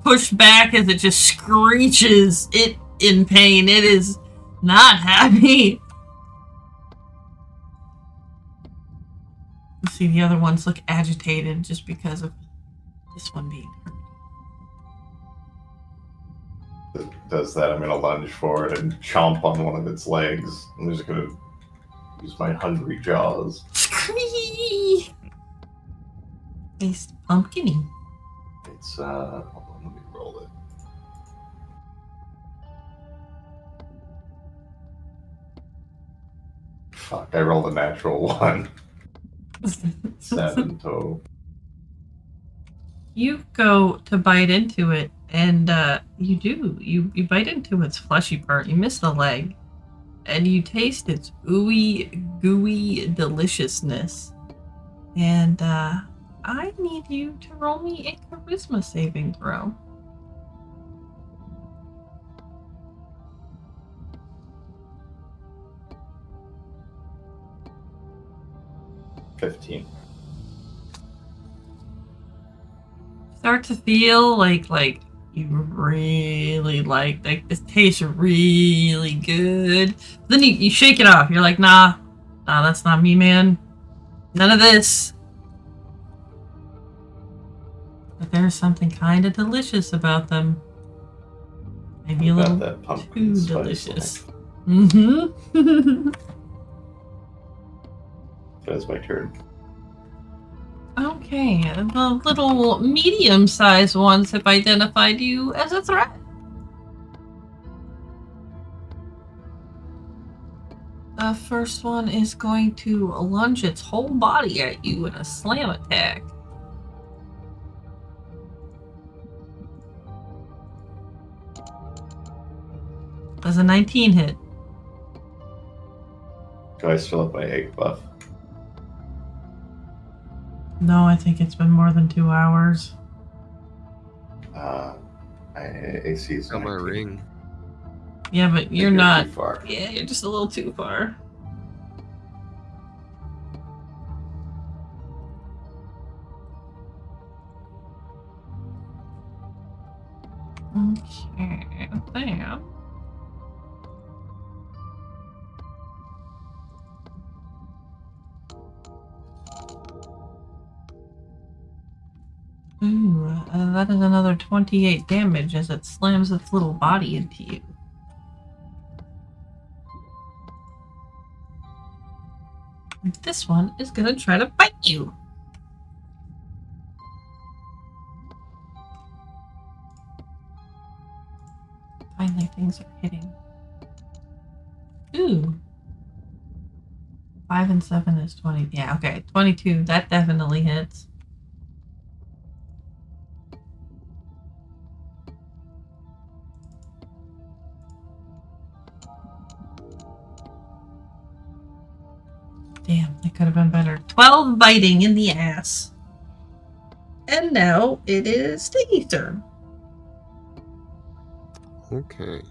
push back as it just screeches it in pain. It is not happy. You see the other ones look agitated just because of this one being hurt. It does that, I'm gonna lunge forward and chomp on one of its legs. I'm just gonna use my hungry jaws. Scree! It's pumpkiny. It's hold on, let me roll it. Fuck, I rolled a natural 1. 7 total. You go to bite into it, and you do. You bite into its fleshy part. You miss the leg, and you taste its ooey, gooey deliciousness. And I need you to roll me a charisma saving throw. $15. Start to feel like you really like this tastes really good. Then you shake it off. You're like, nah, that's not me, man. None of this. But there's something kind of delicious about them. Maybe a little That pumpkin too spice delicious. line. Mm-hmm. That's my turn. Okay, the little medium-sized ones have identified you as a threat. The first one is going to lunge its whole body at you in a slam attack. Does a 19 hit? Do I still have my egg buff? No, I think it's been more than 2 hours. My AC is Got my 19. ring. Yeah, but I think you're not. too far. Yeah, you're just a little too far. Okay, then. Ooh, that is another 28 damage as it slams its little body into you. And this one is gonna try to bite you. Finally, things are hitting. Ooh. 5 and 7 is 20. Yeah, okay. 22. That definitely hits. Damn, that could have been better. 12 biting in the ass. And now it is Stiggy's turn. Okay.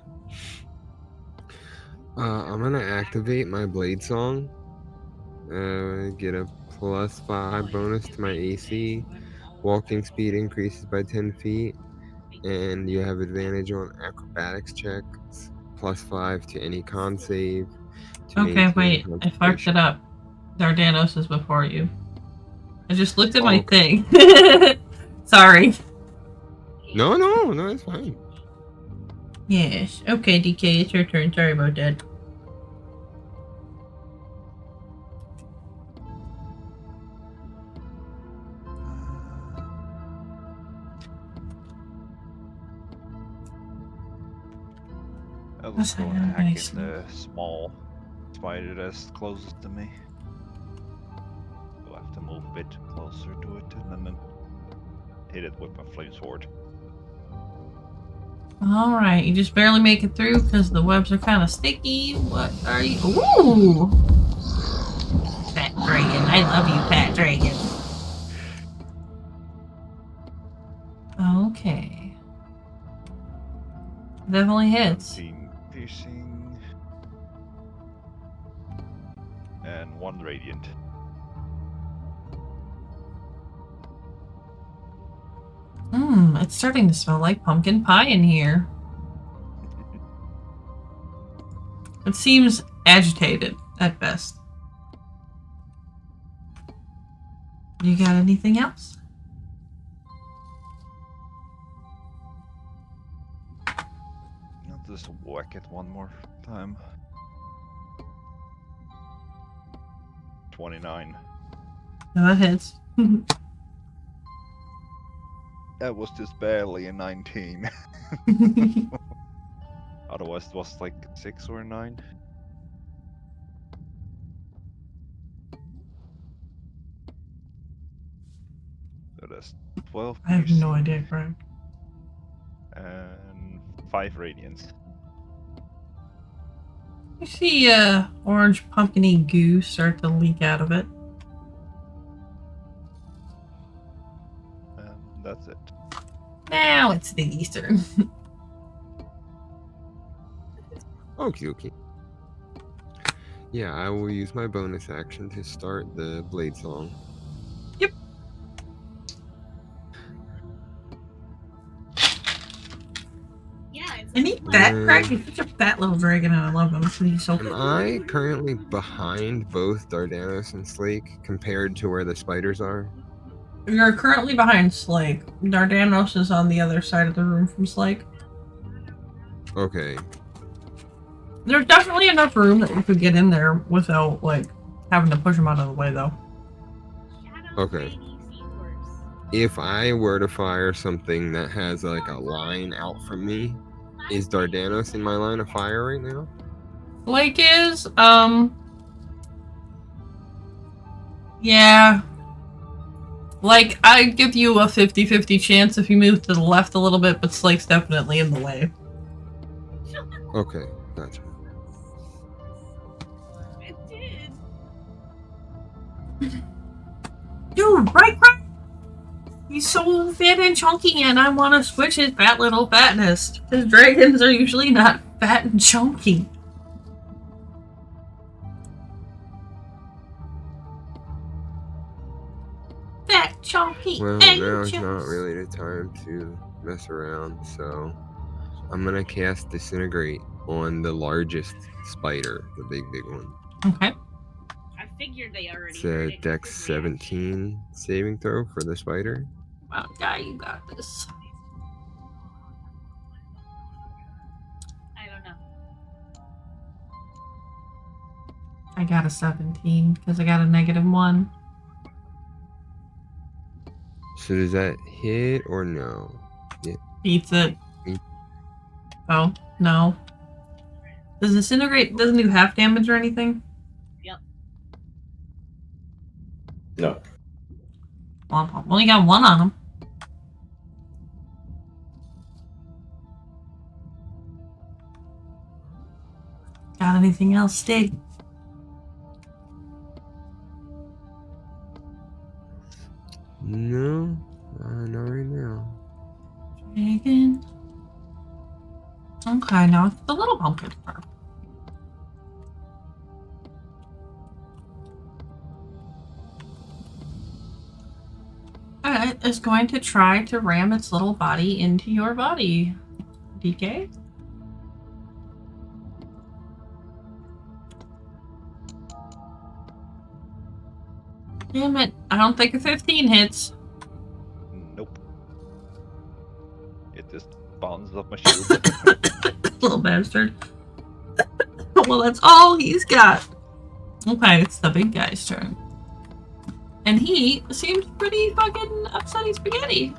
I'm gonna activate my blade song. Get a +5 bonus to my AC. Walking speed increases by 10 feet. And you have advantage on acrobatics checks. +5 to any con save. To Okay, maintain wait. I fucked concentration. it up. Dardanos is before you. I just looked at Oh, my okay. thing. Sorry. No, it's fine. Yes. Okay, DK, it's your turn. Sorry about that. I'll What's just go that? and hack Nice. in the small spider that's closest to me. We'll have to move a bit closer to it and then hit it with my flame sword. Alright, you just barely make it through because the webs are kind of sticky. What are you? Ooh! Fat dragon. I love you, fat dragon. Okay. Definitely hits. 17 piercing. And 1 radiant. It's starting to smell like pumpkin pie in here. It seems agitated at best. You got anything else? I'll just whack it one more time. 29. No, that hits. That was just barely a 19. Otherwise it was like 6 or 9. So that's 12 I have no piercing idea, Greg. and 5 radiance. You see orange pumpkin-y goo start to leak out of it. And that's it. Now it's the Eastern. Okay. Yeah, I will use my bonus action to start the blade song. Yep. And eat that, Greg. He's such a fat little dragon, and I love him. He's so Am I currently behind both Dardanos and Slake compared to where the spiders are? You're currently behind Slake. Dardanos is on the other side of the room from Slake. Okay. There's definitely enough room that you could get in there without, like, having to push him out of the way, though. Okay. If I were to fire something that has, like, a line out from me, is Dardanos in my line of fire right now? Slake is, yeah. Like, I give you a 50-50 chance if you move to the left a little bit, but Slake's definitely in the way. Okay, gotcha. It did. Dude, right? He's so fat and chunky, and I want to switch his fat little fatness. Because dragons are usually not fat and chunky. Fat, chunky, Well, and now is juice. not really the time to mess around, so I'm gonna cast Disintegrate on the largest spider, the big one. Okay. I figured they already It's heard a it 'cause Dex of the reaction. 17 saving throw for the spider. Well, guy, you got this. I don't know. I got a 17 because I got a -1. So does that hit or no? Beats it. Beat- Oh, no. Does Disintegrate doesn't do half damage or anything? No. Well, I've only got 1 on him. Got anything else, Stig? No, not right now. Dragon. Okay, now it's the little pumpkin fur. Alright, it's going to try to ram its little body into your body, DK. Damn it, I don't think a 15 hits. Nope. It just bounces off my shield. Little bastard. Well, that's all he's got. Okay, it's the big guy's turn. And he seems pretty fucking upsetty spaghetti.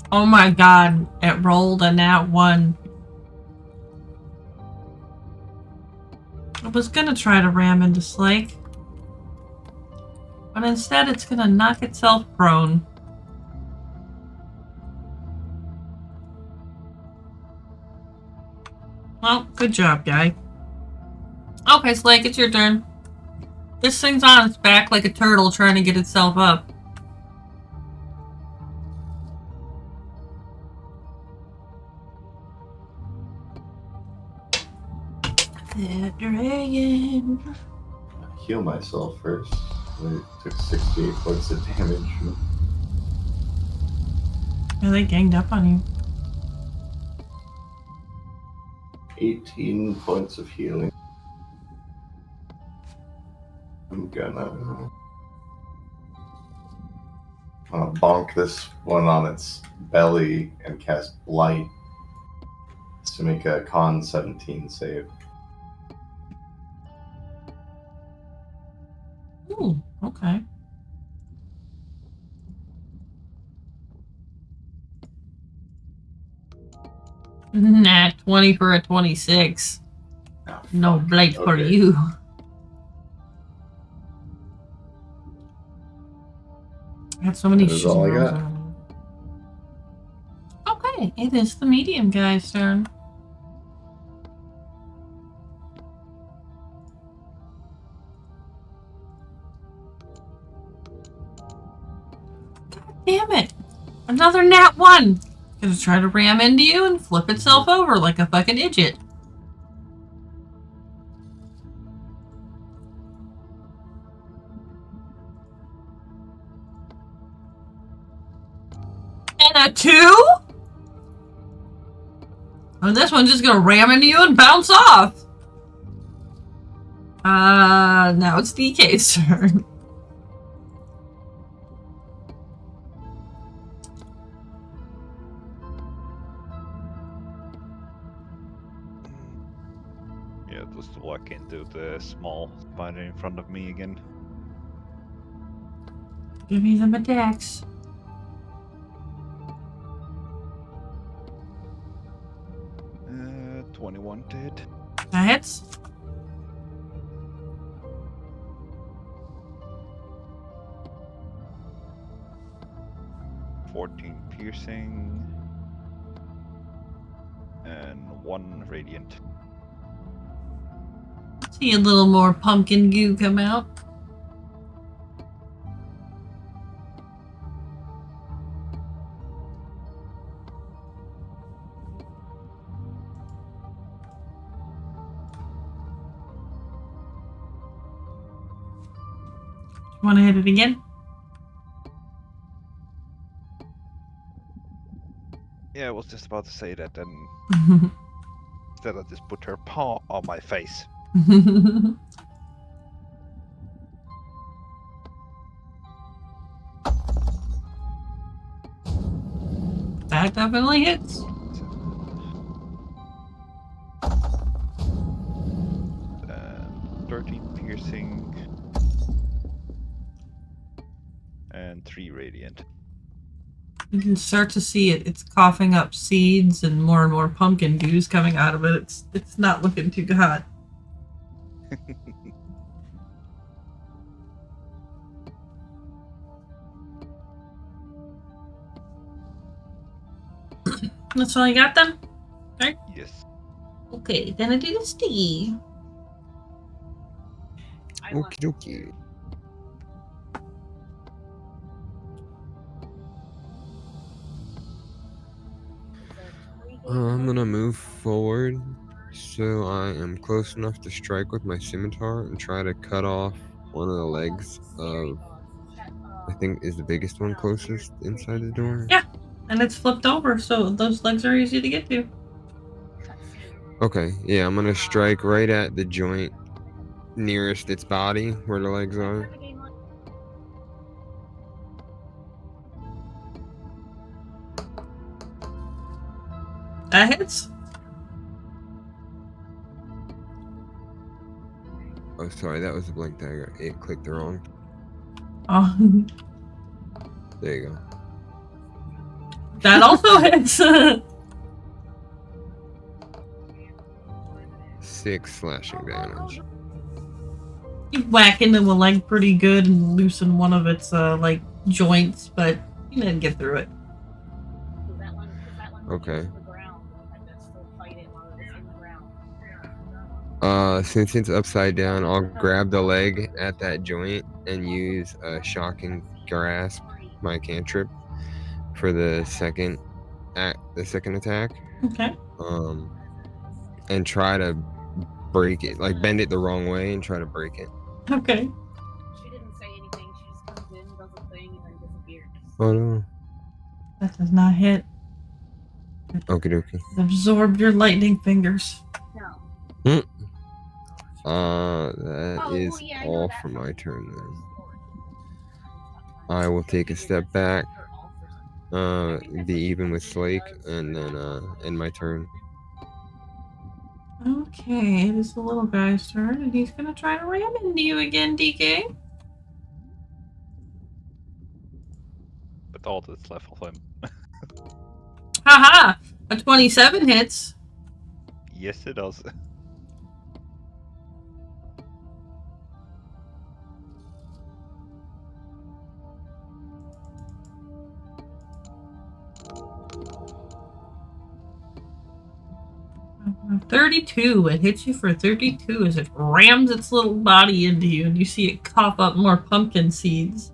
Oh my god, it rolled a nat 1. I was gonna try to ram into Slake, but instead it's gonna knock itself prone. Well, good job, guy. Okay, Slake, it's your turn. This thing's on its back like a turtle trying to get itself up. That dragon. Heal myself first. I took 68 points of damage. Yeah, they ganged up on you. 18 points of healing. I'm gonna bonk this one on its belly and cast Blight to make a con 17 save. Ooh, okay. Nah, 20 for a 26. Oh, No fuck. blight for Okay. you. I had so many That is all I shitty rolls got. on. Okay, it is the medium guy's turn. God damn it! Another nat 1! Gonna try to ram into you and flip itself over like a fucking idiot. And a 2? And this one's just gonna ram into you and bounce off. Now it's DK's turn. Yeah, just walk into the small spider in front of me again. Give me them attacks. 21 to hit. That hits. .14 piercing. And 1 radiant. See a little more pumpkin goo come out. Want to hit it again? Yeah, I was just about to say that, and instead I just put her paw on my face. That definitely hits. And 13 piercing. And 3 radiant. You can start to see it. It's coughing up seeds and more pumpkin goos coming out of it. It's not looking too hot. That's all you got then? Yes. Okay, then I do the Stiggy. I want Okie dokie. I'm gonna move forward so I am close enough to strike with my scimitar and try to cut off one of the legs of, I think, is the biggest one closest inside the door. Yeah. And it's flipped over, so those legs are easy to get to. Okay, yeah, I'm gonna strike right at the joint nearest its body where the legs are. That hits. Oh, sorry, that was a blank dagger. It clicked the wrong. Oh, There you go. that also hits. 6 slashing damage. You whack into a leg pretty good and loosen one of its like joints, but you didn't get through it. Okay. Since it's upside down, I'll grab the leg at that joint and use a shocking grasp, my cantrip, for the second attack. Okay. And try to break it, like bend it the wrong way and try to break it. Okay. She didn't say anything. She just comes in, does a thing, and then disappears. Oh no. That does not hit. Okie dokie. Absorb your lightning fingers. No. That is all for my turn then. I will take a step back, be even with Slake, and then end my turn. Okay, it is the little guy's turn, and he's gonna try to ram into you again, DK. But all that's left of him. Haha! A 27 hits. Yes, it does. Uh, 32. It hits you for 32 as it rams its little body into you, and you see it cough up more pumpkin seeds.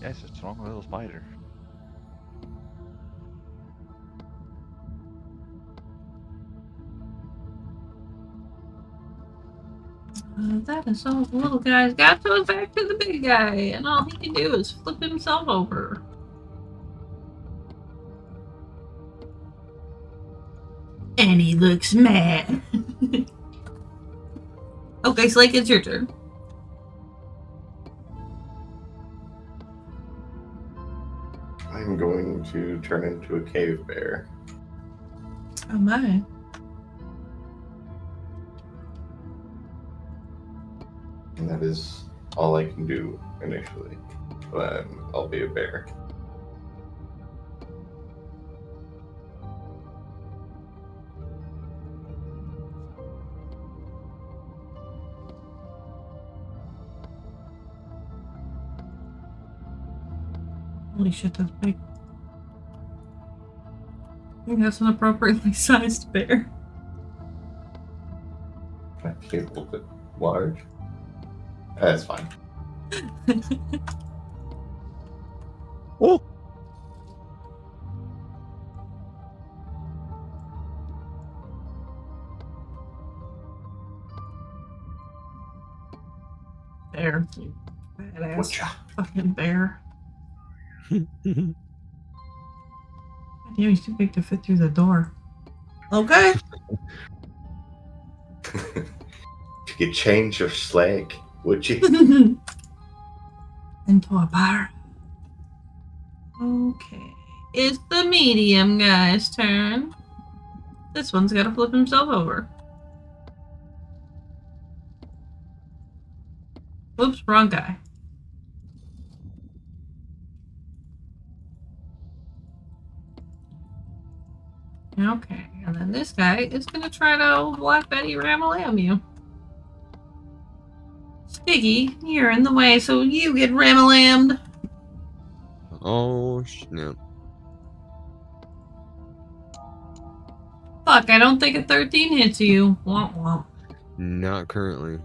Yeah, it's a strong little spider. That is all the little guy's got, so it's back to the big guy, and all he can do is flip himself over. And he looks mad. Okay, Slake, it's your turn. I'm going to turn into a cave bear. Oh my. And that is all I can do initially. But I'll be a bear. Holy shit, that's big. I think that's an appropriately sized bear. Actually, a little bit large. That's fine. Oh! Bear. You badass Whatcha? fucking bear. Damn, he's too big to fit through the door. Okay. You could change your slag, would you? Into a bar. Okay. It's the medium guy's turn. This one's gotta flip himself over. Oops, wrong guy. Okay, and then this guy is gonna try to Black Betty ram you. Stiggy, you're in the way, so you get ram-a-lammed. Oh, no. Fuck, I don't think a 13 hits you. Womp womp. Not currently.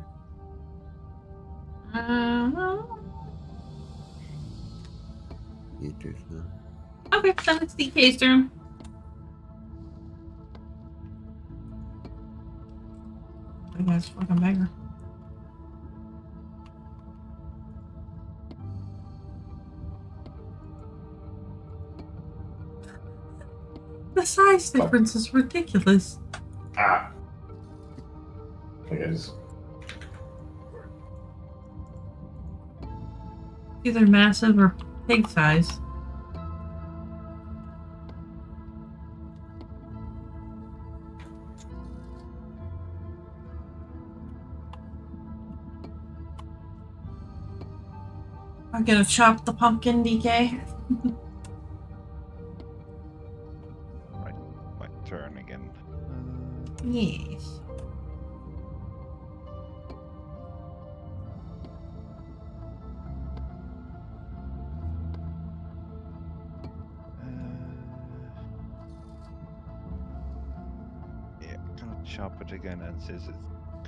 Eat this now. Okay, then it's DK's turn. That guy's fucking bigger. The size difference is ridiculous. Ah. I think I just. Either massive or pig size. I'm gonna chop the pumpkin, DK. Right, my turn again. Yes. Yeah, gonna chop it again, and since it's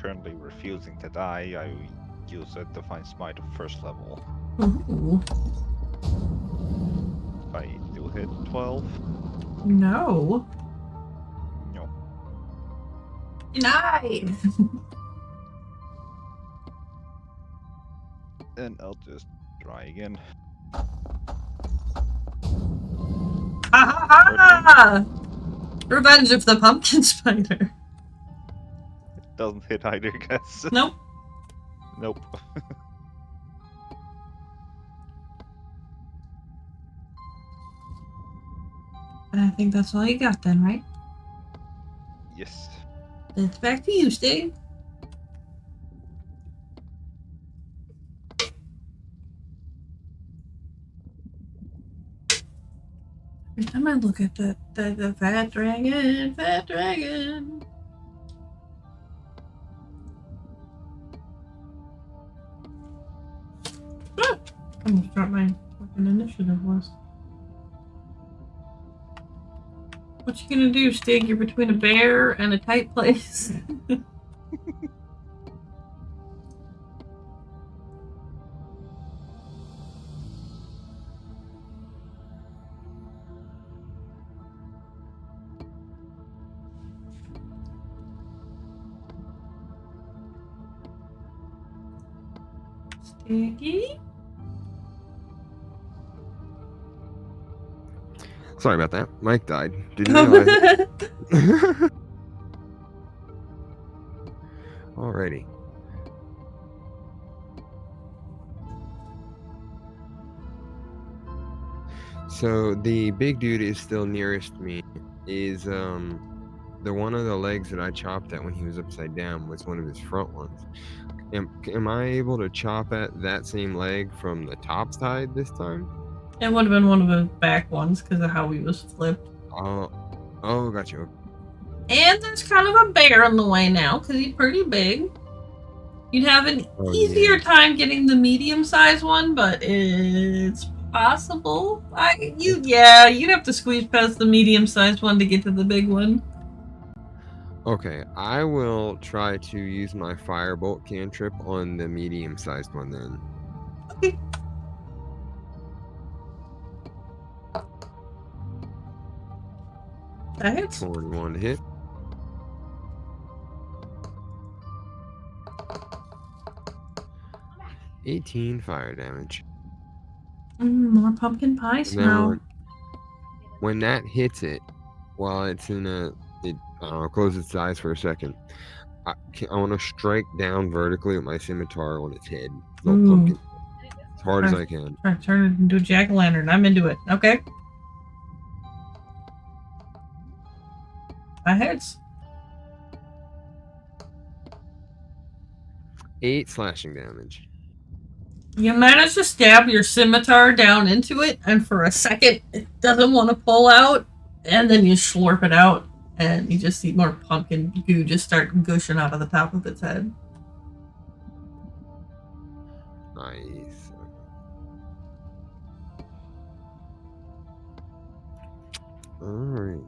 currently refusing to die, I use a Divine Smite of first level. Ooh. If I do hit 12, No. no. Nice. Then I'll just try again. Ha ha ha! Revenge of the pumpkin spider. Doesn't hit either, guess. Nope. Nope. And I think that's all you got then, right? Yes. It's back to you, Stig. Every time I look at the fat dragon, fat dragon. Ah! I almost dropped my fucking initiative list. What you gonna do, Stig? You're between a bear and a tight place. Stiggy? Sorry about that. Mike died. Didn't realize it. Alrighty. So the big dude is still nearest me. Is the one of the legs that I chopped at when he was upside down was one of his front ones. Am I able to chop at that same leg from the top side this time? It would have been one of the back ones because of how he was flipped. Oh, got you. And there's kind of a bear in the way now because he's pretty big. You'd have an easier time getting the medium-sized one, but it's possible. You'd have to squeeze past the medium-sized one to get to the big one. Okay, I will try to use my firebolt cantrip on the medium-sized one then. Okay. That hits. 21 to hit. $18 fire damage. More pumpkin pie smell. When that hits it, while it's in it close its eyes for a second. I want to strike down vertically with my scimitar on its head. Pumpkin. As hard as I can. Try to turn it into a jack-o'-lantern. I'm into it. Okay. That hits. 8 slashing damage. You manage to stab your scimitar down into it, and for a second, it doesn't want to pull out, and then you slurp it out, and you just see more pumpkin goo just start gushing out of the top of its head. Nice. Alright.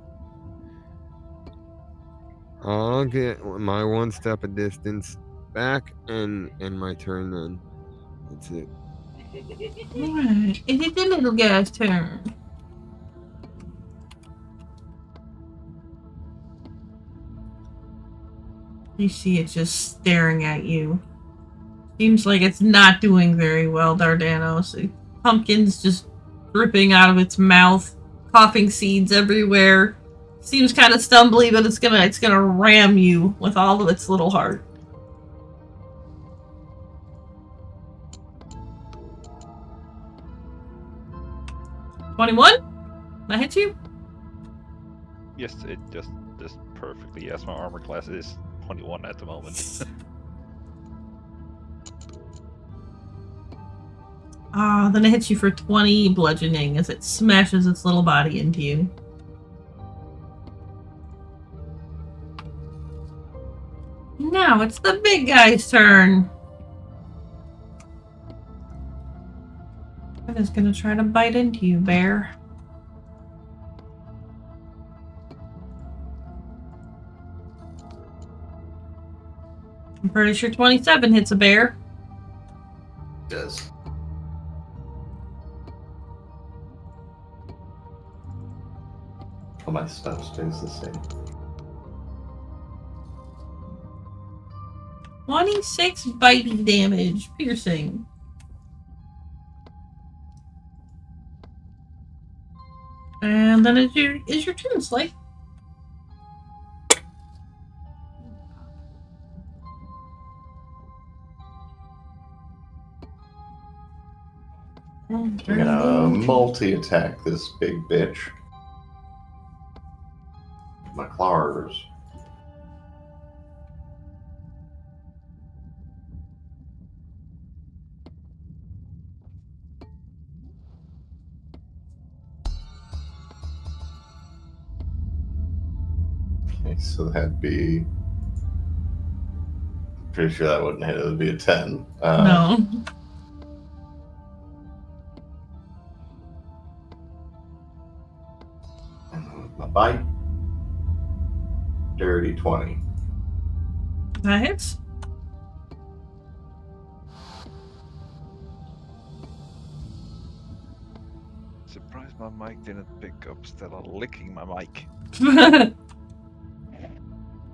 I'll get my one step of distance back and my turn then. That's it. Alright, it is the little guy's turn. You see it just staring at you. Seems like it's not doing very well, Dardanos. Pumpkins just dripping out of its mouth, coughing seeds everywhere. Seems kind of stumbly, but it's gonna ram you with all of its little heart. $21? That hits you? Yes, it just perfectly. Yes, my armor class is 21 at the moment. Then it hits you for 20 bludgeoning as it smashes its little body into you. Now it's the big guy's turn. It is gonna try to bite into you, bear. I'm pretty sure 27 hits a bear. Does. All my stuff stays the same. 26 biting damage, piercing. And then is your turn, Slay. I'm gonna multi-attack this big bitch. My claws. Okay, so that'd be. Pretty sure that wouldn't hit. It would be a 10. No. My bite. Dirty 20. That hits. Surprised my mic didn't pick up Stella licking my mic.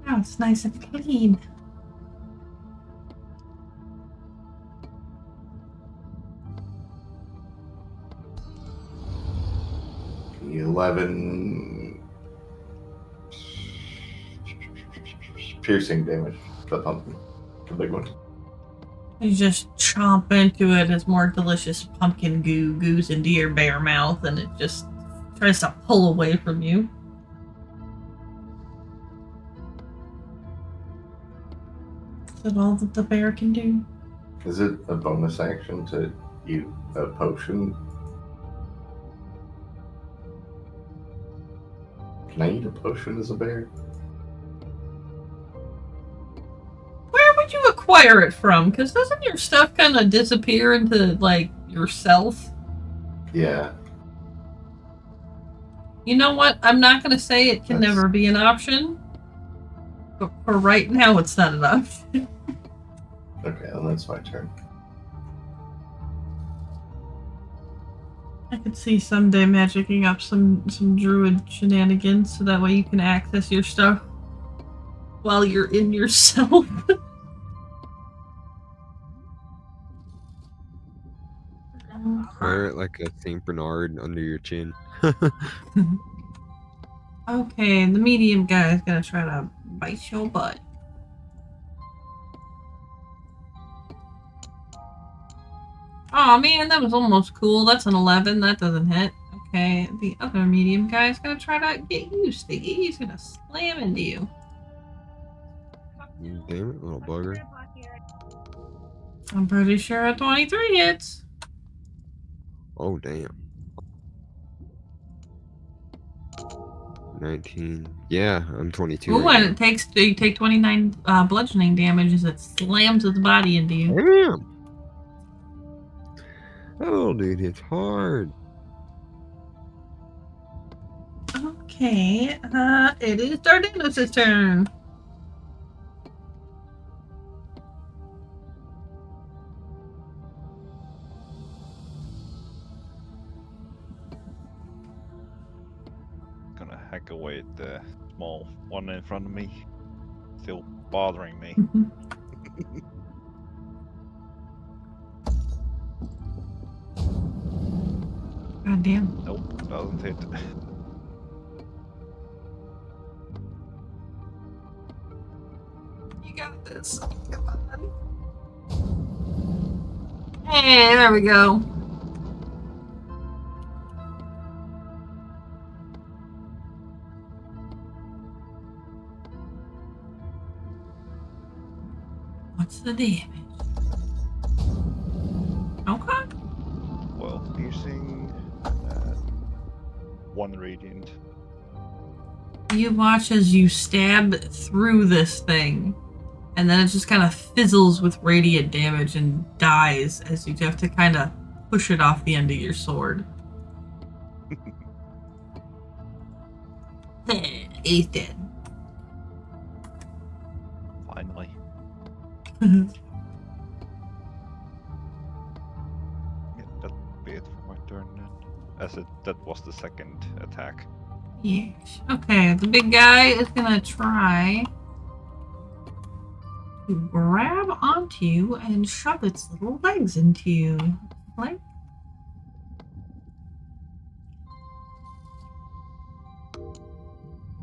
Oh, it's nice and clean. The 11 piercing damage. The pumpkin. The big one. You just chomp into it as more delicious pumpkin goo goes into your bear mouth, and it just tries to pull away from you. Is that all that the bear can do? Is it a bonus action to eat a potion? Can I eat a potion as a bear? Where would you acquire it from? Because doesn't your stuff kind of disappear into, like, yourself? Yeah. You know what? I'm not going to say it can never be an option. But for right now, it's not an option. Okay, well, that's my turn. I could see someday magicking up some druid shenanigans so that way you can access your stuff while you're in yourself. Wear it like a Saint Bernard under your chin. Okay, the medium guy is gonna try to bite your butt. Oh man, that was almost cool. That's an 11. That doesn't hit. Okay, the other medium guy is gonna try to get you, Stiggy. He's gonna slam into you. Damn it, little bugger. I'm pretty sure a 23 hits. Oh, damn. 19. Yeah, I'm 22. Ooh, right and you take 29 bludgeoning damage as it slams its body into you. Damn! That little dude hits hard. Okay, it is Dardanos' turn. Gonna hack away at the small one in front of me. Still bothering me. God damn. Nope, doesn't hit. You got this. Come on. Hey, there we go. What's the damage? Okay. Well, piercing. 1 radiant. You watch as you stab through this thing, and then it just kind of fizzles with radiant damage and dies as you have to kind of push it off the end of your sword. He's dead. Finally. Yeah, that'll be it for my turn then. That was the second attack. Yes. Okay, the big guy is gonna try to grab onto you and shove its little legs into you. Like,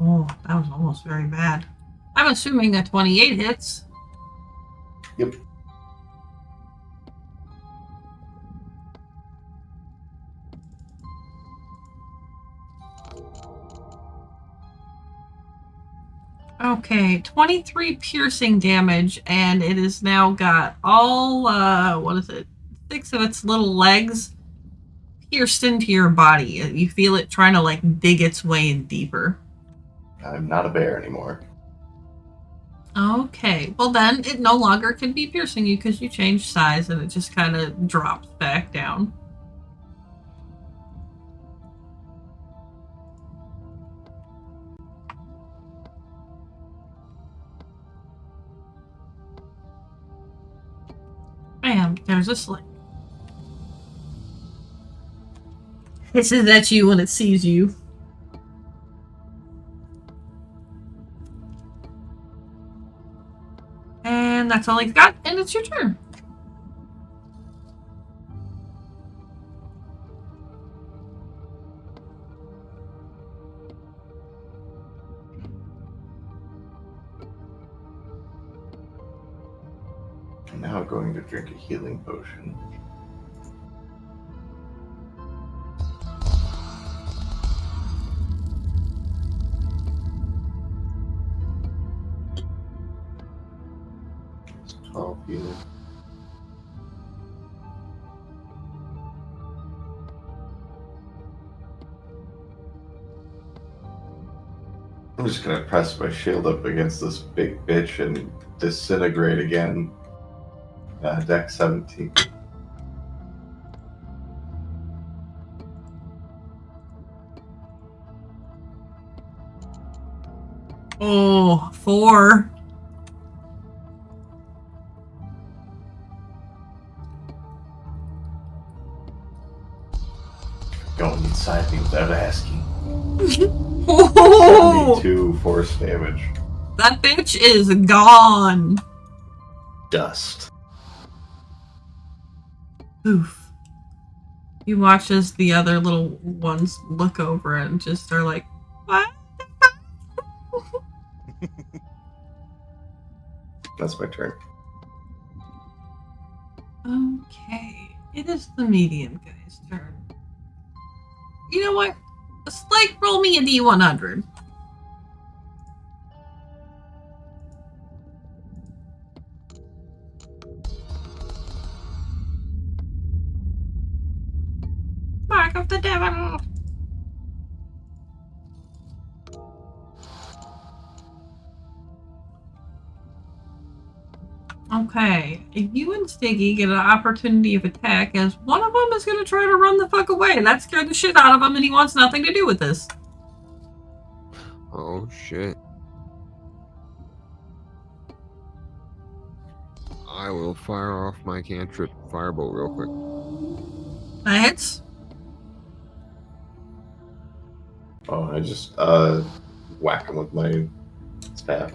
oh, that was almost very bad. I'm assuming that 28 hits. Yep. Okay, 23 piercing damage, and it has now got all, what is it? 6 of its little legs pierced into your body. You feel it trying to, like, dig its way in deeper. I'm not a bear anymore. Okay, well then, it no longer can be piercing you because you changed size, and it just kind of drops back down. Bam, there's a sling. Hisses at you when it sees you. And that's all he's got, and it's your turn. I'm now going to drink a healing potion. It's 12 healing. I'm just gonna press my shield up against this big bitch and disintegrate again. Deck 17. Oh, 4. Going inside me without asking. Oh, 72 force damage. that bitch is gone. Dust. Oof. You watch as the other little ones look over and just are like, what? That's my turn. Okay, it is the medium guy's turn. You know what? Like, roll me a D100. Mark of the devil. Okay, you and Stiggy get an opportunity of attack as one of them is going to try to run the fuck away. That scared the shit out of him and he wants nothing to do with this. Oh shit. I will fire off my cantrip firebolt real quick. That hits. Oh, I just whack him with my staff.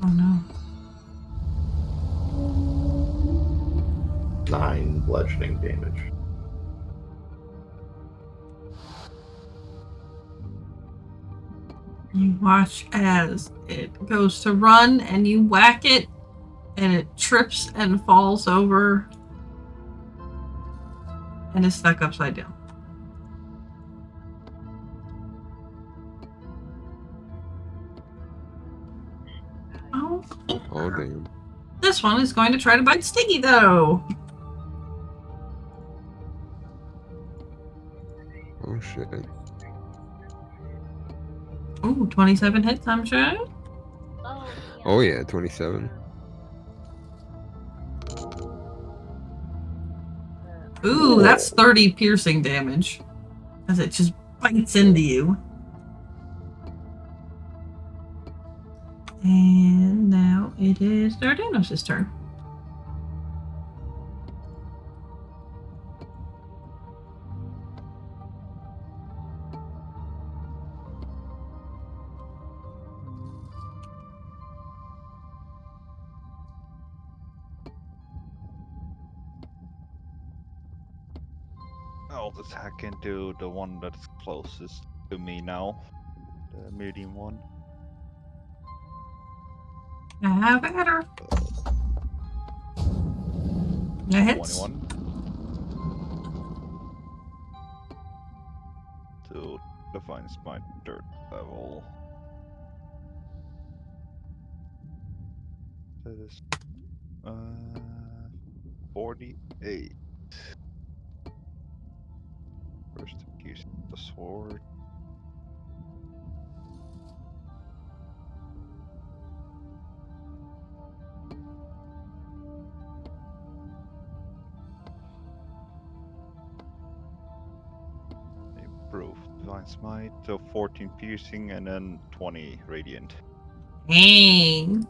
Oh no. 9 bludgeoning damage. You watch as it goes to run and you whack it and it trips and falls over and is stuck upside down. Oh. Oh damn. This one is going to try to bite Stiggy though. Oh shit. Ooh, 27 hits, I'm sure. Oh yeah, 27. Ooh, that's 30 piercing damage. As it just bites into you. And now it is Dardanos' turn. I'll attack into the one that's closest to me now. The medium one. Have at her. That hits. 21. To defines my third level. That is 48. First use the sword. Improve divine smite, so 14 piercing and then 20 radiant. Dang.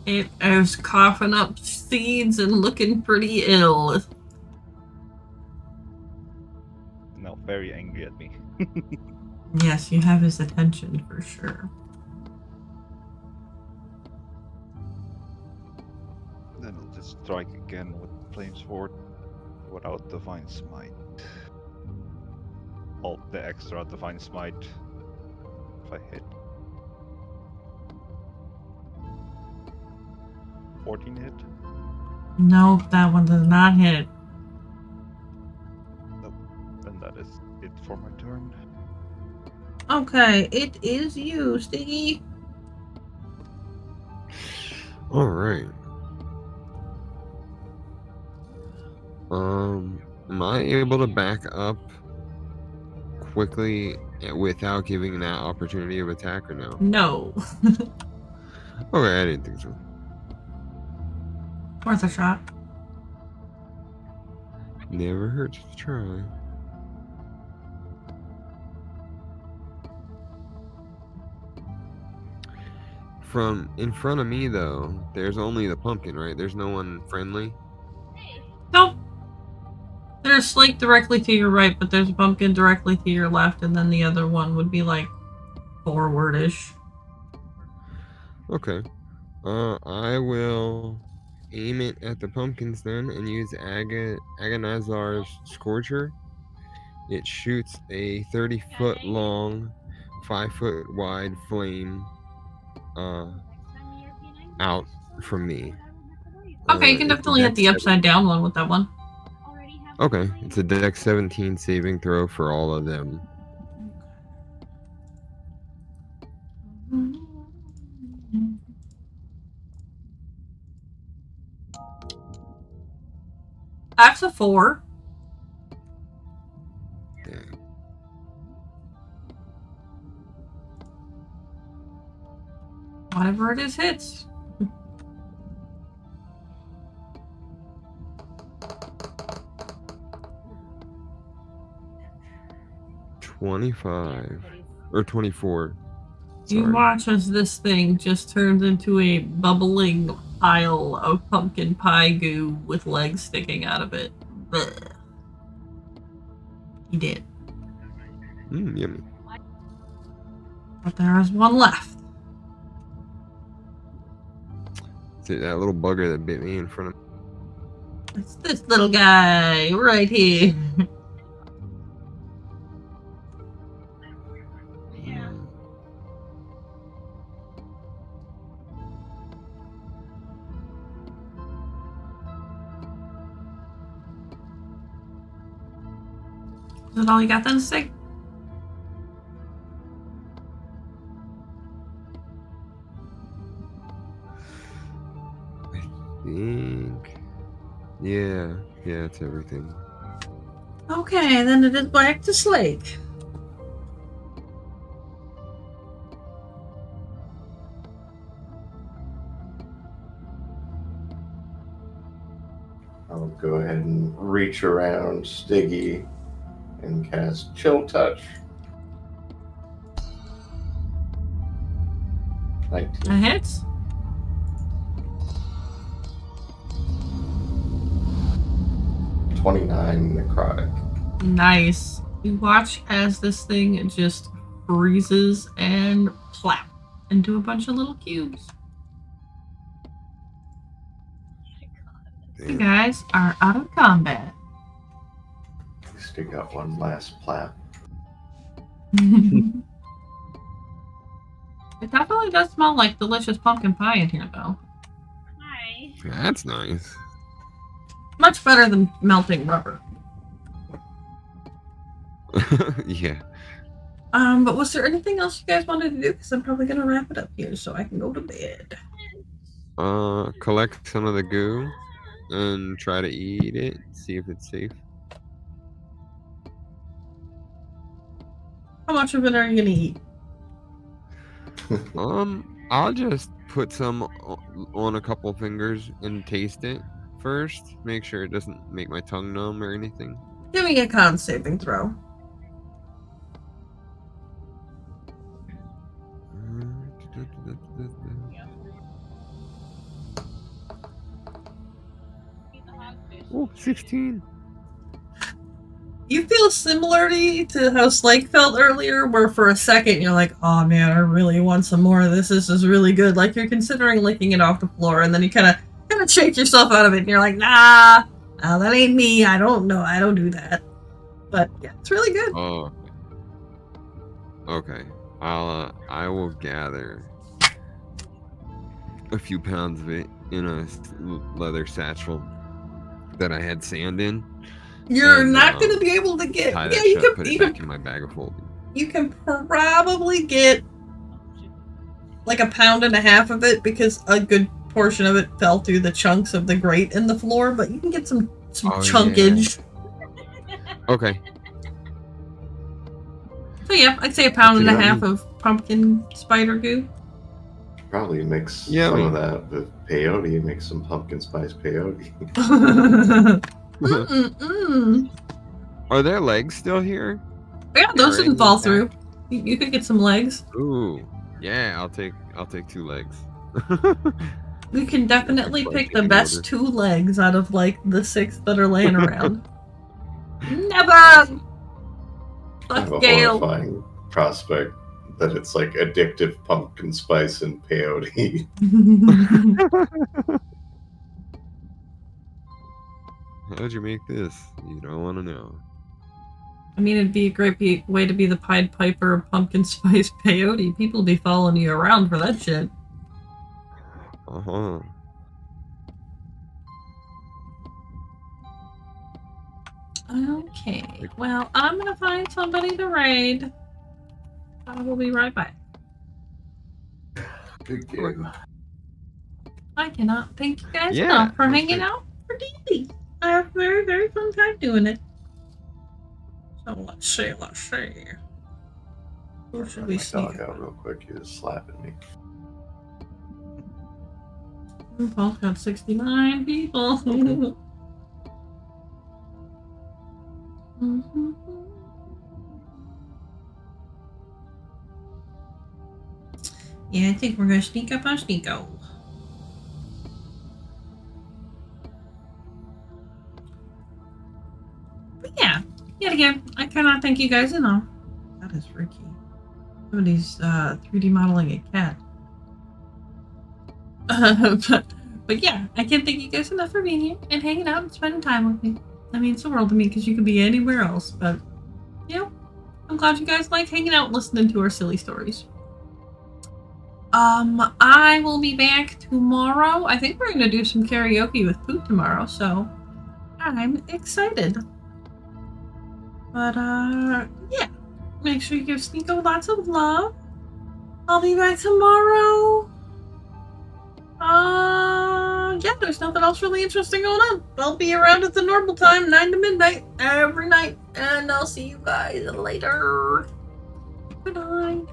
It is coughing up seeds and looking pretty ill. Now very angry at me. Yes, you have his attention for sure. Then I'll just strike again with flame sword without divine smite. Oh, the extra divine smite. If I hit. 14 hit? Nope, that one does not hit. Nope. Then that is it for my turn. Okay, it is you, Stiggy. All right. Am I able to back up quickly without giving that opportunity of attack or no? No. Okay, I didn't think so. Worth a shot. Never hurts to try. From in front of me though, there's only the pumpkin, right? There's no one friendly. Nope. There's Slake directly to your right, but there's a pumpkin directly to your left, and then the other one would be like forward-ish. Okay. I will aim it at the pumpkins then and use Agonizar's Scorcher. It shoots a 30-foot long, 5-foot wide flame out from me. Okay, you can It's a definitely hit the Dex upside down one with that one. Okay, it's a Dex 17 saving throw for all of them. That's a 4. Dang. Whatever it is hits. 25 or 24. You Sorry. watch as this thing just turns into a bubbling pile of pumpkin pie goo with legs sticking out of it. Blech. He did. Yummy. But there is one left. See that little bugger that bit me in front of me? It's this little guy right here. Is that all you got then, Stig? I think. Yeah, it's everything. Okay, then it is back to Slake. I'll go ahead and reach around Stiggy and cast Chill Touch. 19. That hits. Necrotic. Nice. You watch as this thing just freezes and plap into a bunch of little cubes. You guys are out of combat. Still got one last plap. It definitely does smell like delicious pumpkin pie in here, though. Hi. That's nice. Much better than melting rubber. Yeah. But was there anything else you guys wanted to do? Because I'm probably gonna wrap it up here so I can go to bed. Collect some of the goo and try to eat it. See if it's safe. How much of it are you gonna eat? I'll just put some on a couple fingers and taste it first. Make sure it doesn't make my tongue numb or anything. Give me a con saving throw. Oh, 16. You feel similarly to how Slake felt earlier, where for a second you're like, oh man, I really want some more of this. This is really good. Like you're considering licking it off the floor, and then you kind of shake yourself out of it, and you're like, nah, that ain't me. I don't know. I don't do that. But yeah, it's really good. Oh. Okay. I will gather a few pounds of it in a leather satchel that I had sand in. You're and, not going to be able to get. Tie Yeah, that you shut, can. put You it can. back in my bag of holding. You can probably get like a pound and a half of it because a good portion of it fell through the chunks of the grate in the floor. But you can get some chunkage. Yeah. Okay. So yeah, I'd say a pound and a half of pumpkin spider goo. Probably mix some Yummy. of that with peyote. Make some pumpkin spice peyote. Are their legs still here? Yeah, those Or didn't fall intact? through. You could get some legs. Ooh, yeah. I'll take 2 legs. We can definitely Like pick the in best order. 2 legs out of like the 6 that are laying around. Never. I have a Fuck Gale. horrifying prospect that it's like addictive pumpkin spice and peyote. How'd you make this? You don't want to know. I mean, it'd be a great way to be the Pied Piper of pumpkin spice peyote. People would be following you around for that shit. Uh-huh. Okay. Well, I'm gonna find somebody to raid. I will be right back. Good game. I cannot thank you guys Yeah, enough for that's hanging great. out for D&D. I have a very, very fun time doing it. So let's see. Who should we My sneak dog up out real quick. He was slapping me. on? Paul's got 69 people. Yeah, I think we're gonna sneak up on Sneeko. But yeah, yet again, I cannot thank you guys enough. That is Ricky. Somebody's 3D modeling a cat. But yeah, I can't thank you guys enough for being here and hanging out and spending time with me. I mean, it's the world to me because you could be anywhere else, but you know, I'm glad you guys like hanging out and listening to our silly stories. I will be back tomorrow. I think we're gonna do some karaoke with Poot tomorrow, so I'm excited. But yeah. Make sure you give Sneeko lots of love. I'll be back tomorrow. Yeah, there's nothing else really interesting going on. I'll be around at the normal time, 9 to midnight, every night. And I'll see you guys later. Good night.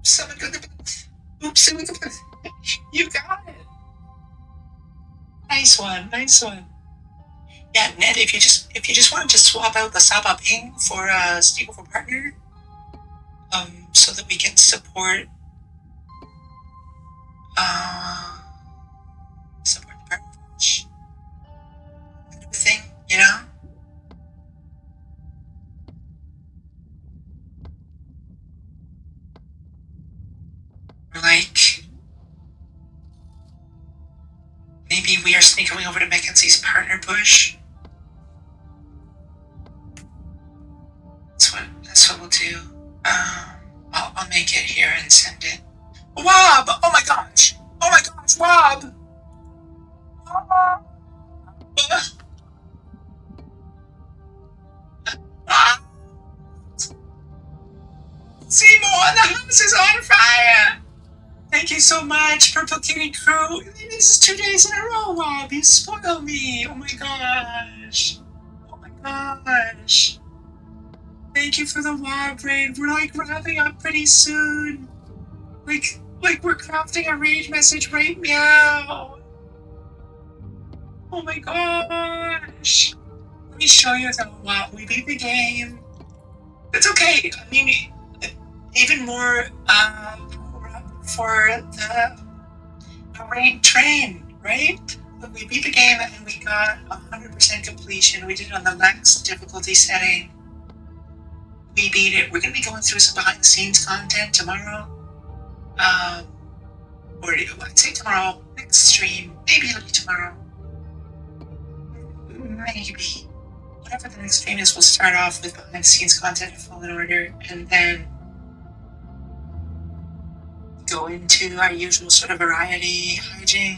Someone go to bed. Oops, someone go to bed. You got it. Nice one, nice one. Yeah, Ned, if you just wanted to swap out the Saba Ping for Steve for partner, so that we can support support the partner watch. Kind of a thing, you know? Or like maybe we are sneaking over to Mackenzie's partner push. That's what we'll do. I'll make it here and send it. Wob! Oh my gosh! Oh my gosh, Wob! Seymour, the house is on fire! Thank you so much, Purple Kitty Crew. This is 2 days in a row, Wob. You spoil me. Oh my gosh. Oh my gosh. Thank you for the Wob raid. We're like wrapping up pretty soon. Like we're crafting a raid message right now. Oh my gosh. Let me show you though, Wob. We beat the game. It's okay. I mean, even more power up for the raid train, right? But we beat the game and we got 100% completion. We did it on the max difficulty setting. We beat it. We're going to be going through some behind the scenes content tomorrow. Or I'd say tomorrow, next stream. Maybe it'll be tomorrow. Maybe. Whatever the next stream is, we'll start off with behind the scenes content in Fallen Order and then go into our usual sort of variety, hygiene.